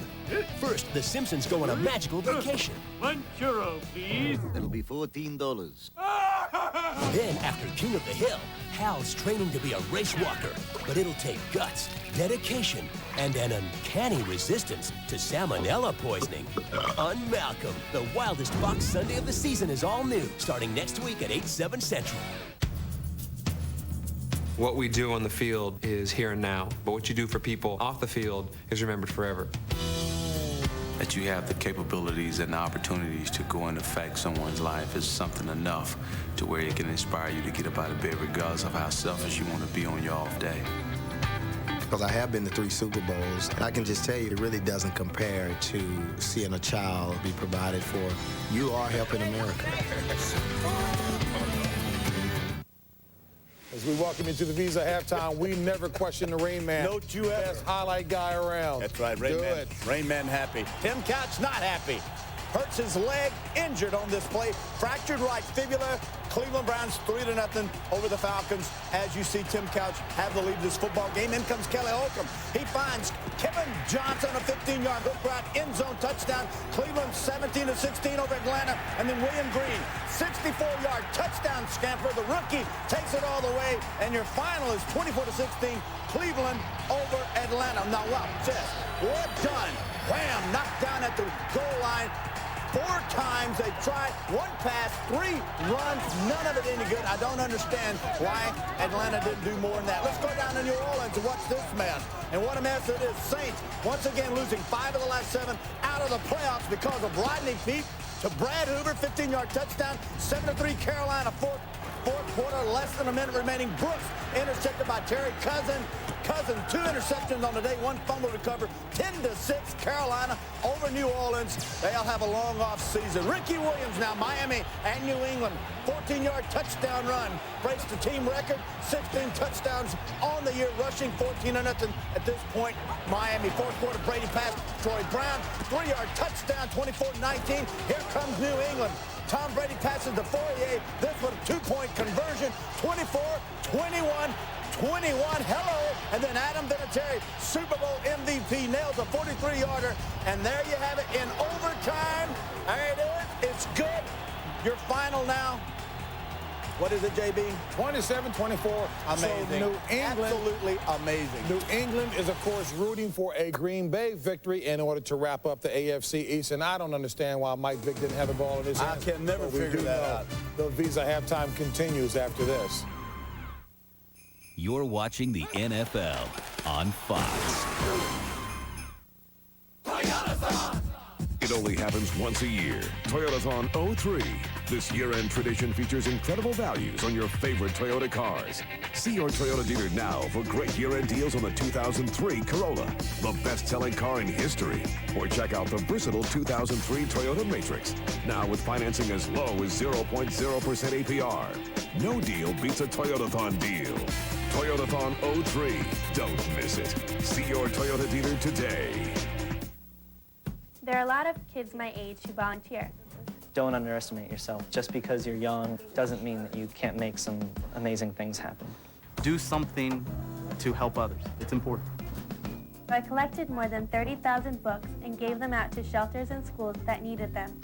Speaker 5: First, the Simpsons go on a magical vacation.
Speaker 17: 1 churro, please.
Speaker 18: That'll be $14.
Speaker 5: Then, after King of the Hill, Hal's training to be a race walker. But it'll take guts, dedication, and an uncanny resistance to salmonella poisoning. Unmalcolm, the wildest Fox Sunday of the season is all new, starting next week at 8/7 Central.
Speaker 19: What we do on the field is here and now, but what you do for people off the field is remembered forever.
Speaker 26: That you have the capabilities and the opportunities to go and affect someone's life is something enough to where it can inspire you to get up out of bed regardless of how selfish you want to be on your off day.
Speaker 29: Because I have been to 3 Super Bowls, and I can just tell you it really doesn't compare to seeing a child be provided for. You are helping America.
Speaker 22: As we welcome you to the Visa halftime, we never question the Rain Man.
Speaker 23: Don't you ever.
Speaker 22: Best highlight guy around.
Speaker 23: That's right, Rain Man. Rain Man happy. Tim Couch not happy. Hurts his leg, injured on this play. Fractured right fibula. Cleveland Browns 3-0 over the Falcons. As you see Tim Couch have the lead of this football game. In comes Kelly Holcomb. He finds Kevin Johnson, a 15-yard hook route, end zone touchdown. Cleveland 17-16 over Atlanta. And then William Green, 64-yard touchdown scamper. The rookie takes it all the way. And your final is 24-16, Cleveland over Atlanta. Now watch this. What done? Wham! Knocked down at the goal line. 4 times they tried, 1 pass, 3 runs, none of it any good. I don't understand why Atlanta didn't do more than that. Let's go down to New Orleans and watch this mess. And what a mess it is. Saints, once again, losing 5 of the last 7 out of the playoffs because of Rodney Peete to Brad Hoover, 15-yard touchdown, 7-3 Carolina, fourth quarter, less than a minute remaining. Brooks intercepted by Terry Cousins. 2 interceptions on the day, 1 fumble recovered. 10-6 Carolina over New Orleans. They'll have a long off season. Ricky Williams now, Miami and New England. 14-yard touchdown run. Breaks the team record. 16 touchdowns on the year, rushing 14-0 at this point. Miami, 4th quarter, Brady pass. Troy Brown, 3-yard touchdown, 24-19. Here comes New England. Tom Brady passes to Fourier. This one, 2-point conversion, 24-21. Hello. And then Adam Vinatieri, Super Bowl MVP, nails a 43-yarder. And there you have it in overtime. There it is. It's good. Your final now. What is it, JB?
Speaker 22: 27-24.
Speaker 23: Amazing.
Speaker 22: So New England,
Speaker 23: absolutely amazing.
Speaker 22: New England is, of course, rooting for a Green Bay victory in order to wrap up the AFC East. And I don't understand why Mike Vick didn't have the ball in his hands.
Speaker 23: I can never figure that out.
Speaker 22: The Visa halftime continues after this.
Speaker 21: You're watching the NFL on Fox.
Speaker 15: It only happens once a year. Toyotathon 03. This year-end tradition features incredible values on your favorite Toyota cars. See your Toyota dealer now for great year-end deals on the 2003 Corolla, the best-selling car in history. Or check out the versatile 2003 Toyota Matrix, now with financing as low as 0.0% APR. No deal beats a Toyotathon deal. Toyotathon 03. Don't miss it. See your Toyota dealer today.
Speaker 30: There are a lot of kids my age who volunteer.
Speaker 1: Don't underestimate yourself. Just because you're young doesn't mean that you can't make some amazing things happen.
Speaker 2: Do something to help others. It's important.
Speaker 3: I collected more than 30,000 books and gave them out to shelters and schools that needed them.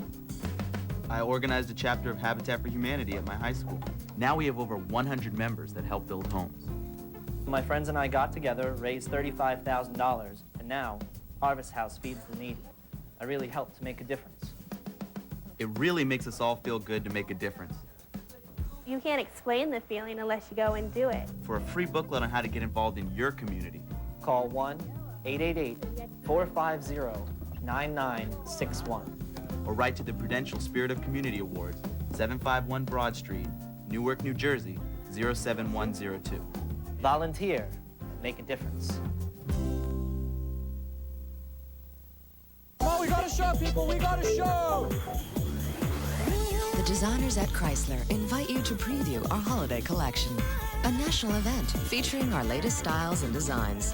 Speaker 2: I organized a chapter of Habitat for Humanity at my high school. Now we have over 100 members that help build homes.
Speaker 1: My friends and I got together, raised $35,000, and now Harvest House feeds the needy. I really helped to make a difference.
Speaker 2: It really makes us all feel good to make a difference.
Speaker 3: You can't explain the feeling unless you go and do it.
Speaker 2: For a free booklet on how to get involved in your community,
Speaker 1: call 1-888-450-9961.
Speaker 2: or write to the Prudential Spirit of Community Awards, 751 Broad Street, Newark, New Jersey, 07102.
Speaker 1: Volunteer. Make a difference.
Speaker 9: Come on, we got a show, people. We got a show.
Speaker 10: The designers at Chrysler invite you to preview our holiday collection, a national event featuring our latest styles and designs,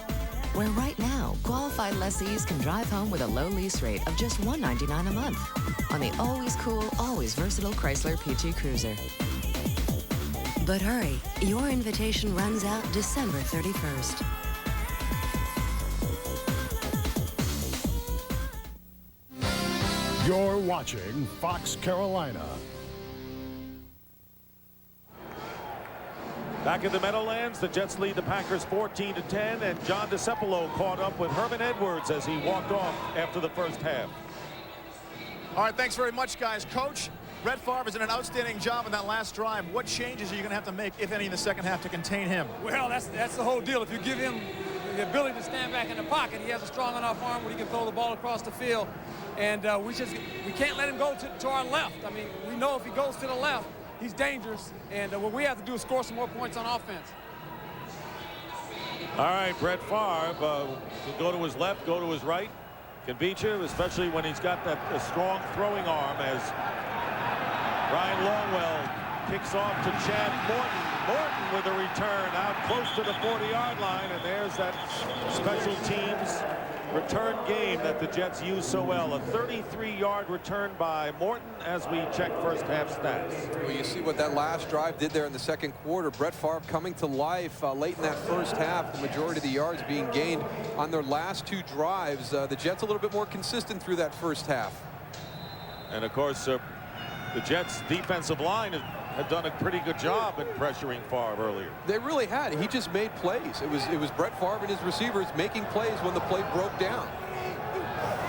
Speaker 10: where right now, qualified lessees can drive home with a low lease rate of just $199 a month on the always cool, always versatile Chrysler PT Cruiser. But hurry, your invitation runs out December 31st.
Speaker 20: You're watching Fox Carolina.
Speaker 13: Back in the Meadowlands, the Jets lead the Packers 14-10, and John DeCepolo caught up with Herman Edwards as he walked off after the first half.
Speaker 18: All right, thanks very much, guys. Coach, Brett Favre has done an outstanding job in that last drive. What changes are you going to have to make, if any, in the second half to contain him?
Speaker 22: Well, that's the whole deal. If you give him the ability to stand back in the pocket, he has a strong enough arm where he can throw the ball across the field. And we can't let him go to our left. I mean, we know if he goes to the left, he's dangerous, and what we have to do is score some more points on offense.
Speaker 13: All right, Brett Favre can go to his left, go to his right, can beat you, especially when he's got that strong throwing arm, as Ryan Longwell kicks off to Chad Morton. Morton with a return out close to the 40-yard line, and there's that special teams return game that the Jets use so well. A 33-yard return by Morton as we check first half stats.
Speaker 27: Well, you see what that last drive did there in the second quarter. Brett Favre coming to life late in that first half. The majority of the yards being gained on their last two drives. The Jets a little bit more consistent through that first half.
Speaker 13: And of course, the Jets defensive line had done a pretty good job in pressuring Favre earlier.
Speaker 27: They really had. He just made plays. It was Brett Favre and his receivers making plays when the play broke down.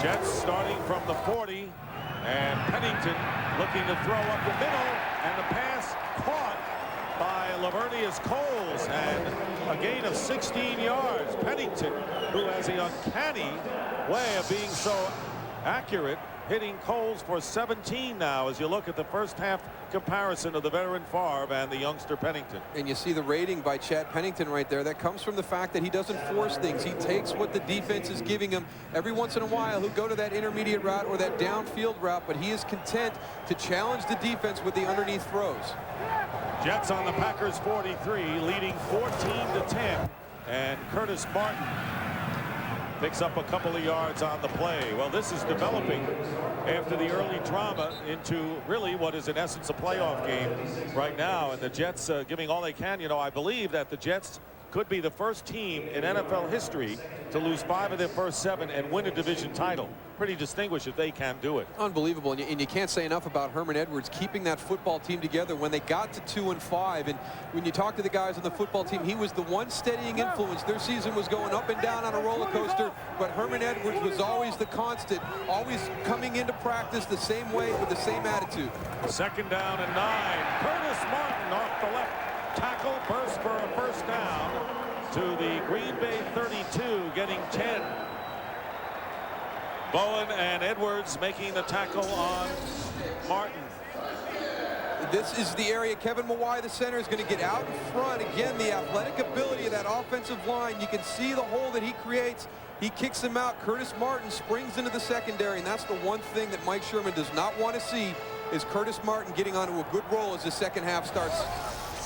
Speaker 13: Jets starting from the 40, and Pennington looking to throw up the middle, and the pass caught by Lavernius Coles, and a gain of 16 yards. Pennington, who has the uncanny way of being so accurate, hitting Coles for 17 now as you look at the first half comparison of the veteran Favre and the youngster Pennington.
Speaker 27: And you see the rating by Chad Pennington right there. That comes from the fact that he doesn't force things. He takes what the defense is giving him. Every once in a while he'll go to that intermediate route or that downfield route, but he is content to challenge the defense with the underneath throws.
Speaker 13: Jets on the Packers 43, leading 14-10, and Curtis Martin picks up a couple of yards on the play. Well, this is developing after the early drama into really what is in essence a playoff game right now, and the Jets giving all they can. You know, I believe that the Jets could be the first team in NFL history to lose 5 of their first 7 and win a division title. Pretty distinguished if they can do it.
Speaker 27: Unbelievable, and you can't say enough about Herman Edwards keeping that football team together when they got to 2-5. And when you talk to the guys on the football team, he was the one steadying influence. Their season was going up and down on a roller coaster, but Herman Edwards was always the constant, always coming into practice the same way with the same attitude.
Speaker 13: Second down and 9. Curtis Martin off the left tackle, burst for a first down to the Green Bay 32, getting 10. Bowen and Edwards making the tackle on Martin.
Speaker 27: This is the area Kevin Mawai, the center, is going to get out in front. Again, the athletic ability of that offensive line. You can see the hole that he creates. He kicks him out. Curtis Martin springs into the secondary, and that's the one thing that Mike Sherman does not want to see, is Curtis Martin getting onto a good roll as the second half starts.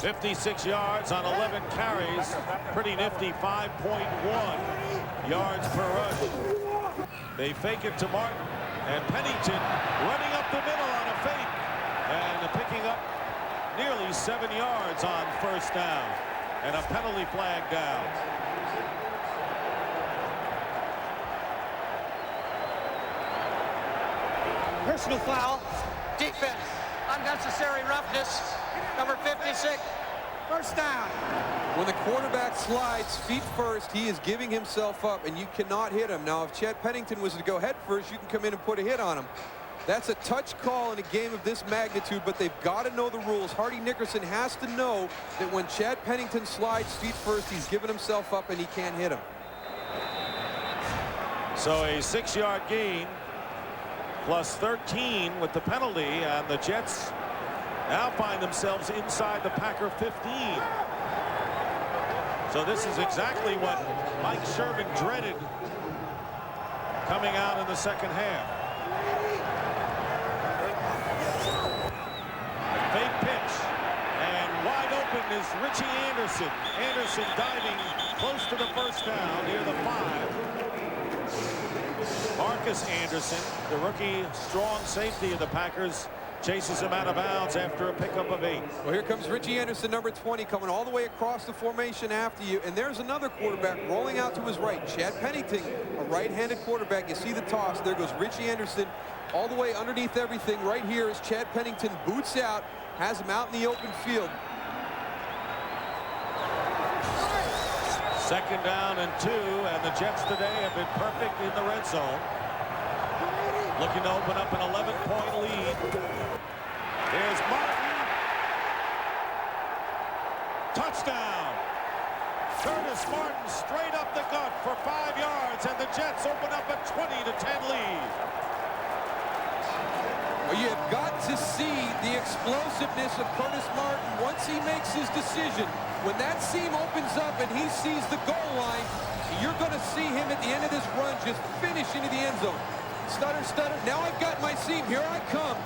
Speaker 13: 56 yards on 11 carries. Pretty nifty 5.1 yards per rush. They fake it to Martin, and Pennington running up the middle on a fake. nearly 7 yards on first down, and a penalty flag down.
Speaker 9: Personal foul. Defense. Unnecessary roughness. Number 56. First down.
Speaker 27: When the quarterback slides feet first, he is giving himself up, and you cannot hit him. Now, if Chad Pennington was to go head first, you can come in and put a hit on him. That's a touch call in a game of this magnitude, but they've got to know the rules. Hardy Nickerson has to know that when Chad Pennington slides feet first, he's giving himself up and he can't hit him.
Speaker 13: So a 6-yard gain plus 13 with the penalty, and the Jets now find themselves inside the Packer 15. So this is exactly what Mike Sherman dreaded coming out in the second half. Fake pitch, and wide open is Richie Anderson. Anderson diving close to the first down near the 5. Marcus Anderson, the rookie strong safety of the Packers, chases him out of bounds after a pickup of 8.
Speaker 27: Well, here comes Richie Anderson, number 20, coming all the way across the formation after you. And there's another quarterback rolling out to his right. Chad Pennington, a right-handed quarterback. You see the toss. There goes Richie Anderson all the way underneath everything. Right here is Chad Pennington, boots out, has him out in the open field.
Speaker 13: Second down and 2, and the Jets today have been perfect in the red zone. Looking to open up an 11-point lead. Here's Martin. Touchdown. Curtis Martin straight up the gut for 5 yards, and the Jets open up a 20-10 lead.
Speaker 27: Well, you have got to see the explosiveness of Curtis Martin once he makes his decision. When that seam opens up and he sees the goal line, you're going to see him at the end of this run just finish into the end zone. Stutter, stutter. Now I've got my seam. Here I come.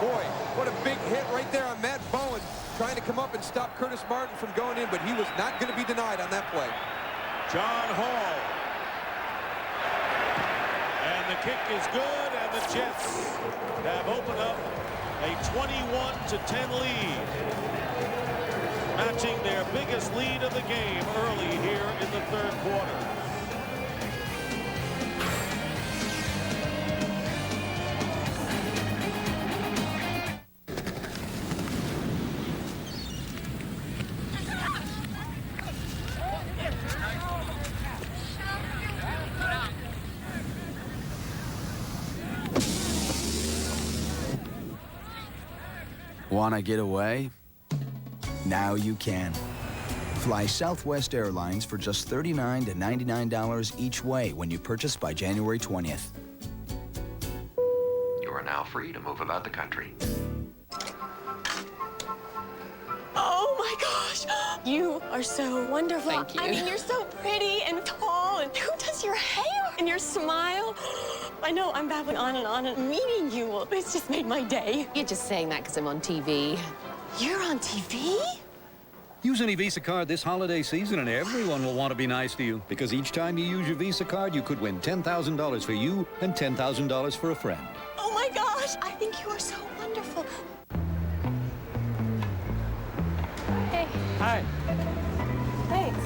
Speaker 27: Boy, what a big hit right there on Matt Bowen, trying to come up and stop Curtis Martin from going in, but he was not going to be denied on that play.
Speaker 13: John Hall. And the kick is good, and the Jets have opened up a 21-10 lead, matching their biggest lead of the game early here in the third quarter.
Speaker 4: Want to get away? Now you can. Fly Southwest Airlines for just $39 to $99 each way when you purchase by January 20th.
Speaker 7: You are now free to move about the country.
Speaker 8: Oh my gosh! You are so wonderful.
Speaker 11: Thank you.
Speaker 8: I mean, you're so pretty and tall, and who does your hair? And your smile. I know I'm babbling on, and meeting you, it's just made my day.
Speaker 11: You're just saying that because I'm on TV.
Speaker 8: You're on TV?
Speaker 12: Use any Visa card this holiday season and everyone will want to be nice to you, because each time you use your Visa card, you could win $10,000 for you and $10,000 for a friend.
Speaker 8: Oh my gosh, I think you are so wonderful. Hey.
Speaker 9: Hi.
Speaker 8: Thanks.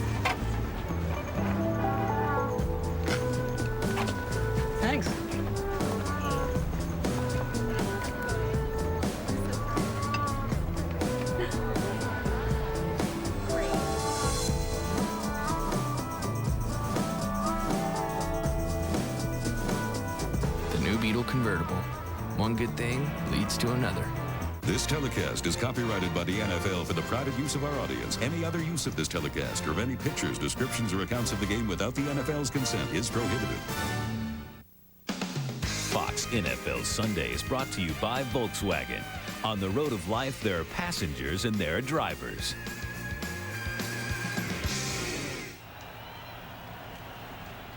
Speaker 9: Thanks.
Speaker 14: Beetle convertible. One good thing leads to another.
Speaker 24: This telecast is copyrighted by the NFL for the private use of our audience. Any other use of this telecast or of any pictures, descriptions, or accounts of the game without the NFL's consent is prohibited.
Speaker 21: Fox NFL Sunday is brought to you by Volkswagen. On the road of life, there are passengers and there are drivers.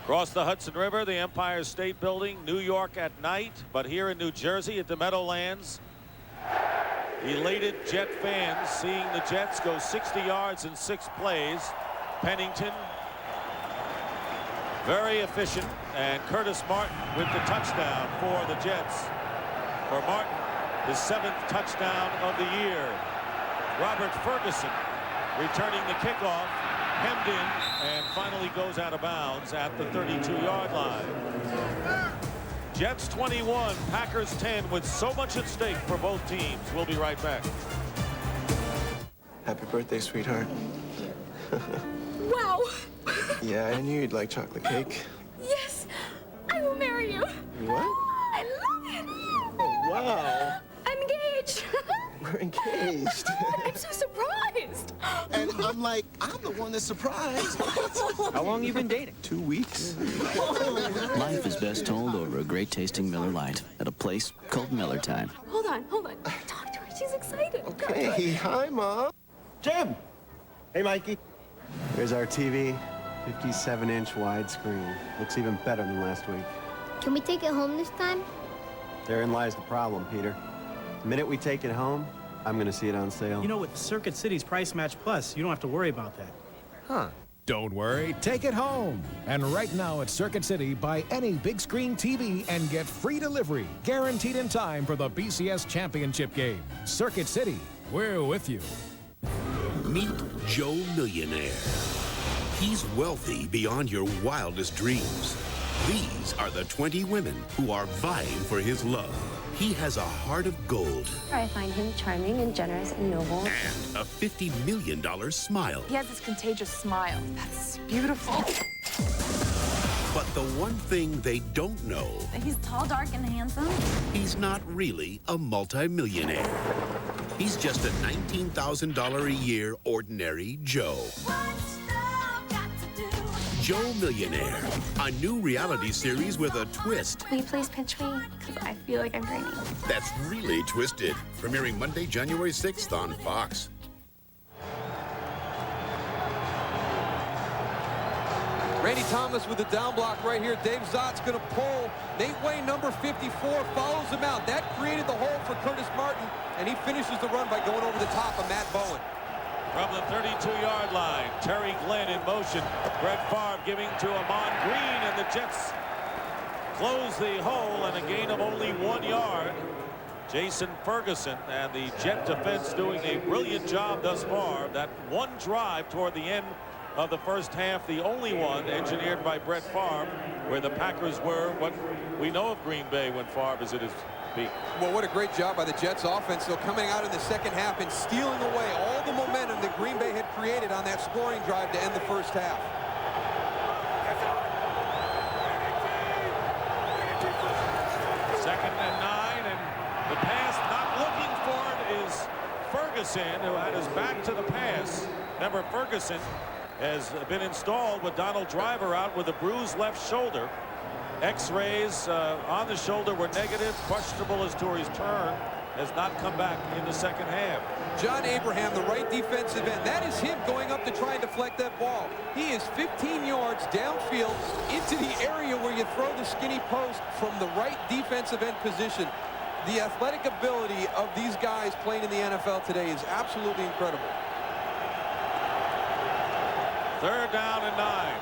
Speaker 13: Across the Hudson River, the Empire State Building, New York at night, but here in New Jersey at the Meadowlands, elated Jet fans seeing the Jets go 60 yards in 6 plays. Pennington, very efficient, and Curtis Martin with the touchdown for the Jets. For Martin, his 7th touchdown of the year. Robert Ferguson returning the kickoff, hemmed in, and finally goes out of bounds at the 32-yard line. Jets 21, Packers 10, with so much at stake for both teams. We'll be right back.
Speaker 5: Happy birthday, sweetheart.
Speaker 8: Wow.
Speaker 5: Yeah, I knew you'd like chocolate cake.
Speaker 8: Yes, I will marry you.
Speaker 5: What?
Speaker 8: I love it.
Speaker 5: Oh, wow.
Speaker 8: I'm engaged.
Speaker 5: We're engaged.
Speaker 8: I'm so surprised.
Speaker 5: And I'm like, I'm the one that's surprised.
Speaker 1: How long you been dating?
Speaker 5: 2 weeks.
Speaker 6: Life is best told over a great tasting Miller Lite at a place called Miller Time.
Speaker 8: Hold on. Talk to her. She's excited.
Speaker 5: Okay, hi, Mom.
Speaker 16: Jim! Hey, Mikey. There's our TV, 57-inch widescreen. Looks even better than last week.
Speaker 17: Can we take it home this time?
Speaker 16: Therein lies the problem, Peter. The minute we take it home, I'm gonna see it on sale.
Speaker 9: You know, with Circuit City's Price Match Plus, you don't have to worry about that.
Speaker 16: Huh.
Speaker 20: Don't worry, take it home. And right now at Circuit City, buy any big screen TV and get free delivery, guaranteed in time for the BCS Championship game. Circuit City, we're with you.
Speaker 19: Meet Joe Millionaire. He's wealthy beyond your wildest dreams. These are the 20 women who are vying for his love. He has a heart of gold.
Speaker 25: I find him charming and generous and noble.
Speaker 19: And a $50 million smile.
Speaker 25: He has this contagious smile. That's beautiful.
Speaker 19: But the one thing they don't know,
Speaker 25: He's tall, dark, and handsome.
Speaker 19: he's not really a multimillionaire. He's just a $19,000 a year ordinary Joe. Joe Millionaire, a new reality series with a twist
Speaker 25: Will you please pinch me? Because I feel like I'm draining.
Speaker 19: that's really twisted. Premiering Monday, January 6th on Fox.
Speaker 27: Randy Thomas with the down block right here. Dave Zott's going to pull. Nate Wayne, number 54, follows him out. That created the hole for Curtis Martin, and he finishes the run by going over the top of Matt Bowen.
Speaker 13: From the 32-yard line, Terry Glenn in motion. Brett Favre giving to Amon Green, and the Jets close the hole, and a gain of only 1 yard. Jason Ferguson and the Jet defense doing a brilliant job thus far. That one drive toward the end of the first half, the only one engineered by Brett Favre, where the Packers were what we know of Green Bay when Favre is at his peak.
Speaker 27: Well, what a great job by the Jets offense, though, coming out in the second half and stealing away all the momentum that Green Bay had created on that scoring drive to end the first half.
Speaker 13: Second and 9, and the pass not looking for it is Ferguson, who had his back to the pass. Remember, Ferguson has been installed with Donald Driver out with a bruised left shoulder. X-rays on the shoulder were negative. Questionable as to his turn. Has not come back in the second half.
Speaker 27: John Abraham, the right defensive end. That is him going up to try and deflect that ball. He is 15 yards downfield into the area where you throw the skinny post from the right defensive end position. The athletic ability of these guys playing in the NFL today is absolutely incredible.
Speaker 13: Third down and 9.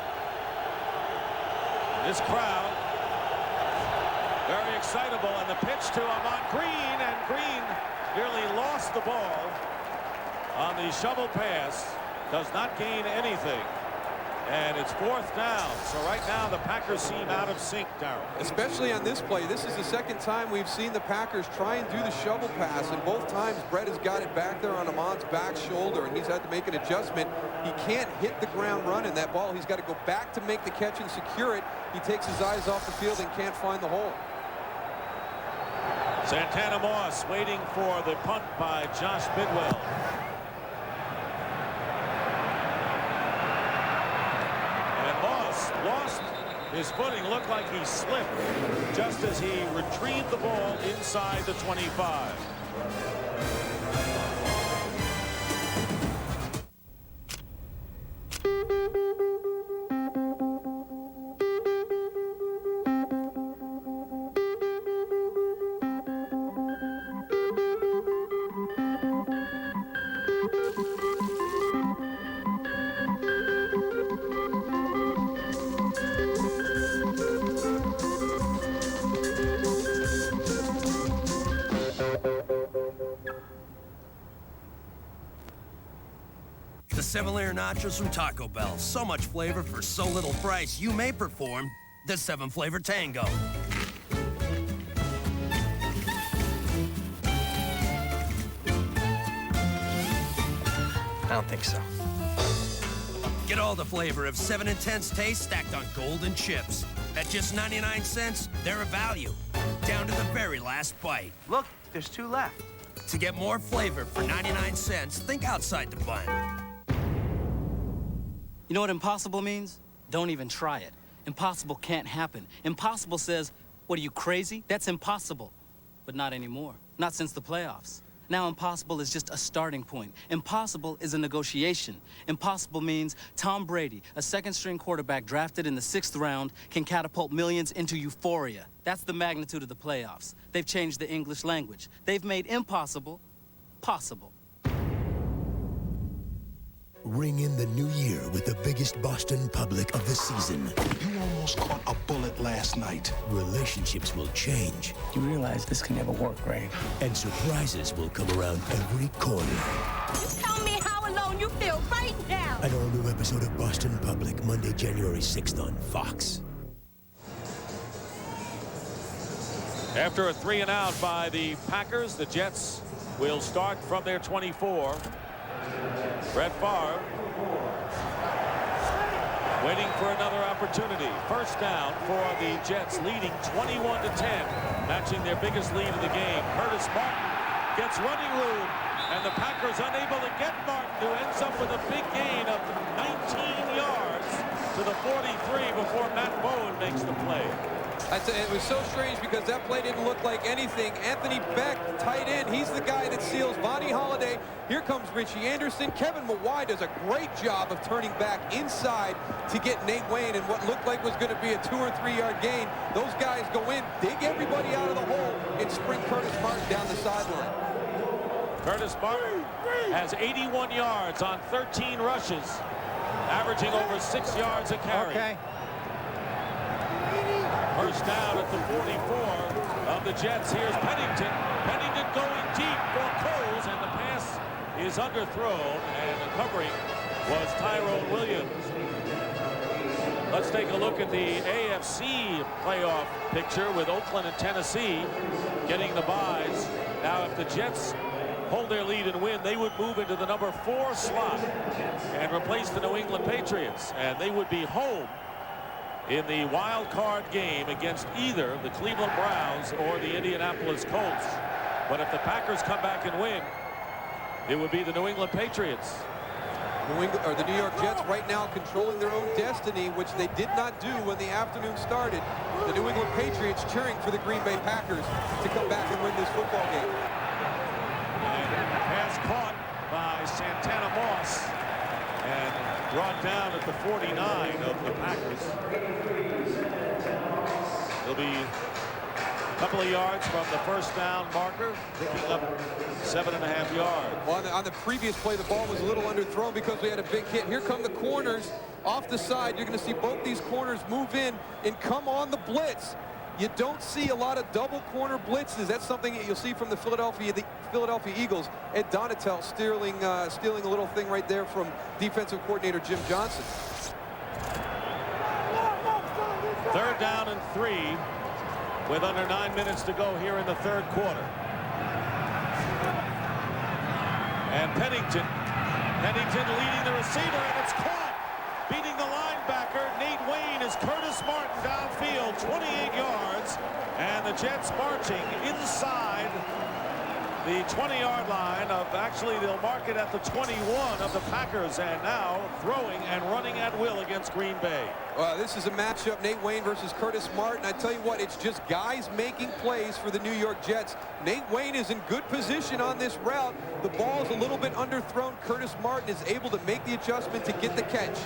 Speaker 13: This crowd very excitable, and the pitch to Amon Green, and Green nearly lost the ball on the shovel pass. Does not gain anything, and it's 4th down. So right now the Packers seem out of sync, Darryl.
Speaker 27: Especially on this play. This is the second time we've seen the Packers try and do the shovel pass, and both times Brett has got it back there on Amon's back shoulder, and he's had to make an adjustment. He can't hit the ground running that ball. He's got to go back to make the catch and secure it. He takes his eyes off the field and can't find the hole.
Speaker 13: Santana Moss waiting for the punt by Josh Bidwell. And Moss lost his footing. Looked like he slipped just as he retrieved the ball inside the 25.
Speaker 2: 7-layer nachos from Taco Bell. So much flavor for so little price, you may perform the 7-flavor tango.
Speaker 1: I don't think so.
Speaker 2: Get all the flavor of 7 intense taste stacked on golden chips. At just 99 cents, they're a value. Down to the very last bite.
Speaker 1: Look, there's 2 left.
Speaker 2: To get more flavor for 99 cents, think outside the bun.
Speaker 3: You know what impossible means? Don't even try it. Impossible can't happen. Impossible says, what are you, crazy? That's impossible. But not anymore. Not since the playoffs. Now impossible is just a starting point. Impossible is a negotiation. Impossible means Tom Brady, a second-string quarterback drafted in the 6th round, can catapult millions into euphoria. That's the magnitude of the playoffs. They've changed the English language. They've made impossible possible.
Speaker 10: Ring in the new year with the biggest Boston public of the season.
Speaker 15: You almost caught a bullet last night.
Speaker 10: Relationships will change.
Speaker 15: You realize this can never work, right?
Speaker 10: And surprises will come around every corner.
Speaker 8: You tell me how alone you feel right now.
Speaker 10: An all-new episode of Boston Public, Monday, January 6th on Fox.
Speaker 13: After a 3-and-out by the Packers, the Jets will start from their 24. Brett Favre waiting for another opportunity. First down for the Jets, leading 21-10, matching their biggest lead of the game. Curtis Martin gets running room, and the Packers unable to get Martin, who ends up with a big gain of 19 yards to the 43 before Matt Bowen makes the play.
Speaker 27: It was so strange because that play didn't look like anything. Anthony Beck, tight end, he's the guy that seals Vonnie Holliday. Here comes Richie Anderson. Kevin Mawai does a great job of turning back inside to get Nate Wayne in what looked like was going to be a 2- or 3-yard gain. Those guys go in, dig everybody out of the hole, and spring Curtis Martin down the sideline.
Speaker 13: Curtis Martin has 81 yards on 13 rushes, averaging over 6 yards a carry.
Speaker 9: Okay.
Speaker 13: First down at the 44 of the Jets. Here's Pennington. Pennington going deep for Coles, and the pass is underthrown, and the covering was Tyrone Williams. Let's take a look at the AFC playoff picture with Oakland and Tennessee getting the byes. Now, if the Jets hold their lead and win, they would move into the number 4 slot and replace the New England Patriots, and they would be home in the wild card game against either the Cleveland Browns or the Indianapolis Colts. But if the Packers come back and win, it would be the New England Patriots.
Speaker 27: The New York Jets right now controlling their own destiny, which they did not do when the afternoon started. The New England Patriots cheering for the Green Bay Packers to come back and win this football game.
Speaker 13: And pass caught by Santana Moss and brought down at the 49 of the Packers. He'll be a couple of yards from the first down marker, picking up 7.5 yards.
Speaker 27: Well, on the previous play, the ball was a little underthrown because we had a big hit. Here come the corners off the side. You're going to see both these corners move in and come on the blitz. You don't see a lot of double corner blitzes. That's something that you'll see from the Philadelphia Eagles. Ed Donatel stealing a little thing right there from defensive coordinator Jim Johnson.
Speaker 13: Third down and 3 with under 9 minutes to go here in the third quarter. And Pennington leading the receiver, and it's caught. Beating the linebacker, Nate Wayne, is Curtis Martin downfield, 28 yards. And the Jets marching inside the 20-yard line of, actually they'll mark it at the 21 of the Packers, and now throwing and running at will against Green Bay.
Speaker 27: This is a matchup, Nate Wayne versus Curtis Martin. I tell you what, it's just guys making plays for the New York Jets. Nate Wayne is in good position on this route. The ball is a little bit underthrown. Curtis Martin is able to make the adjustment to get the catch.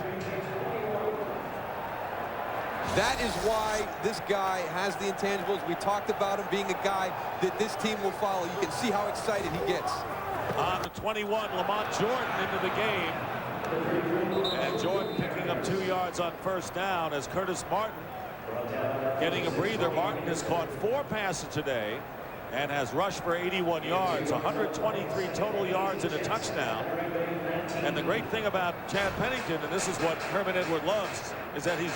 Speaker 27: That is why this guy has the intangibles. We talked about him being a guy that this team will follow. You can see how excited he gets.
Speaker 13: On the 21, Lamont Jordan into the game. And Jordan picking up 2 yards on first down as Curtis Martin getting a breather. Martin has caught 4 passes today and has rushed for 81 yards, 123 total yards and a touchdown. And the great thing about Chad Pennington, and this is what Herman Edward loves, is that he's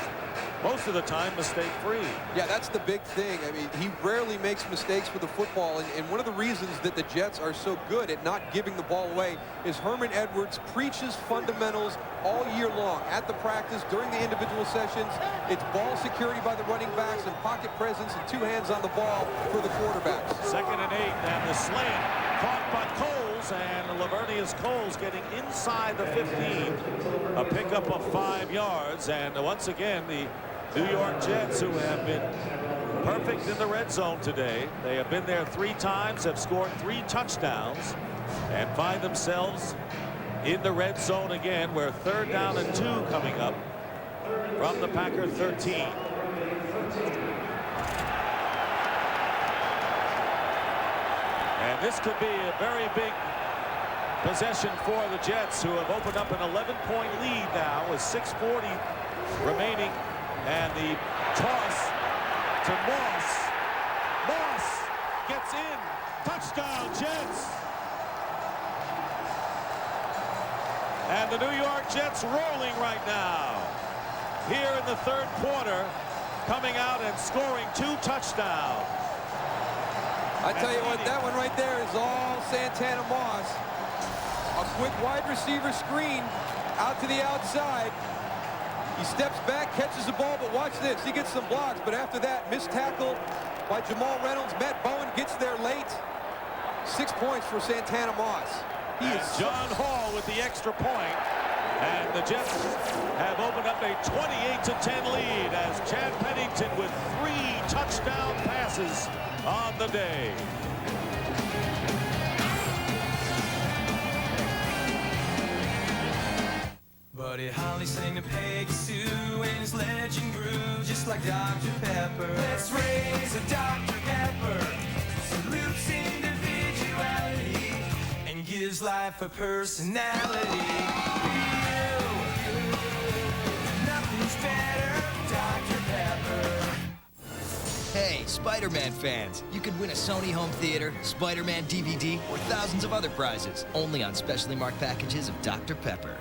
Speaker 13: most of the time mistake-free.
Speaker 27: Yeah, that's the big thing. I mean, he rarely makes mistakes with the football, and one of the reasons that the Jets are so good at not giving the ball away is Herman Edwards preaches fundamentals all year long at the practice, during the individual sessions. It's ball security by the running backs and pocket presence and 2 hands on the ball for the quarterbacks.
Speaker 13: 2nd and 8, and the slant caught by Coles, and Lavernius Coles getting inside the 15. A pickup of 5 yards, and once again, the New York Jets, who have been perfect in the red zone today. They have been there 3 times, have scored 3 touchdowns, and find themselves in the red zone again. We're 3rd down and 2 coming up from the Packer 13. And this could be a very big possession for the Jets, who have opened up an 11-point lead now with 6:40 remaining. And the toss to Moss. Moss gets in. Touchdown, Jets. And the New York Jets rolling right now. Here in the 3rd quarter, coming out and scoring 2 touchdowns.
Speaker 27: I tell you what, that one right there is all Santana Moss. A quick wide receiver screen out to the outside. He steps back, catches the ball, but watch this. He gets some blocks, but after that, missed tackle by Jamal Reynolds. Matt Bowen gets there late. 6 points for Santana Moss. He is
Speaker 13: John Hall with the extra point. And the Jets have opened up a 28-10 lead as Chad Pennington with 3 touchdown passes on the day.
Speaker 4: Buddy Holly sang to Peggy Sue and his legend grew just like Dr. Pepper. Let's raise a Dr. Pepper, salutes individuality and gives life a personality. Nothing's better, Dr. Pepper.
Speaker 7: Hey, Spider-Man fans, you could win a Sony home theater, Spider-Man DVD, or thousands of other prizes, only on specially marked packages of Dr. Pepper.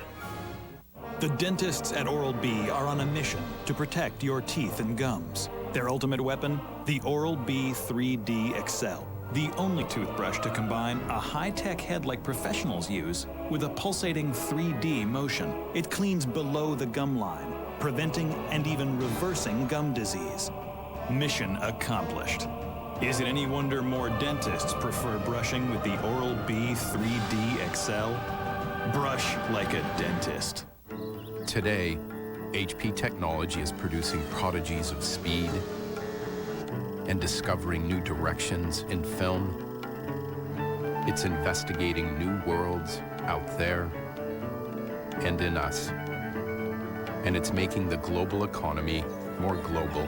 Speaker 11: The dentists at Oral-B are on a mission to protect your teeth and gums. Their ultimate weapon? The Oral-B 3D XL. The only toothbrush to combine a high-tech head like professionals use with a pulsating 3D motion. It cleans below the gum line, preventing and even reversing gum disease. Mission accomplished. Is it any wonder more dentists prefer brushing with the Oral-B 3D XL? Brush like a dentist.
Speaker 18: Today, HP technology is producing prodigies of speed and discovering new directions in film. It's investigating new worlds out there and in us. And it's making the global economy more global.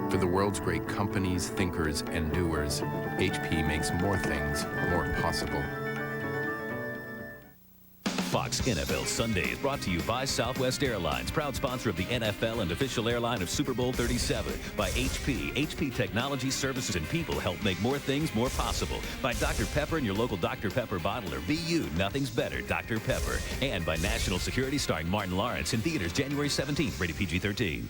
Speaker 18: For the world's great companies, thinkers, and doers, HP makes more things more possible.
Speaker 22: Fox NFL Sunday is brought to you by Southwest Airlines, proud sponsor of the NFL and official airline of Super Bowl 37. By HP. HP technology, services, and people help make more things more possible. By Dr. Pepper and your local Dr. Pepper bottler. Be you. Nothing's better. Dr. Pepper. And by National Security, starring Martin Lawrence, in theaters January 17th. Rated PG-13.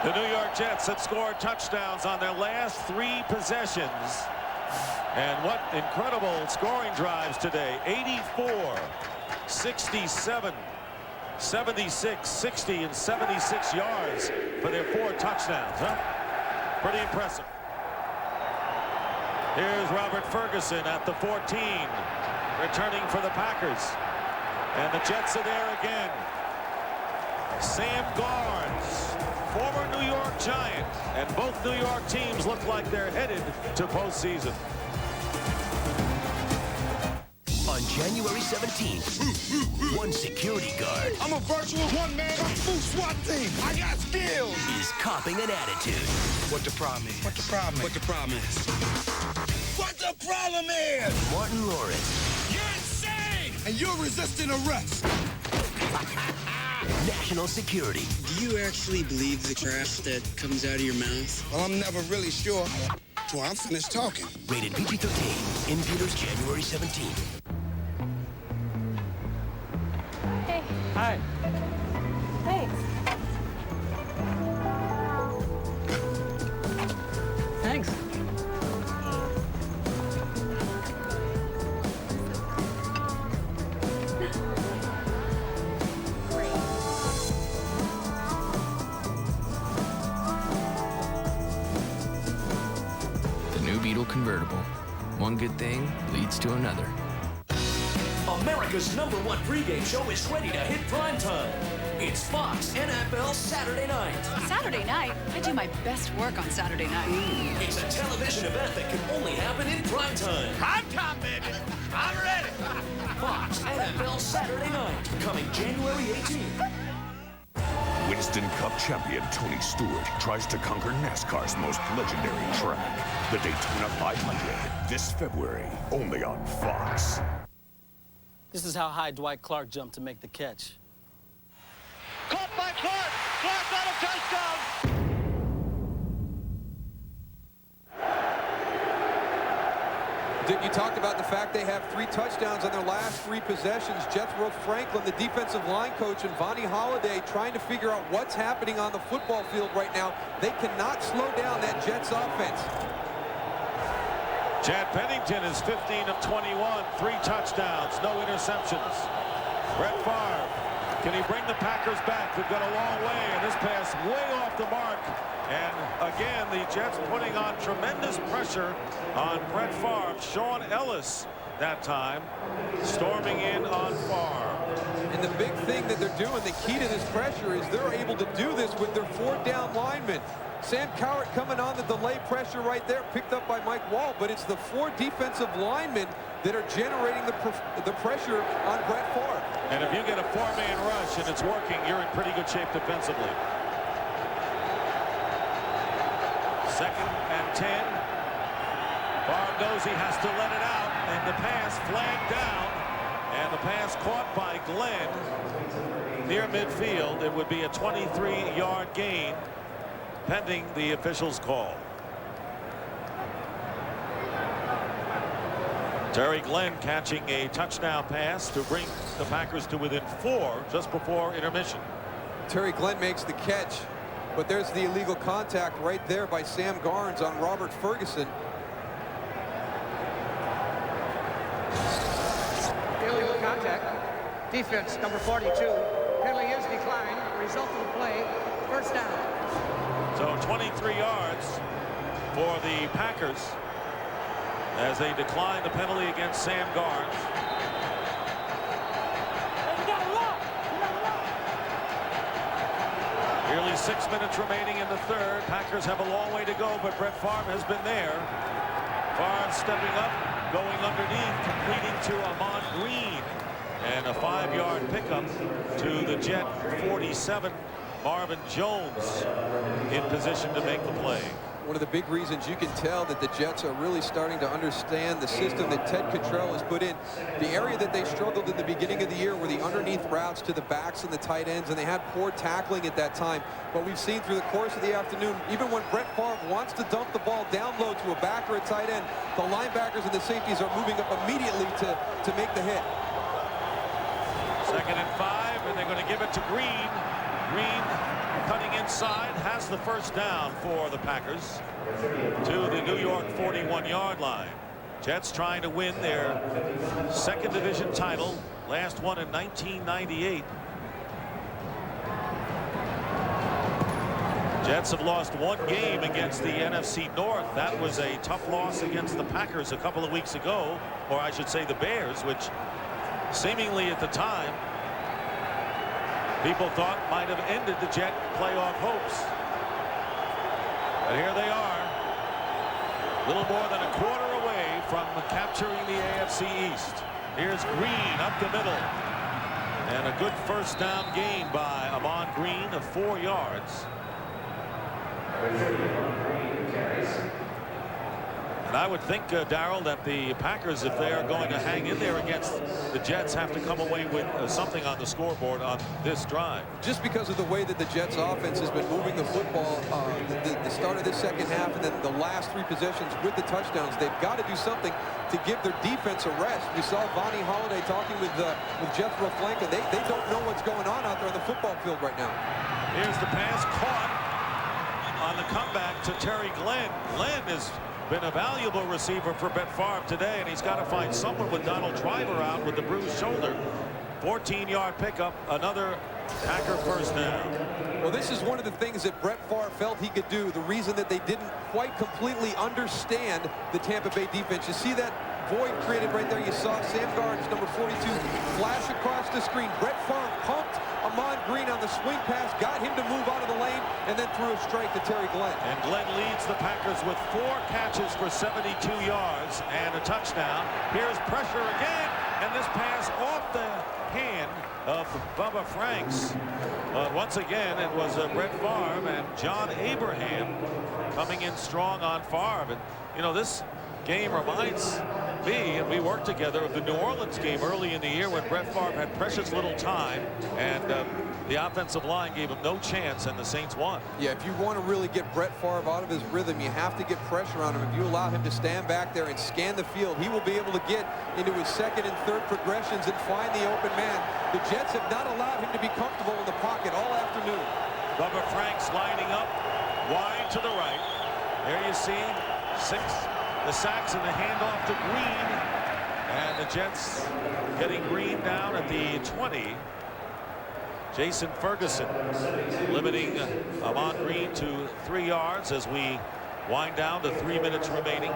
Speaker 13: The New York Jets have scored touchdowns on their last 3 possessions. And what incredible scoring drives today. 84, 67, 76, 60, and 76 yards for their 4 touchdowns. Huh? Pretty impressive. Here's Robert Ferguson at the 14, returning for the Packers. And the Jets are there again. Sam Garnes, former New York Giant, and both New York teams look like they're headed to postseason.
Speaker 7: On January 17th, one security guard.
Speaker 15: I'm a virtual one-man full SWAT team. I got skills.
Speaker 7: Is copping an attitude.
Speaker 15: What the problem is? What the problem is? What the problem is? What the problem is?
Speaker 7: Martin Lawrence.
Speaker 15: You're insane! And you're resisting arrest.
Speaker 7: National security.
Speaker 23: Do you actually believe the crap that comes out of your mouth?
Speaker 15: Well, I'm never really sure. till I'm finished talking.
Speaker 22: Rated PG-13. In theaters January 17th.
Speaker 25: Hey.
Speaker 9: Hi.
Speaker 25: Thanks.
Speaker 9: Thanks.
Speaker 6: The new Beetle convertible. One good thing leads to another.
Speaker 12: America's #1 pregame show is ready to hit primetime. It's Fox NFL Saturday Night.
Speaker 14: Saturday night? I do my best work on Saturday night.
Speaker 12: It's a television event that can only happen in primetime.
Speaker 15: Primetime, baby. I'm ready.
Speaker 12: Fox NFL Saturday Night, coming January 18th.
Speaker 21: Winston Cup champion Tony Stewart tries to conquer NASCAR's most legendary track, the Daytona 500, this February, only on Fox.
Speaker 3: This is how high Dwight Clark jumped to make the catch.
Speaker 15: Caught by Clark. Clark got a touchdown.
Speaker 27: Dick, you talked about the fact they have 3 touchdowns on their last 3 possessions. Jethro Franklin, the defensive line coach, and Vonnie Holliday trying to figure out what's happening on the football field right now. They cannot slow down that Jets offense.
Speaker 13: Chad Pennington is 15 of 21, 3 touchdowns, no interceptions. Brett Favre, can he bring the Packers back? They've got a long way, and this pass way off the mark. And again, the Jets putting on tremendous pressure on Brett Favre. Sean Ellis that time storming in on Favre.
Speaker 27: And the big thing that they're doing, the key to this pressure, is they're able to do this with their 4 down linemen. Sam Cowart coming on the delay pressure right there, picked up by Mike Wall, but it's the 4 defensive linemen that are generating the pressure on Brett Favre.
Speaker 13: And if you get a 4-man rush and it's working, you're in pretty good shape defensively. 2nd and 10. Favre knows he has to let it out, and the pass flagged down, and the pass caught by Glenn near midfield. It would be a 23-yard gain pending the officials' call. Terry Glenn catching a touchdown pass to bring the Packers to within 4 just before intermission.
Speaker 27: Terry Glenn makes the catch, but there's the illegal contact right there by Sam Garnes on Robert Ferguson.
Speaker 9: Illegal contact. Defense, number 42. Penalty is declined. Result of the play, first down.
Speaker 13: So 23 yards for the Packers as they decline the penalty against Sam Garnes. Nearly 6 minutes remaining in the third. Packers have a long way to go, but Brett Favre has been there. Favre stepping up, going underneath, completing to Ahman Green. And a 5-yard pickup to the Jet 47. Marvin Jones in position to make the play.
Speaker 27: One of the big reasons you can tell that the Jets are really starting to understand the system that Ted Cottrell has put in. The area that they struggled in the beginning of the year were the underneath routes to the backs and the tight ends, and they had poor tackling at that time. But we've seen through the course of the afternoon, even when Brett Favre wants to dump the ball down low to a back or a tight end, the linebackers and the safeties are moving up immediately to make the hit.
Speaker 13: 2nd and 5, and they're going to give it to Green. Green cutting inside, has the first down for the Packers to the New York 41-yard line. Jets trying to win their 2nd division title, last one in 1998. Jets have lost 1 game against the NFC North. That was a tough loss against the Packers a couple of weeks ago, or I should say the Bears, which seemingly at the time people thought might have ended the Jet playoff hopes. But here they are, little more than a quarter away from capturing the AFC East. Here's Green up the middle. And a good first down gain by Ahman Green of 4 yards. And I would think, Darryl, that the Packers, if they are going to hang in there against the Jets, have to come away with something on the scoreboard on this drive.
Speaker 27: Just because of the way that the Jets offense has been moving the football, the start of this second half and then the last 3 possessions with the touchdowns, they've got to do something to give their defense a rest. We saw Vonnie Holliday talking with Jethro Flanker. They don't know what's going on out there on the football field right now.
Speaker 13: Here's the pass caught on the comeback to Terry Glenn. Glenn has been a valuable receiver for Brett Favre today, and he's got to find someone with Donald Driver out with the bruised shoulder. 14-yard pickup, another Packer first down.
Speaker 27: Well, this is one of the things that Brett Favre felt he could do. The reason that they didn't quite completely understand the Tampa Bay defense. You see that void created right there. You saw Sam Garnes, number 42, flash across the screen. Brett Favre pumped Ahman Green on the swing pass, got him to move out of the lane, and then threw a straight to Terry Glenn.
Speaker 13: And Glenn leads the Packers with 4 catches for 72 yards and a touchdown. Here's pressure again, and this pass off the hand of Bubba Franks. But once again, it was Brett Favre and John Abraham coming in strong on Favre. And, you know, this game reminds me, and we worked together, of the New Orleans game early in the year when Brett Favre had precious little time, and the offensive line gave him no chance, and the Saints won.
Speaker 27: Yeah, if you want to really get Brett Favre out of his rhythm, you have to get pressure on him. If you allow him to stand back there and scan the field, he will be able to get into his second and third progressions and find the open man. The Jets have not allowed him to be comfortable in the pocket all afternoon.
Speaker 13: Bubba Franks lining up wide to the right. There you see 6. The sacks and the handoff to Green, and the Jets getting Green down at the 20. Jason Ferguson limiting Ahman Green to 3 yards as we wind down to 3 minutes remaining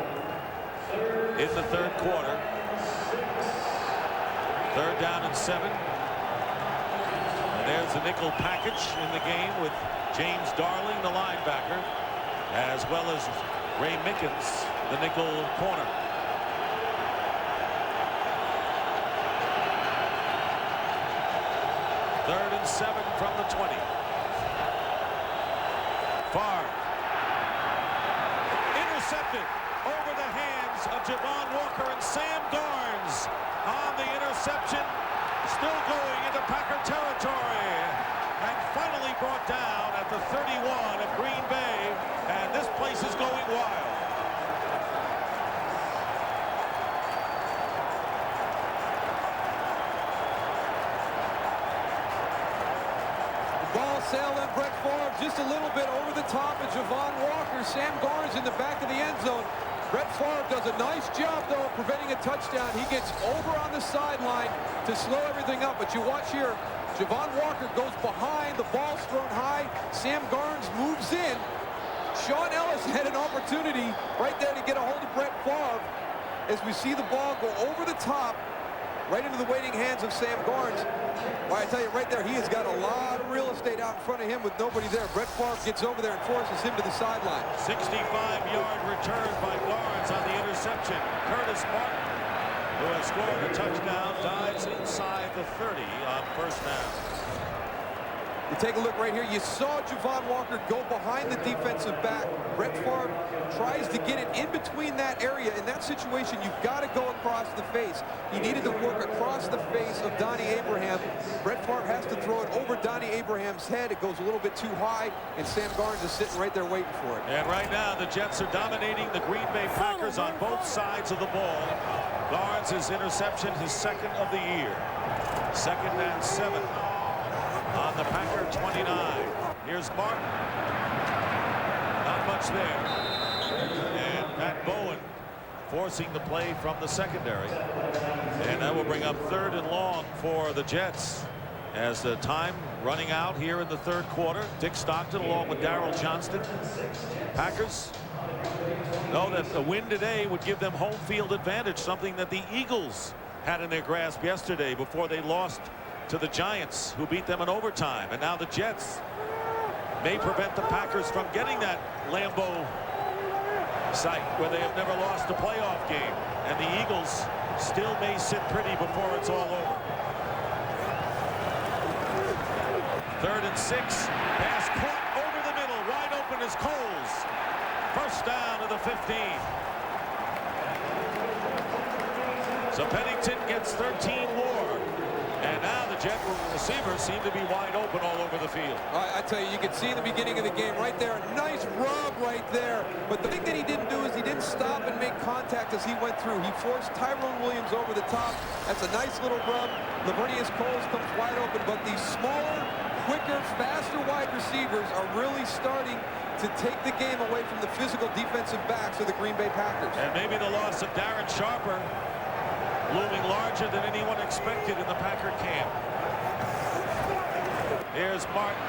Speaker 13: in the third quarter. 3rd down and 7. And there's the nickel package in the game with James Darling, the linebacker, as well as Ray Mickens, the nickel corner. Third and 7 from the 20. Favre intercepted over the hands of Javon Walker, and Sam Garnes on the interception, still going into Packer territory, and finally brought down at the 31 of Green Bay, and this place is going wild.
Speaker 27: Ball sailed on Brett Favre just a little bit over the top of Javon Walker. Sam Garnes in the back of the end zone. Brett Favre does a nice job, though, of preventing a touchdown. He gets over on the sideline to slow everything up. But you watch here, Javon Walker goes behind. The ball's thrown high. Sam Garnes moves in. Sean Ellis had an opportunity right there to get a hold of Brett Favre as we see the ball go over the top, right into the waiting hands of Sam Garnes. Well, I tell you, right there, he has got a lot of real estate out in front of him with nobody there. Brett Favre gets over there and forces him to the sideline.
Speaker 13: 65-yard return by Garnes on the interception. Curtis Martin, who has scored a touchdown, dives inside the 30 on first down.
Speaker 27: You take a look right here. You saw Javon Walker go behind the defensive back. Brett Favre tries to get it in between that area. In that situation, you've got to go across the face. He needed to work across the face of Donnie Abraham. Brett Favre has to throw it over Donnie Abraham's head. It goes a little bit too high, and Sam Garnes is sitting right there waiting for it.
Speaker 13: And right now, the Jets are dominating the Green Bay Packers on both sides of the ball. Garnes' interception, his 2nd of the year. 2nd and 7. On the Packer 29. Here's Martin. Not much there. And Matt Bowen forcing the play from the secondary. And that will bring up 3rd and long for the Jets. As the time running out here in the third quarter. Dick Stockton along with Darryl Johnston. Packers know that a win today would give them home field advantage, something that the Eagles had in their grasp yesterday before they lost to the Giants, who beat them in overtime. And now the Jets may prevent the Packers from getting that Lambeau site where they have never lost a playoff game. And the Eagles still may sit pretty before it's all over. 3rd and 6. Pass caught over the middle. Wide open is Coles. First down to the 15. So Pennington gets 13 more. And now the Jet receivers seem to be wide open all over the field.
Speaker 27: I tell you, you can see in the beginning of the game right there, a nice rub right there. But the thing that he didn't do is he didn't stop and make contact as he went through. He forced Tyrone Williams over the top. That's a nice little rub. Lavernius Coles comes wide open, but these smaller, quicker, faster wide receivers are really starting to take the game away from the physical defensive backs of the Green Bay Packers.
Speaker 13: And maybe the loss of Darren Sharper looming larger than anyone expected in the Packer camp. Here's Martin.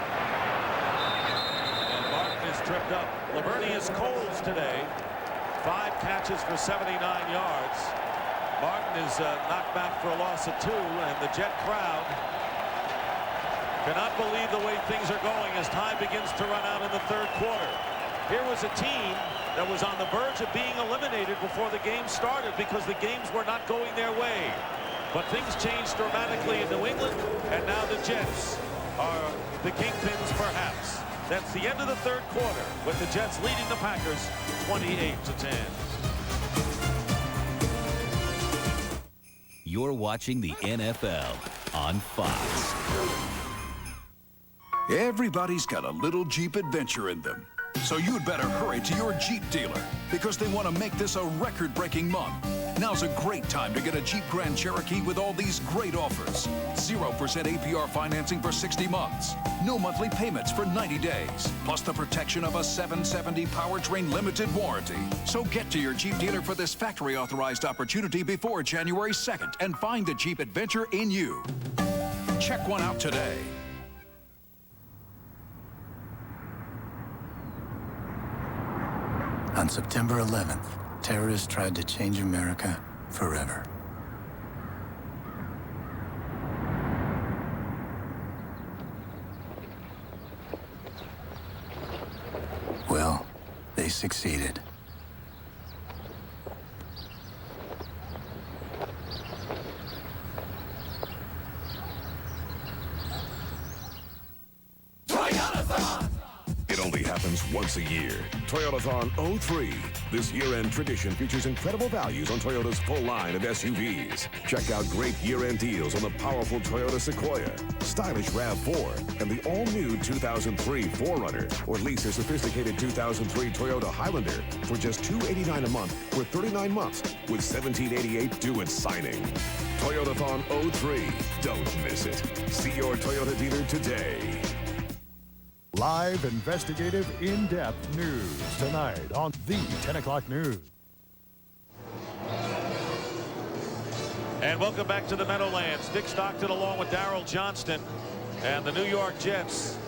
Speaker 13: And Martin is tripped up. Lavernius Coles today, 5 catches for 79 yards. Martin is knocked back for a loss of 2, and the Jet crowd cannot believe the way things are going as time begins to run out in the third quarter. Here was a team that was on the verge of being eliminated before the game started because the games were not going their way. But things changed dramatically in New England, and now the Jets are the kingpins, perhaps. That's the end of the third quarter, with the Jets leading the Packers 28-10.
Speaker 22: You're watching the NFL on Fox.
Speaker 5: Everybody's got a little Jeep adventure in them. So you'd better hurry to your Jeep dealer because they want to make this a record-breaking month. Now's a great time to get a Jeep Grand Cherokee with all these great offers. 0% APR financing for 60 months. No monthly payments for 90 days. Plus the protection of a 770 powertrain limited warranty. So get to your Jeep dealer for this factory-authorized opportunity before January 2nd and find the Jeep adventure in you. Check one out today.
Speaker 16: On September 11th, terrorists tried to change America forever. Well, they succeeded.
Speaker 21: It only happens once a year. Toyotathon 03. This year-end tradition features incredible values on Toyota's full line of SUVs. Check out great year-end deals on the powerful Toyota Sequoia, stylish RAV4, and the all-new 2003 4Runner. Or lease a sophisticated 2003 Toyota Highlander for just $289 a month for 39 months with $1,788 due at signing. Toyotathon 03. Don't miss it. See your Toyota dealer today.
Speaker 17: Live, investigative, in-depth news tonight on the 10 o'clock news.
Speaker 13: And welcome back to the Meadowlands. Dick Stockton along with Darryl Johnston and the New York Jets.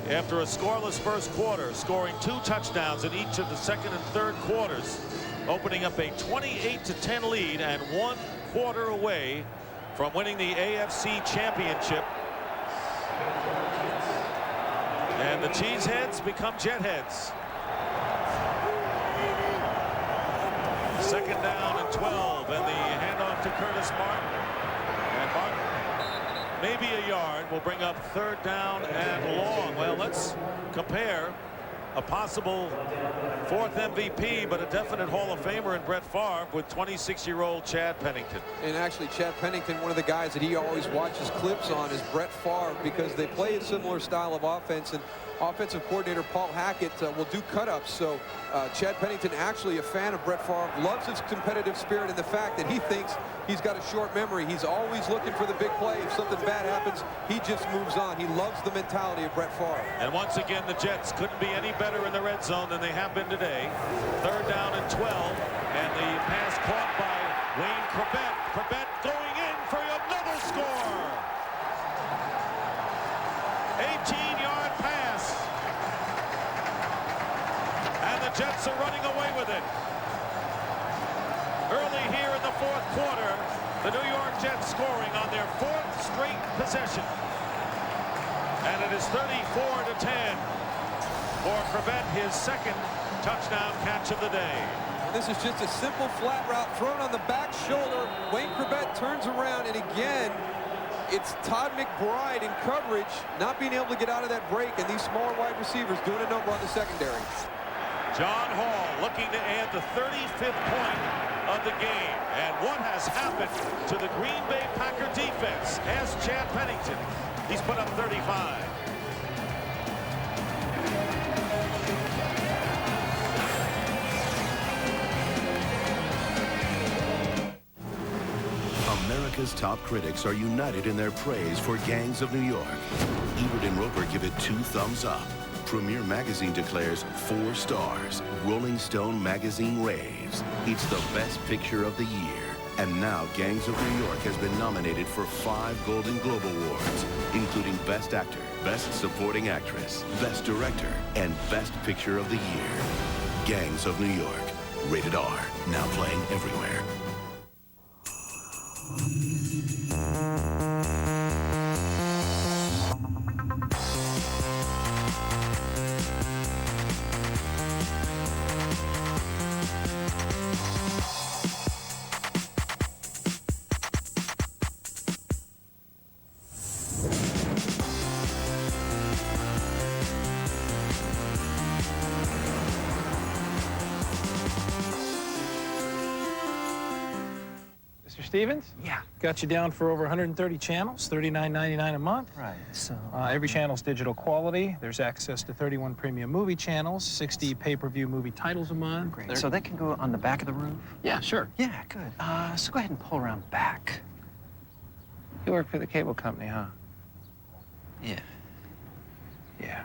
Speaker 13: After a scoreless first quarter, scoring 2 touchdowns in each of the second and third quarters, opening up a 28-10 lead and 1 quarter away from winning the AFC Championship. And the Cheeseheads become Jetheads. 2nd down and 12, and the handoff to Curtis Martin. And Martin, maybe a yard, will bring up 3rd down and long. Well, let's compare a possible 4th MVP, but a definite Hall of Famer in Brett Favre with 26-year-old Chad Pennington.
Speaker 27: And actually, Chad Pennington, one of the guys that he always watches clips on is Brett Favre because they play a similar style of offense, and offensive coordinator Paul Hackett will do cut-ups. So Chad Pennington, actually a fan of Brett Favre, loves his competitive spirit and the fact that he thinks he's got a short memory. He's always looking for the big play. If something bad happens, he just moves on. He loves the mentality of Brett Favre.
Speaker 13: And once again, the Jets couldn't be any better in the red zone than they have been today. 3rd down and 12, and the pass caught by Wayne Corbett. Corbett going in for another score. 18-yard pass. And the Jets are running away with it. Early here in the 4th quarter, the New York Jets scoring on their 4th straight possession. And it is 34-10 for Corbett, his 2nd touchdown catch of the day.
Speaker 27: And this is just a simple flat route thrown on the back shoulder. Wayne Corbett turns around, and again, it's Todd McBride in coverage, not being able to get out of that break, and these smaller wide receivers doing a number on the secondary.
Speaker 13: John Hall looking to add the 35th point of the game. And what has happened to the Green Bay Packer defense? Ask Chad Pennington. He's put up 35.
Speaker 1: America's top critics are united in their praise for Gangs of New York. Ebert and Roper give it 2 thumbs up. Premiere Magazine declares 4 stars. Rolling Stone Magazine raves. It's the best picture of the year. And now Gangs of New York has been nominated for 5 Golden Globe Awards, including Best Actor, Best Supporting Actress, Best Director, and Best Picture of the Year. Gangs of New York. Rated R. Now playing everywhere.
Speaker 9: Mr. Stevens? Yeah. Got you down for over 130 channels, $39.99 a month. Right. So every channel's digital quality. There's access to 31 premium movie channels, 60 pay-per-view movie titles a month.
Speaker 2: Great. So they can go on the back of the roof?
Speaker 9: Yeah, sure.
Speaker 2: Yeah, good. So go ahead and pull around back.
Speaker 9: You work for the cable company, huh?
Speaker 2: Yeah.
Speaker 9: Yeah.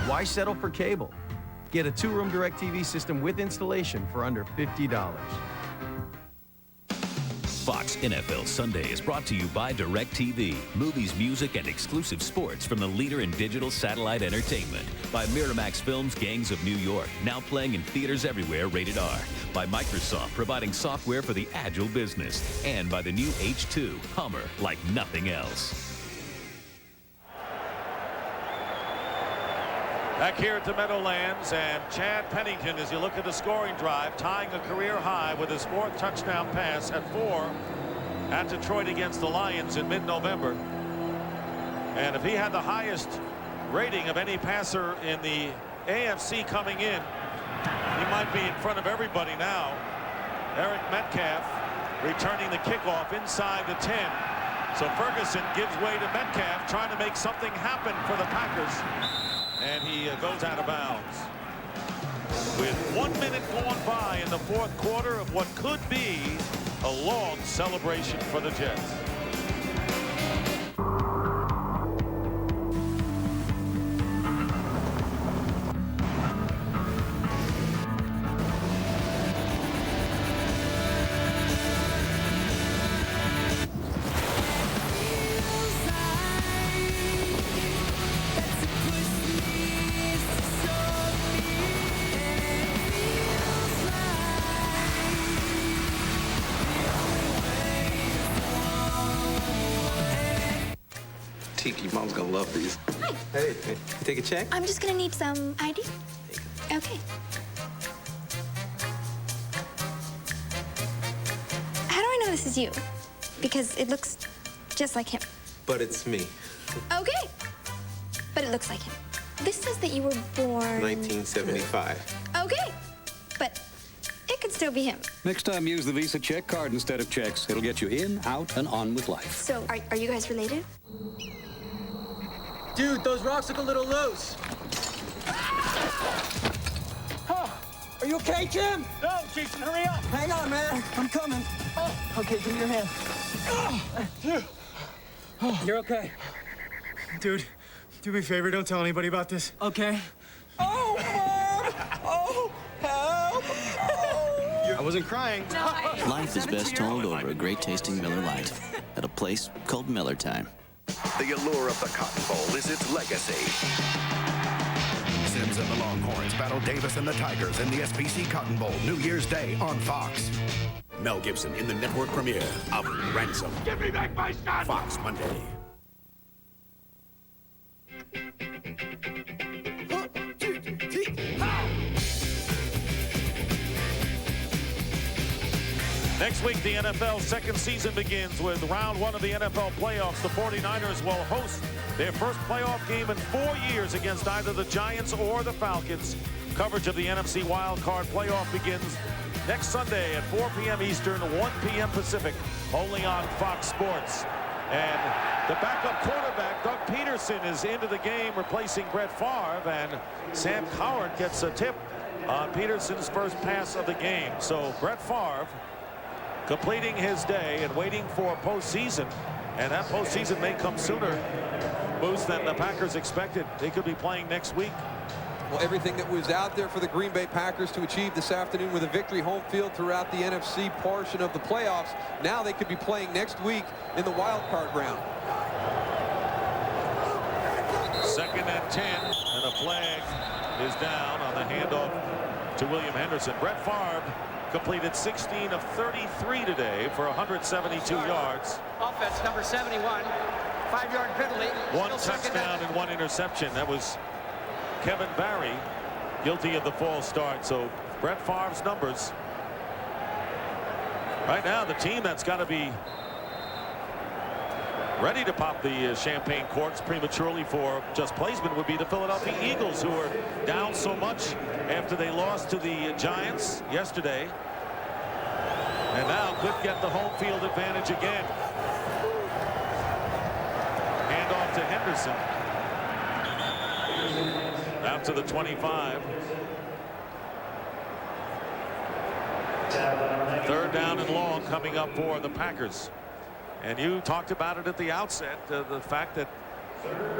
Speaker 19: Why settle for cable? Get a 2-room DirecTV system with installation for under $50.
Speaker 22: Fox NFL Sunday is brought to you by DirecTV. Movies, music, and exclusive sports from the leader in digital satellite entertainment. By Miramax Films' Gangs of New York, now playing in theaters everywhere, rated R. By Microsoft, providing software for the agile business. And by the new H2, Hummer, like nothing else.
Speaker 13: Back here at the Meadowlands, and Chad Pennington, as you look at the scoring drive, tying a career high with his 4th touchdown pass at 4 at Detroit against the Lions in mid-November. And if he had the highest rating of any passer in the AFC coming in, he might be in front of everybody now. Eric Metcalf returning the kickoff inside the 10. So Ferguson gives way to Metcalf, trying to make something happen for the Packers. And he goes out of bounds. With 1 minute gone by in the 4th quarter of what could be a long celebration for the Jets.
Speaker 20: Tiki, Mom's gonna love these.
Speaker 23: Hi.
Speaker 20: Hey, you take a check?
Speaker 23: I'm just gonna need some ID. Okay. How do I know this is you? Because it looks just like him.
Speaker 20: But it's me.
Speaker 23: Okay. But it looks like him. This says that you were born...
Speaker 20: 1975.
Speaker 23: Okay. But it could still be him.
Speaker 24: Next time, use the Visa check card instead of checks. It'll get you in, out, and on with life.
Speaker 23: So, are you guys related?
Speaker 26: Dude, those rocks look a little loose.
Speaker 9: Oh, are you okay, Jim?
Speaker 26: No, Jason, hurry up.
Speaker 9: Hang on, man. I'm coming. Oh. Okay, give me your hand.
Speaker 26: You're okay. Dude, do me a favor, don't tell anybody about this. Okay.
Speaker 9: Oh, Mom! Oh, help! Oh.
Speaker 26: I wasn't crying.
Speaker 28: Life is best told over a great-tasting Miller Lite at a place called Miller Time.
Speaker 21: The allure of the Cotton Bowl is its legacy. Sims and the Longhorns battle Davis and the Tigers in the SPC Cotton Bowl New Year's Day on Fox. Mel Gibson in the network premiere of Ransom. Give me back my son! Fox Monday.
Speaker 13: Next week, the NFL's second season begins with round 1 of the NFL playoffs. The 49ers will host their first playoff game in 4 years against either the Giants or the Falcons. Coverage of the NFC Wild Card playoff begins next Sunday at 4 p.m. Eastern, 1 p.m. Pacific, only on Fox Sports. And the backup quarterback, Doug Peterson, is into the game, replacing Brett Favre, and Sam Cowart gets a tip on Peterson's first pass of the game. So Brett Favre completing his day and waiting for postseason, and that postseason may come sooner, Moose, than the Packers expected. They could be playing next week.
Speaker 27: Well, everything that was out there for the Green Bay Packers to achieve this afternoon with a victory home field throughout the NFC portion of the playoffs, now they could be playing next week in the wild card round.
Speaker 13: 2nd and 10, and a flag is down on the handoff to William Henderson. Brett Favre completed 16 of 33 today for 172 yards.
Speaker 4: Offense number 71, 5-yard penalty.
Speaker 13: 1 touchdown and 1 interception. That was Kevin Barry, guilty of the false start. So Brett Favre's numbers. Right now, the team that's got to be ready to pop the champagne corks prematurely for just placement would be the Philadelphia Eagles, who are down so much after they lost to the Giants yesterday, and now could get the home field advantage again. Hand off to Henderson. Out to the 25. 3rd down and long coming up for the Packers. And you talked about it at the outset, the fact that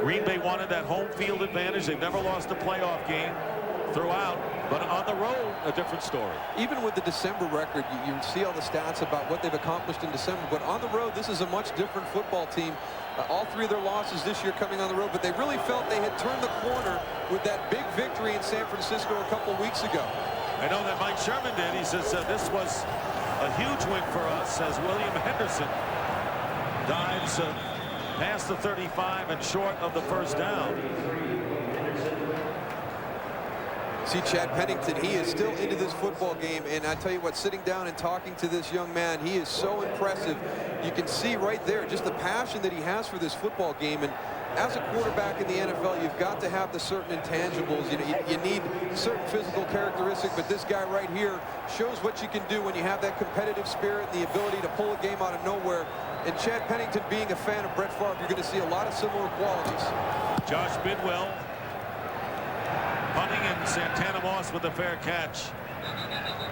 Speaker 13: Green Bay wanted that home field advantage. They've never lost a playoff game throughout, but on the road, a different story.
Speaker 27: Even with the December record, you see all the stats about what they've accomplished in December, but on the road, this is a much different football team. All 3 of their losses this year coming on the road, but they really felt they had turned the corner with that big victory in San Francisco a couple weeks ago.
Speaker 13: I know that Mike Sherman did. He says this was a huge win for us, as William Henderson dives past the 35 and short of the first down.
Speaker 27: See Chad Pennington, he is still into this football game, and I tell you what, sitting down and talking to this young man, he is so impressive. You can see right there just the passion that he has for this football game, and as a quarterback in the NFL, you've got to have the certain intangibles. You need certain physical characteristics, but this guy right here shows what you can do when you have that competitive spirit and the ability to pull a game out of nowhere. And Chad Pennington, being a fan of Brett Favre, you're going to see a lot of similar qualities.
Speaker 13: Josh Bidwell punting, and Santana Moss with a fair catch.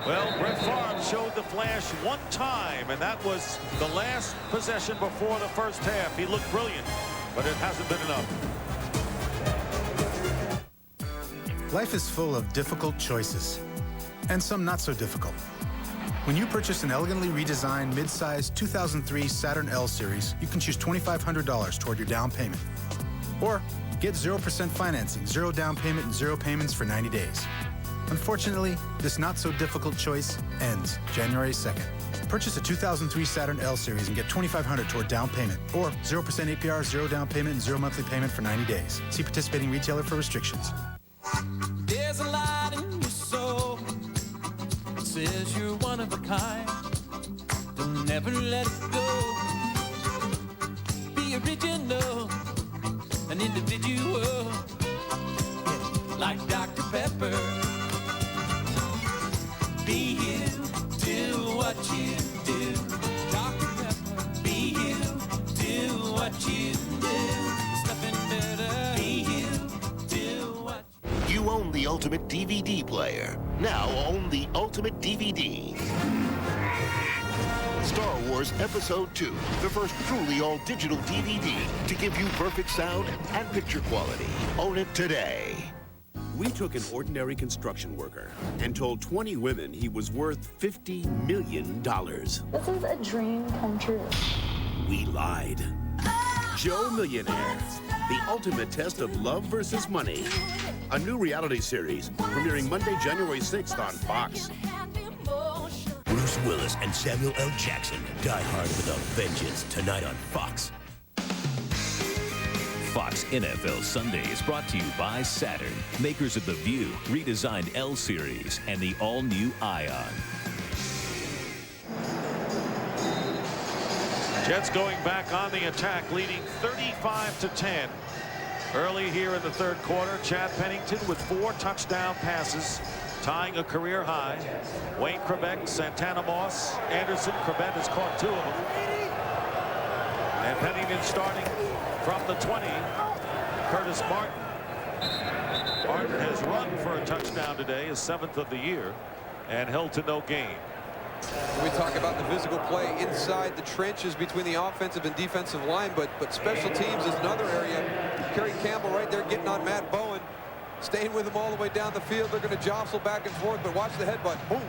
Speaker 13: Well, Brett Favre showed the flash one time, and that was the last possession before the first half. He looked brilliant, but it hasn't been enough.
Speaker 6: Life is full of difficult choices, and some not so difficult. When you purchase an elegantly redesigned mid-size 2003 Saturn L Series, you can choose $2,500 toward your down payment. Or get 0% financing, 0 down payment, and 0 payments for 90 days. Unfortunately, this not-so-difficult choice ends January 2nd. Purchase a 2003 Saturn L Series and get $2,500 toward down payment, or 0% APR, 0 down payment, and 0 monthly payment for 90 days. See participating retailer for restrictions.
Speaker 7: There's a light in your soul that says you're one of a kind. Don't never let it go. Be original, an individual, yeah, like Dr. Pepper. Be you, do what you do. Dr. Pepper. Be you, do what you do. There's nothing better. Be you, do what
Speaker 1: you own the ultimate DVD player. Now own the ultimate DVD. Star Wars Episode 2, the first truly all-digital DVD to give you perfect sound and picture quality. Own it today.
Speaker 8: We took an ordinary construction worker and told 20 women he was worth $50 million.
Speaker 10: This is a dream come true.
Speaker 8: We lied. Joe Millionaire, the ultimate test of love versus money. A new reality series premiering Monday, January 6th on Fox.
Speaker 12: Bruce Willis and Samuel L. Jackson die hard with a vengeance tonight on Fox.
Speaker 22: Fox NFL Sunday is brought to you by Saturn, makers of the View, redesigned L Series, and the all-new Ion.
Speaker 13: Jets going back on the attack, leading 35-10. Early here in the third quarter, Chad Pennington with 4 touchdown passes tying a career high. Wayne Krebeck, Santana Moss, Anderson. Krebeck has caught 2 of them. And Pennington starting from the 20. Curtis Martin. Martin has run for a touchdown today, his 7th of the year, and held to no gain.
Speaker 27: We talk about the physical play inside the trenches between the offensive and defensive line, but special teams is another area. Kerry Campbell right there getting on Matt Bowen, staying with him all the way down the field. They're going to jostle back and forth, but watch the headbutt. Boom.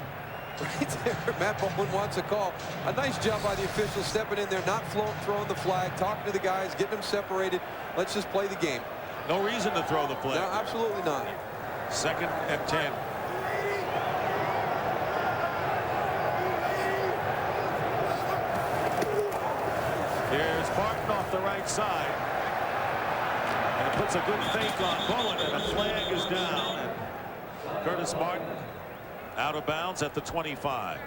Speaker 27: Right there, Matt Bowen wants a call. A nice job by the officials stepping in there, not throwing the flag, talking to the guys, getting them separated. Let's just play the game.
Speaker 13: No reason to throw the flag.
Speaker 27: No, absolutely not.
Speaker 13: 2nd and 10. Here's Martin off the right side. And it puts a good fake on Bowen, and a flag is down. And Curtis Martin out of bounds at the 25.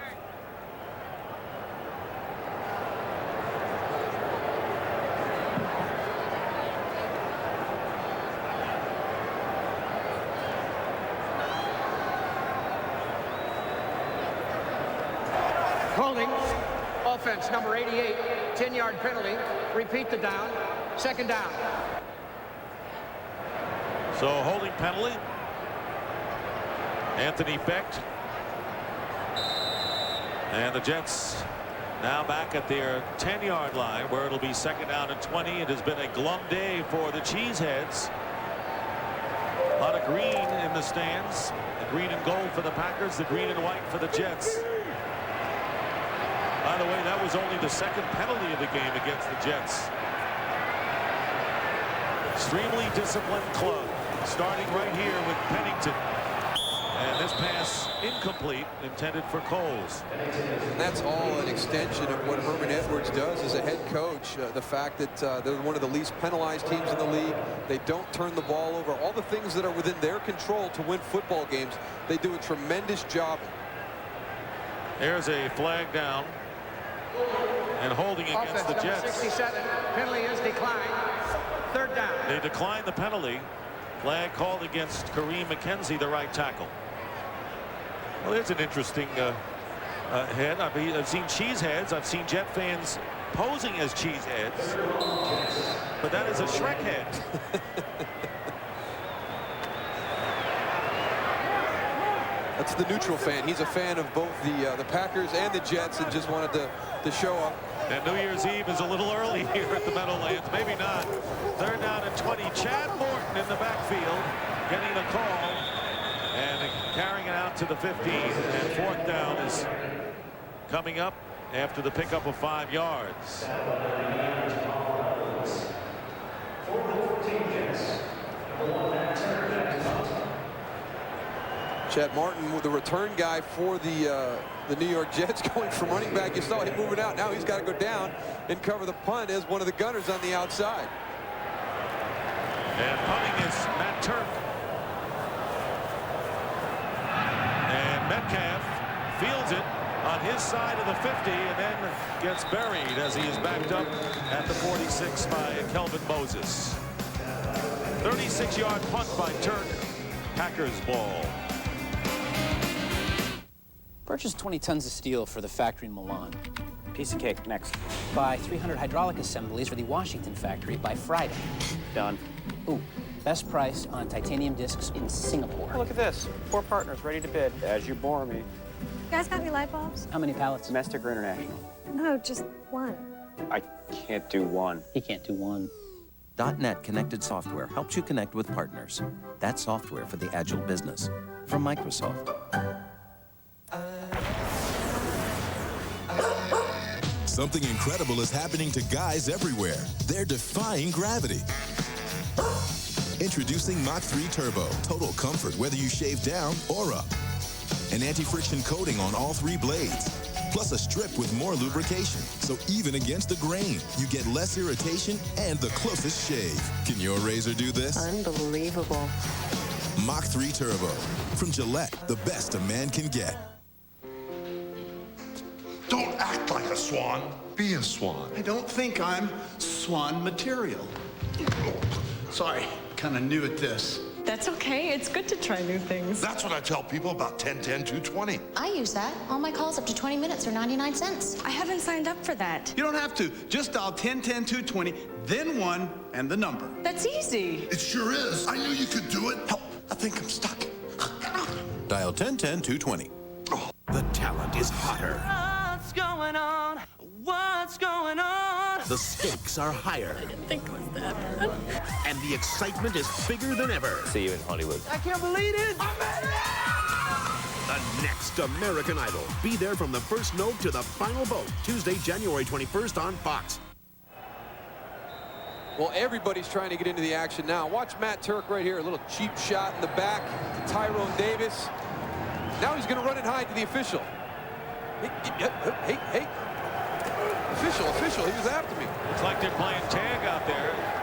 Speaker 4: Holding. Offense, number 88, 10-yard penalty. Repeat the down. 2nd down.
Speaker 13: So holding penalty. Anthony Becht. And the Jets now back at their 10-yard line, where it'll be 2nd down and 20. It has been a glum day for the Cheeseheads. A lot of green in the stands. The green and gold for the Packers, the green and white for the Jets. By the way, that was only the 2nd penalty of the game against the Jets. Extremely disciplined club, starting right here with Pennington. And this pass incomplete, intended for Coles.
Speaker 27: And that's all an extension of what Herman Edwards does as a head coach. The fact that they're one of the least penalized teams in the league. They don't turn the ball over. All the things that are within their control to win football games, they do a tremendous job.
Speaker 13: There's a flag down. And holding against the Jets.
Speaker 4: 67. Penalty is declined. 3rd down.
Speaker 13: They declined the penalty. Flag called against Kareem McKenzie, the right tackle. Well, there's an interesting head. I've seen Cheeseheads. I've seen Jet fans posing as Cheeseheads. But that is a Shrek head.
Speaker 27: That's the neutral fan. He's a fan of both the Packers and the Jets, and just wanted to show up.
Speaker 13: And New Year's Eve is a little early here at the Meadowlands. Maybe not. 3rd down and 20. Chad Morton in the backfield getting the call and carrying it out to the 15. And 4th down is coming up after the pickup of 5 yards.
Speaker 27: Chad Martin, with the return guy for the New York Jets, going from running back. You saw him moving out. Now he's got to go down and cover the punt as one of the gunners on the outside.
Speaker 13: And punting is Matt Turk. And Metcalf fields it on his side of the 50 and then gets buried as he is backed up at the 46 by Kelvin Moses. 36-yard punt by Turk. Packers ball.
Speaker 2: Purchase 20 tons of steel for the factory in Milan.
Speaker 3: Piece of cake. Next.
Speaker 2: Buy 300 hydraulic assemblies for the Washington factory by Friday.
Speaker 3: Done.
Speaker 2: Ooh, best price on titanium discs in Singapore.
Speaker 3: Oh, look at this. 4 partners ready to bid. As you bore me.
Speaker 10: You guys got any light bulbs?
Speaker 2: How many pallets?
Speaker 3: Domestic or international?
Speaker 10: No, just one.
Speaker 3: I can't do one.
Speaker 2: He can't do one.
Speaker 5: .NET Connected Software helps you connect with partners. That's software for the agile business. From Microsoft.
Speaker 11: Something incredible is happening to guys everywhere. They're defying gravity. Introducing Mach 3 Turbo. Total comfort whether you shave down or up. An anti-friction coating on all 3 blades. Plus a strip with more lubrication. So even against the grain, you get less irritation and the closest shave. Can your razor do this?
Speaker 10: Unbelievable.
Speaker 11: Mach 3 Turbo. From Gillette, the best a man can get.
Speaker 14: Don't act like a swan. Be a swan.
Speaker 15: I don't think I'm swan material. Sorry, kind of new at this.
Speaker 10: That's okay. It's good to try new things.
Speaker 14: That's what I tell people about 10-10-220.
Speaker 23: I use that. All my calls up to 20 minutes are 99 cents.
Speaker 10: I haven't signed up for that.
Speaker 15: You don't have to. Just dial 10-10-220, then 1 and the number.
Speaker 10: That's easy.
Speaker 14: It sure is. I knew you could do it. Help. I think I'm stuck.
Speaker 21: Dial 10-10-220.
Speaker 8: The talent is hotter.
Speaker 7: What's going on? What's going on?
Speaker 8: The stakes are higher.
Speaker 10: I didn't think it was that bad.
Speaker 8: And the excitement is bigger than ever.
Speaker 3: See you in Hollywood.
Speaker 7: I can't believe it.
Speaker 8: The next American Idol. Be there from the first note to the final vote. Tuesday, January 21st on Fox.
Speaker 27: Well, everybody's trying to get into the action now. Watch Matt Turk right here. A little cheap shot in the back to Tyrone Davis. Now he's going to run it high to the official. Hey. Official, he was after me.
Speaker 13: Looks like they're playing tag out there.